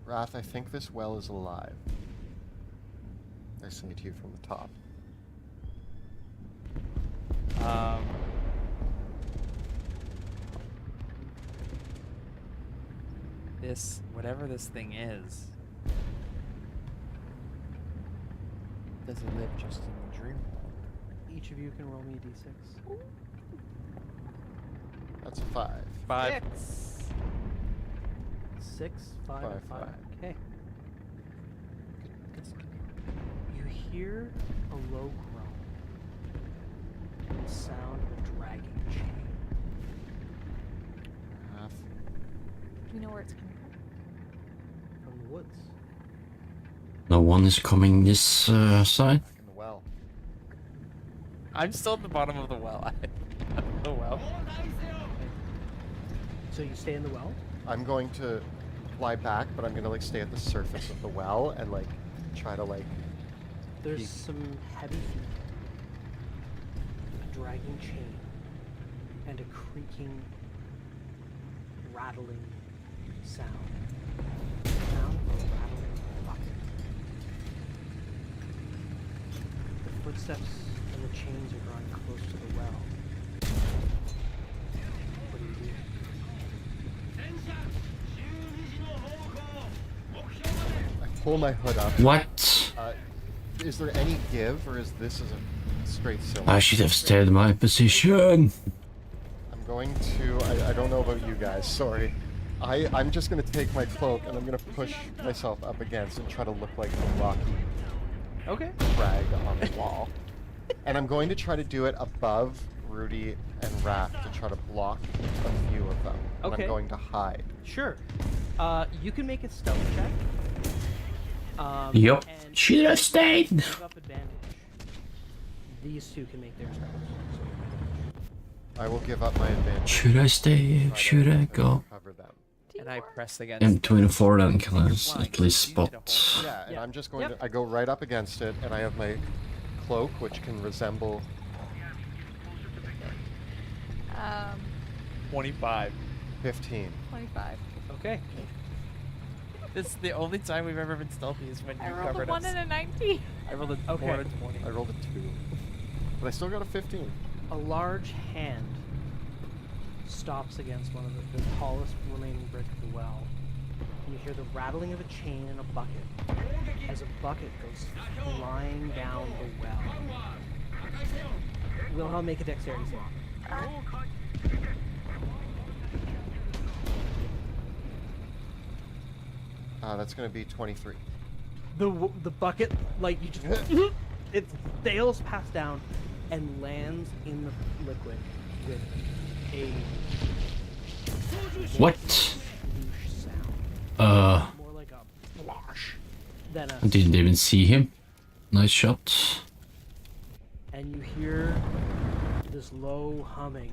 Wrath, I think this well is alive. I say to you from the top. This, whatever this thing is, does it live just in the dream world? Each of you can roll me a d6. That's a 5. 5. 6, 5, Five, 5. five. Okay. You hear a low groan. And the sound of a dragging chain. Wrath, Do you know where it's coming from? From the woods. No one is coming this side. back in the well. I'm still at the bottom of the well. The well. 交代せよ So you stay in the well? I'm going to fly back, but I'm gonna like stay at the surface of the well and like try to like. There's Peek. some heavy feet, a dragging chain, and a creaking, rattling sound. The sound of a rattling bucket. The footsteps and the chains are drawing close to the well. What do you do? 戦車12時の方向目標まで I pull my hood up. What? Is there any give, or is this as a straight cylinder? I should have stayed in my position. I'm going to. I don't know about you guys. Sorry. I'm just gonna take my cloak and I'm gonna push myself up against and try to look like a rocky Okay. crag on the wall. And I'm going to try to do it above Rudy and Wrath to try to block a few of them. And Okay. I'm going to hide. Sure. You can make a stealth check. Yup. and Should have stayed. give up advantage. These two can make their stealth. I will give up my advantage. Should I stay? Try Should I to go? Cover them. And I press against. M24 then can I You're at flying, least you need to spot. hold- Yeah, and Yeah. I'm just going Yep. to. I go right up against it, and I have my cloak, which can resemble 25. 15. 25. Okay. This is the only time we've ever been stealthy is when I you rolled a covered 1 us. and a 19. I rolled a Okay. 4 and a 20. I rolled a 2. But I still got a 15. A large hand stops against one of the tallest remaining brick of the well. You hear the rattling of a chain in a bucket as a bucket goes flying down the well. Wilhelm, make a dexterity save. That's going to be 23. The bucket, like, you just it sails past down and lands in the liquid with a What? whoosh sound, more like a slosh than a I didn't even see him. Nice shot. and you hear this low humming.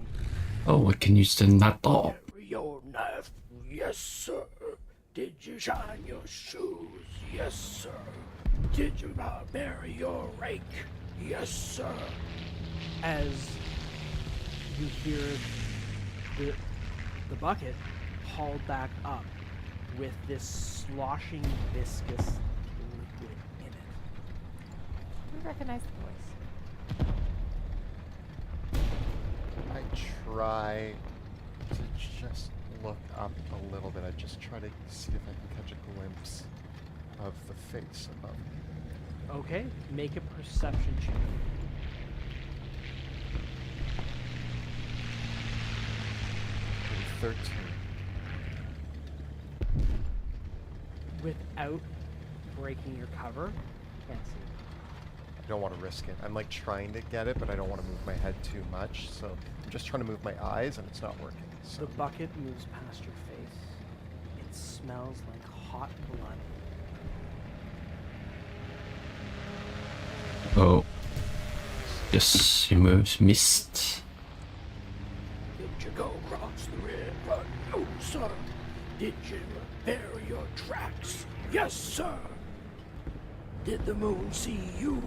Oh, I can use the nut off. Your knife, yes, sir. Did you shine your shoes? Yes, sir. Did you not bury your rake? Yes, sir. As you hear the bucket hauled back up with this sloshing, viscous liquid in it. We recognize the voice. I try to just look up a little bit. I just try to see if I can catch a glimpse of the face above me. Okay, make a perception check. Maybe 13. Without breaking your cover, can't see. I don't want to risk it. I'm like trying to get it, but I don't want to move my head too much. So I'm just trying to move my eyes, and it's not working. So The bucket moves past your face. It smells like hot blood. Oh. Yes, he moves. Missed. Did you go across the red run? No, sir. Did you bury your tracks? Yes, sir. Did the moon see you?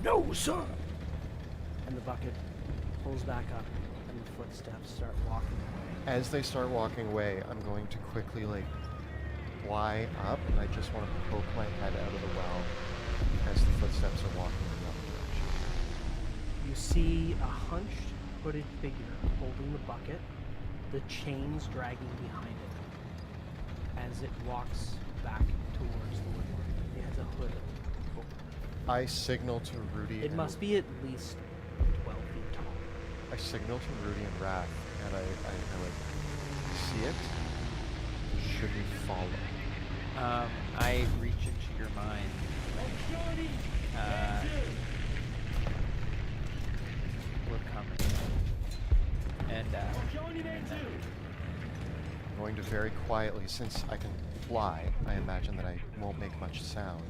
No, sir. And the bucket pulls back up, and the footsteps start walking away. as they start walking away, I'm going to quickly like fly up, and I just want to poke my head out of the well as the footsteps are walking in the other direction. You see a hunched, hooded figure holding the bucket, the chains dragging behind it as it walks back towards the woodwork. It has a hood over it. I signal to Rudy. It and- must be at least 12 feet tall. I signal to Rudy and Wrath, and I like see it. Should we follow? I reach into your mind. We're coming. And I'm going to very quietly, since I can fly, I imagine that I won't make much sound.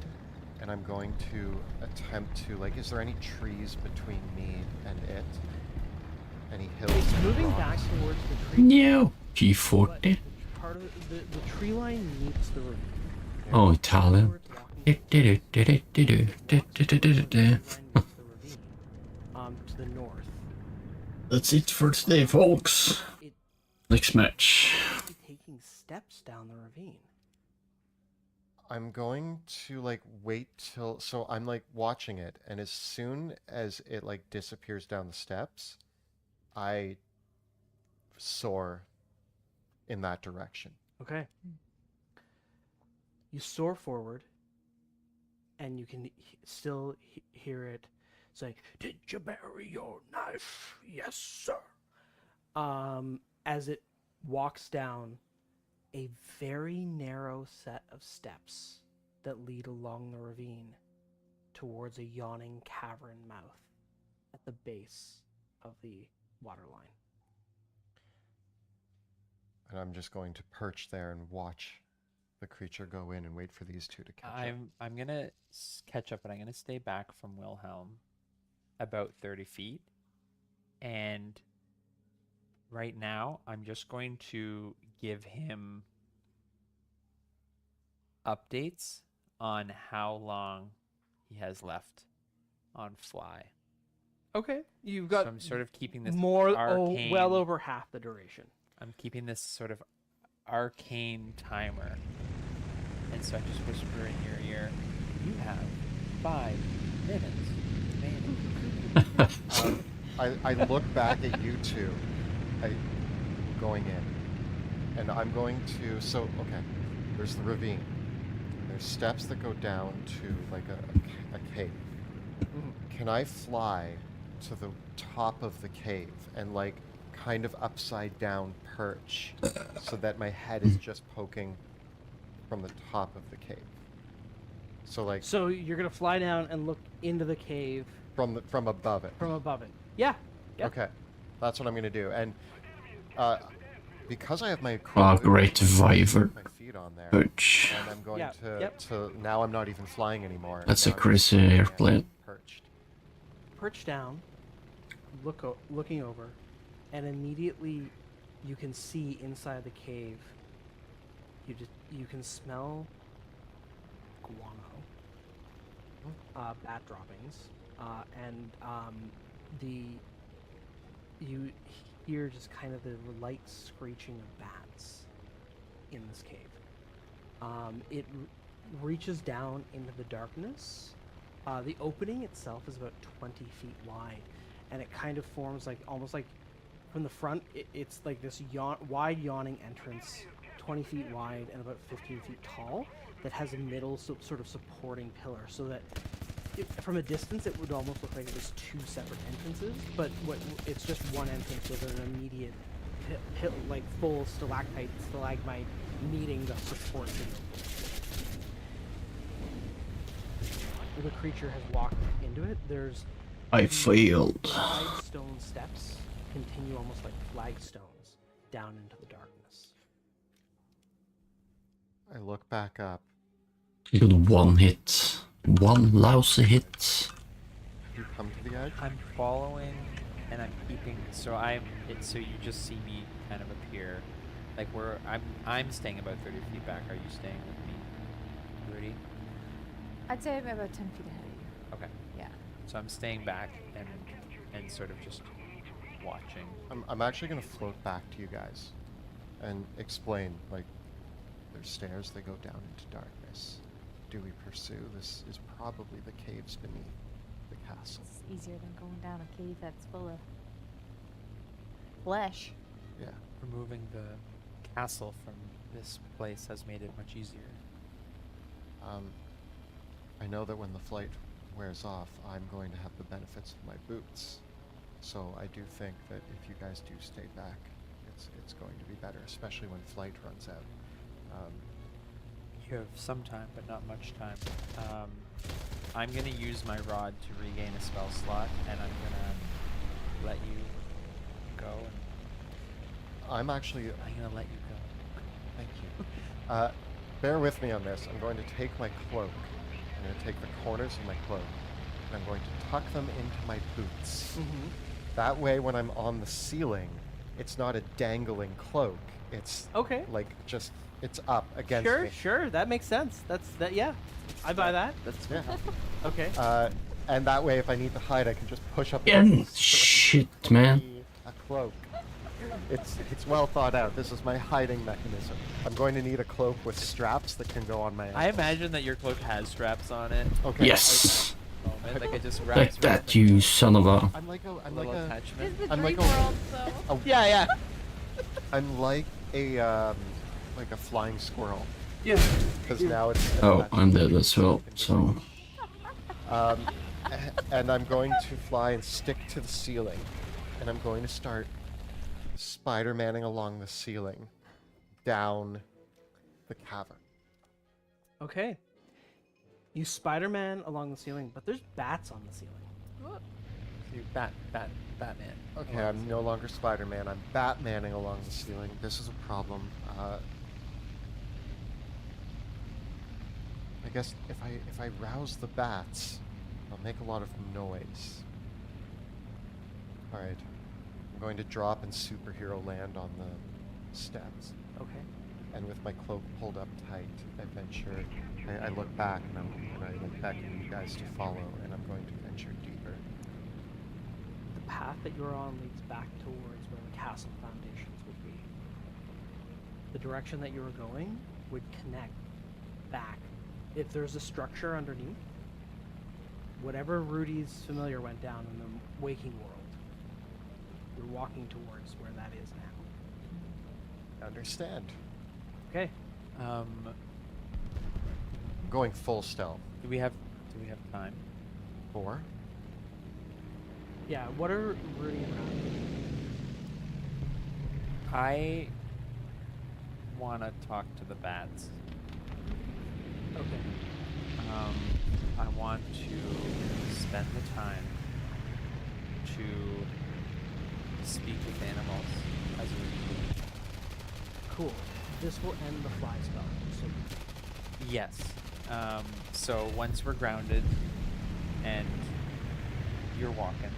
And I'm going to attempt to, like, is there any trees between me and it? Any hills? It's and moving back rocks? towards the tree. No. But G40. the part of the tree line meets the ravine. Oh, Italian. Towards walking to the north. That's it for today, folks. It Next match. is taking steps down the ravine. I'm going to like wait till, so I'm like watching it, and as soon as it like disappears down the steps, I soar in that direction. Okay. You soar forward, and you can still hear it say, Did you bury your knife? Yes, sir. as it walks down a very narrow set of steps that lead along the ravine towards a yawning cavern mouth at the base of the waterline. And I'm just going to perch there and watch the creature go in and wait for these two to catch up. I'm gonna catch up, but I'm gonna stay back from Wilhelm about 30 feet. And right now, I'm just going to give him updates on how long he has left on fly. Okay, you've So got I'm sort of keeping this more, arcane. well over half the duration. I'm keeping this sort of arcane timer And so I just whisper in your ear, "You have 5 minutes remaining." I look back at you two, going in, and I'm going to. So okay, there's the ravine. There's steps that go down to like a cave. Can I fly to the top of the cave and like kind of upside down perch so that my head is just poking from the top of the cave? So like So you're gonna fly down and look into the cave from above it. from above it. Yeah. Yep. Okay, that's what I'm gonna do. And because I have my Ah, great Viver. my feet on there, Perch. and I'm going Yeah, yep. to now I'm not even flying anymore. That's Now a I'm crazy just standing airplane. perched. Perch down, looking over, and immediately you can see inside the cave. You can smell guano, bat droppings, and you hear just kind of the light screeching of bats in this cave. It reaches down into the darkness. The opening itself is about 20 feet wide, and it kind of forms like almost like from the front. It's like this wide yawning entrance, 20 feet wide and about 15 feet tall, that has a middle sort of supporting pillar, so that from a distance it would almost look like it was 2 separate entrances, but it's just one entrance with an immediate like full stalagmite meeting the support to the the creature has walked into it. There's I failed. wide stone steps continue almost like flagstones down into the darkness. I look back up. You got 1 hit. 1 lousy hit. Have you come to the edge? I'm following and I'm keeping. So so you just see me kind of appear, like I'm staying about 30 feet back. Are you staying with me, Rudy? I'd say I'm about 10 feet ahead of you. Okay. Yeah. So I'm staying back and sort of just watching. I'm actually gonna float back to you guys, and explain like there's stairs that go down into darkness. Do we pursue? This is probably the caves beneath the castle. It's easier than going down a cave that's full of flesh. Yeah. Removing the castle from this place has made it much easier. I know that when the flight wears off, I'm going to have the benefits of my boots. So I do think that if you guys do stay back, it's going to be better, especially when flight runs out. You have some time, but not much time. I'm gonna use my rod to regain a spell slot, and I'm gonna let you go. And I'm I'm gonna let you go. Thank you. Bear with me on this. I'm going to take my cloak. I'm going to take the corners of my cloak, and I'm going to tuck them into my boots. That way, when I'm on the ceiling, it's not a dangling cloak. It's Okay. like just it's up against Sure, me. sure, that makes sense. Yeah, I buy that. That's Yeah. okay. And that way, if I need to hide, I can just push up Again, against shit, man. a cloak. It's well thought out. This is my hiding mechanism. I'm going to need a cloak with straps that can go on my ankles. I imagine that your cloak has straps on it. Okay. Yes. Moment, like it just Like wraps that, around you son of a. I'm like a little attachment. This is the I'm like dream a- world, so. Yeah. I'm like a flying squirrel. Yeah. Because now it's Oh, I'm dead as well, so. and I'm going to fly and stick to the ceiling, and I'm going to start Spider-Manning along the ceiling, down the cavern. Okay. You Spider-Man along the ceiling, but there's bats on the ceiling. You Batman. Okay, I'm no longer Spider-Man. I'm Batmaning along the ceiling. This is a problem. I guess if I rouse the bats, I'll make a lot of noise. All right, I'm going to drop in superhero land on the steps, Okay. and with my cloak pulled up tight, I venture. I look back and I like beckon you guys to follow, and I'm going to venture deeper. The path that you're on leads back towards where the castle foundations would be. The direction that you were going would connect back, if there's a structure underneath, whatever Rudy's familiar went down in the waking world, you're walking towards where that is now. Understand. Okay. Going full stealth. Do we have time? 4. Yeah, what are Rudy and Rob doing? I want to talk to the bats. Okay. I want to spend the time to speak with animals as we. Cool. This will end the fly spell. So Yes. So once we're grounded and you're walking,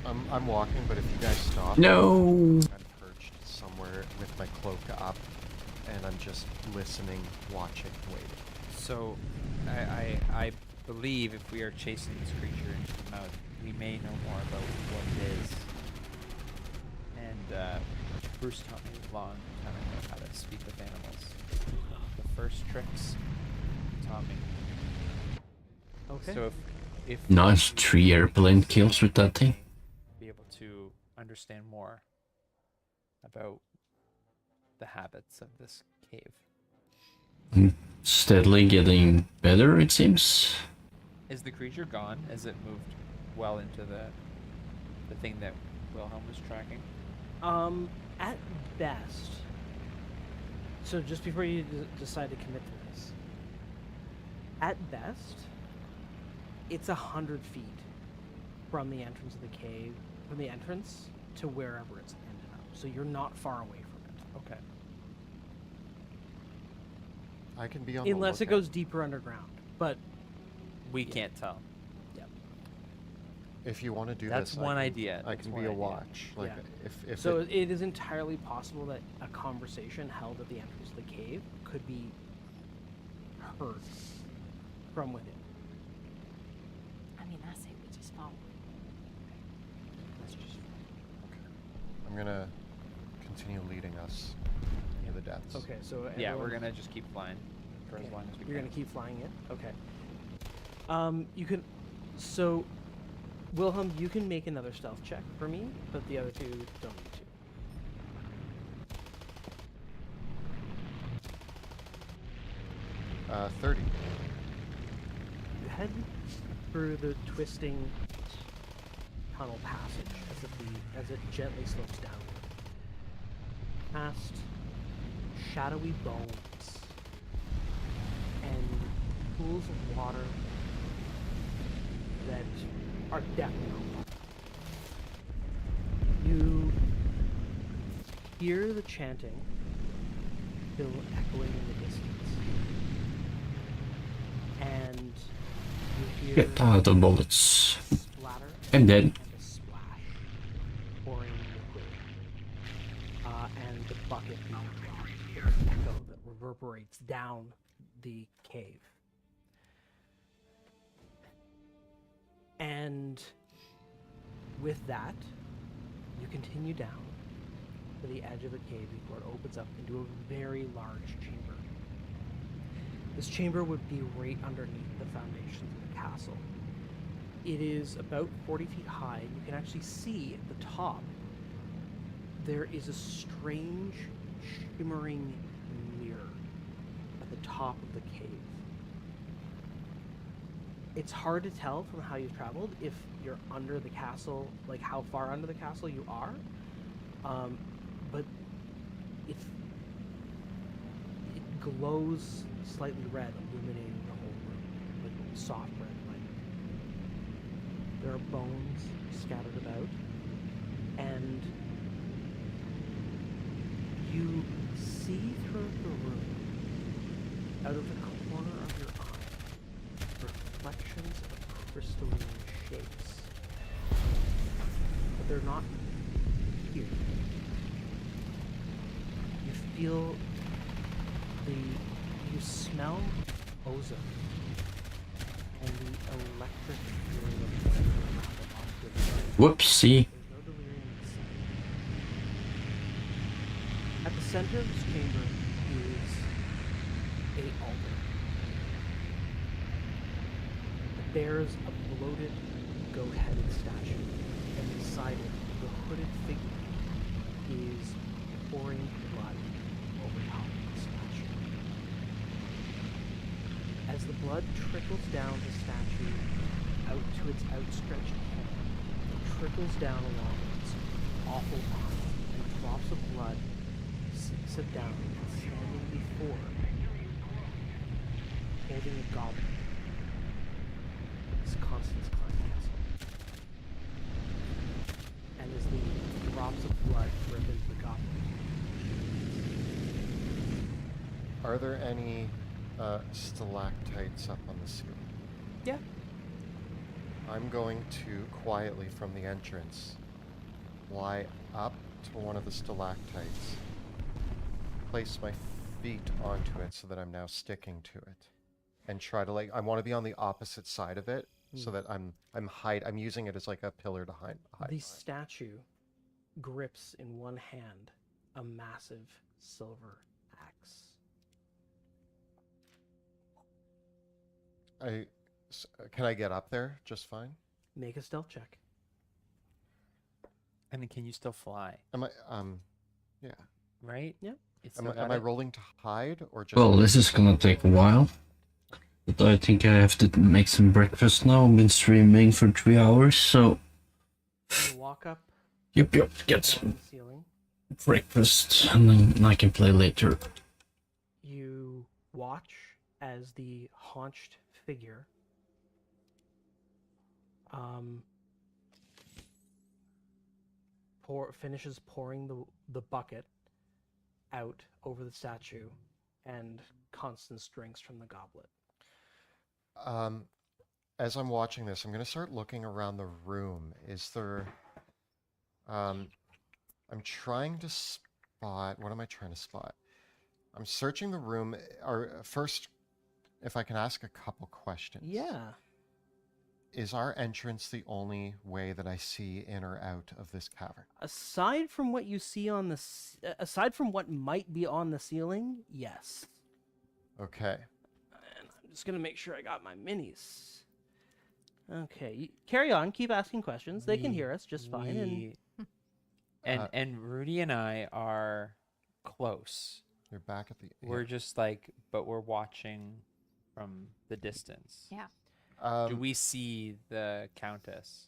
I'm walking, but if you guys stop, No. I'm perched somewhere with my cloak up, and I'm just listening, watching, waiting. so I believe if we are chasing this creature into the mouth, we may know more about what it is. And Bruce taught me a long time ago how to speak with animals. The first tricks he taught me. okay. So if Nice we 3 airplane kills with that thing. be able to understand more about the habits of this cave. Steadily getting better, it seems. Is the creature gone? Has it moved well into the thing that Wilhelm was tracking? At best. So just before you decide to commit to this, at best, it's 100 feet from the entrance of the cave, from the entrance to wherever it's ended up. So you're not far away from it, Okay. I can be on the unless it lookout. goes deeper underground. But We Yeah. can't tell. If you want to do That's this, one I can, idea. I That's can one be a idea. watch. Like Yeah. if so it, it is entirely possible that a conversation held at the entrance of the cave could be heard from within. I mean, I say we just follow. That's just I'm gonna continue leading us into the depths. okay. So Yeah, we're everyone- gonna just keep flying for as Okay. long as we You're can. gonna keep flying it? Okay. You can. So, Wilhelm, you can make another stealth check for me, but the other two don't need to. Uh, 30. You head through the twisting tunnel passage as it gently slopes down, past shadowy bones and pools of water that are definitely not water. You hear the chanting still echoing in the distance, and you hear Get out of bullets. a splatter I'm dead. and a splash pouring liquid, and the bucket being an echo that reverberates down the cave. And with that, you continue down to the edge of the cave before it opens up into a very large chamber. This chamber would be right underneath the foundations of the castle. It is about 40 feet high. You can actually see at the top there is a strange shimmering mirror at the top of the cave. It's hard to tell from how you've traveled if you're under the castle, like how far under the castle you are. But it glows slightly red, illuminating the whole room, like soft red light. There are bones scattered about, and you see through the room, out of the corner of your eye, reflections of crystalline shapes. But they're not here. You feel you smell ozone and the electric feeling of the Whoopsie. There's no delirium in sight. At the center of this chamber is a altar. bears a bloated, goat-headed statue, and beside it, the hooded figure is pouring blood over top of the statue. As the blood trickles down the statue out to its outstretched hand, it trickles down along its awful arm, and drops of blood sinks it down, and standing before, holding a goblet, is Constance Castle. And as the drops of blood drip into the goblet, Are there any stalactites up on the ceiling? yeah, I'm going to quietly from the entrance fly up to one of the stalactites, place my feet onto it so that I'm now sticking to it, and try to I want to be on the opposite side of it so that I'm using it as like a pillar to hide. the behind. statue grips in one hand a massive silver axe. Can I get up there just fine? Make a stealth check. I mean, can you still fly? Am I yeah. Right? Yeah. It's Am I rolling to hide or just? Well, this is gonna take a while. But I think I have to make some breakfast now. I've been streaming for 3 hours, so You walk up yep, get on some the ceiling. breakfast and then I can play later. You watch as the haunched figure finishes pouring the bucket out over the statue, and Constance drinks from the goblet. As I'm watching this, I'm going to start looking around the room. Is there... I'm trying to spot... What am I trying to spot? I'm searching the room. First, if I can ask a couple questions. Yeah. Is our entrance the only way that I see in or out of this cavern? Aside from what you see on the aside from what might be on the ceiling, yes. Okay. And I'm just gonna make sure I got my minis. Okay, carry on. Keep asking questions. They can hear us just fine. And Rudy and I are close. You're back at the... We're just like, but we're watching from the distance. Yeah. Do we see the Countess,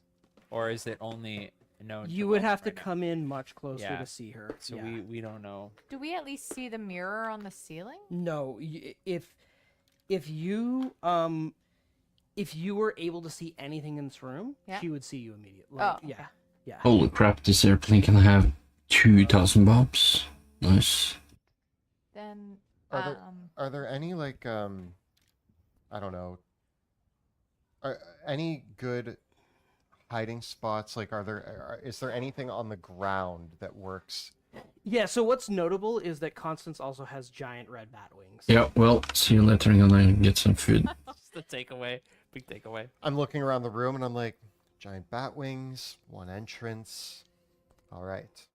or is it only known? You to would Logan have to right now? come in much closer Yeah. to see her. So yeah. we don't know. Do we at least see the mirror on the ceiling? No, if you were able to see anything in this room, Yeah. she would see you immediately. Oh, yeah, okay. yeah. Holy crap, this airplane can have 2,000 bombs. Nice. Then, Are there any, like, I don't know, any good hiding spots? Like, is there anything on the ground that works? Yeah, so what's notable is that Constance also has giant red bat wings. Yeah, well, see you later. I'm gonna get some food. Just the takeaway, big takeaway. I'm looking around the room and I'm like, giant bat wings, one entrance. All right.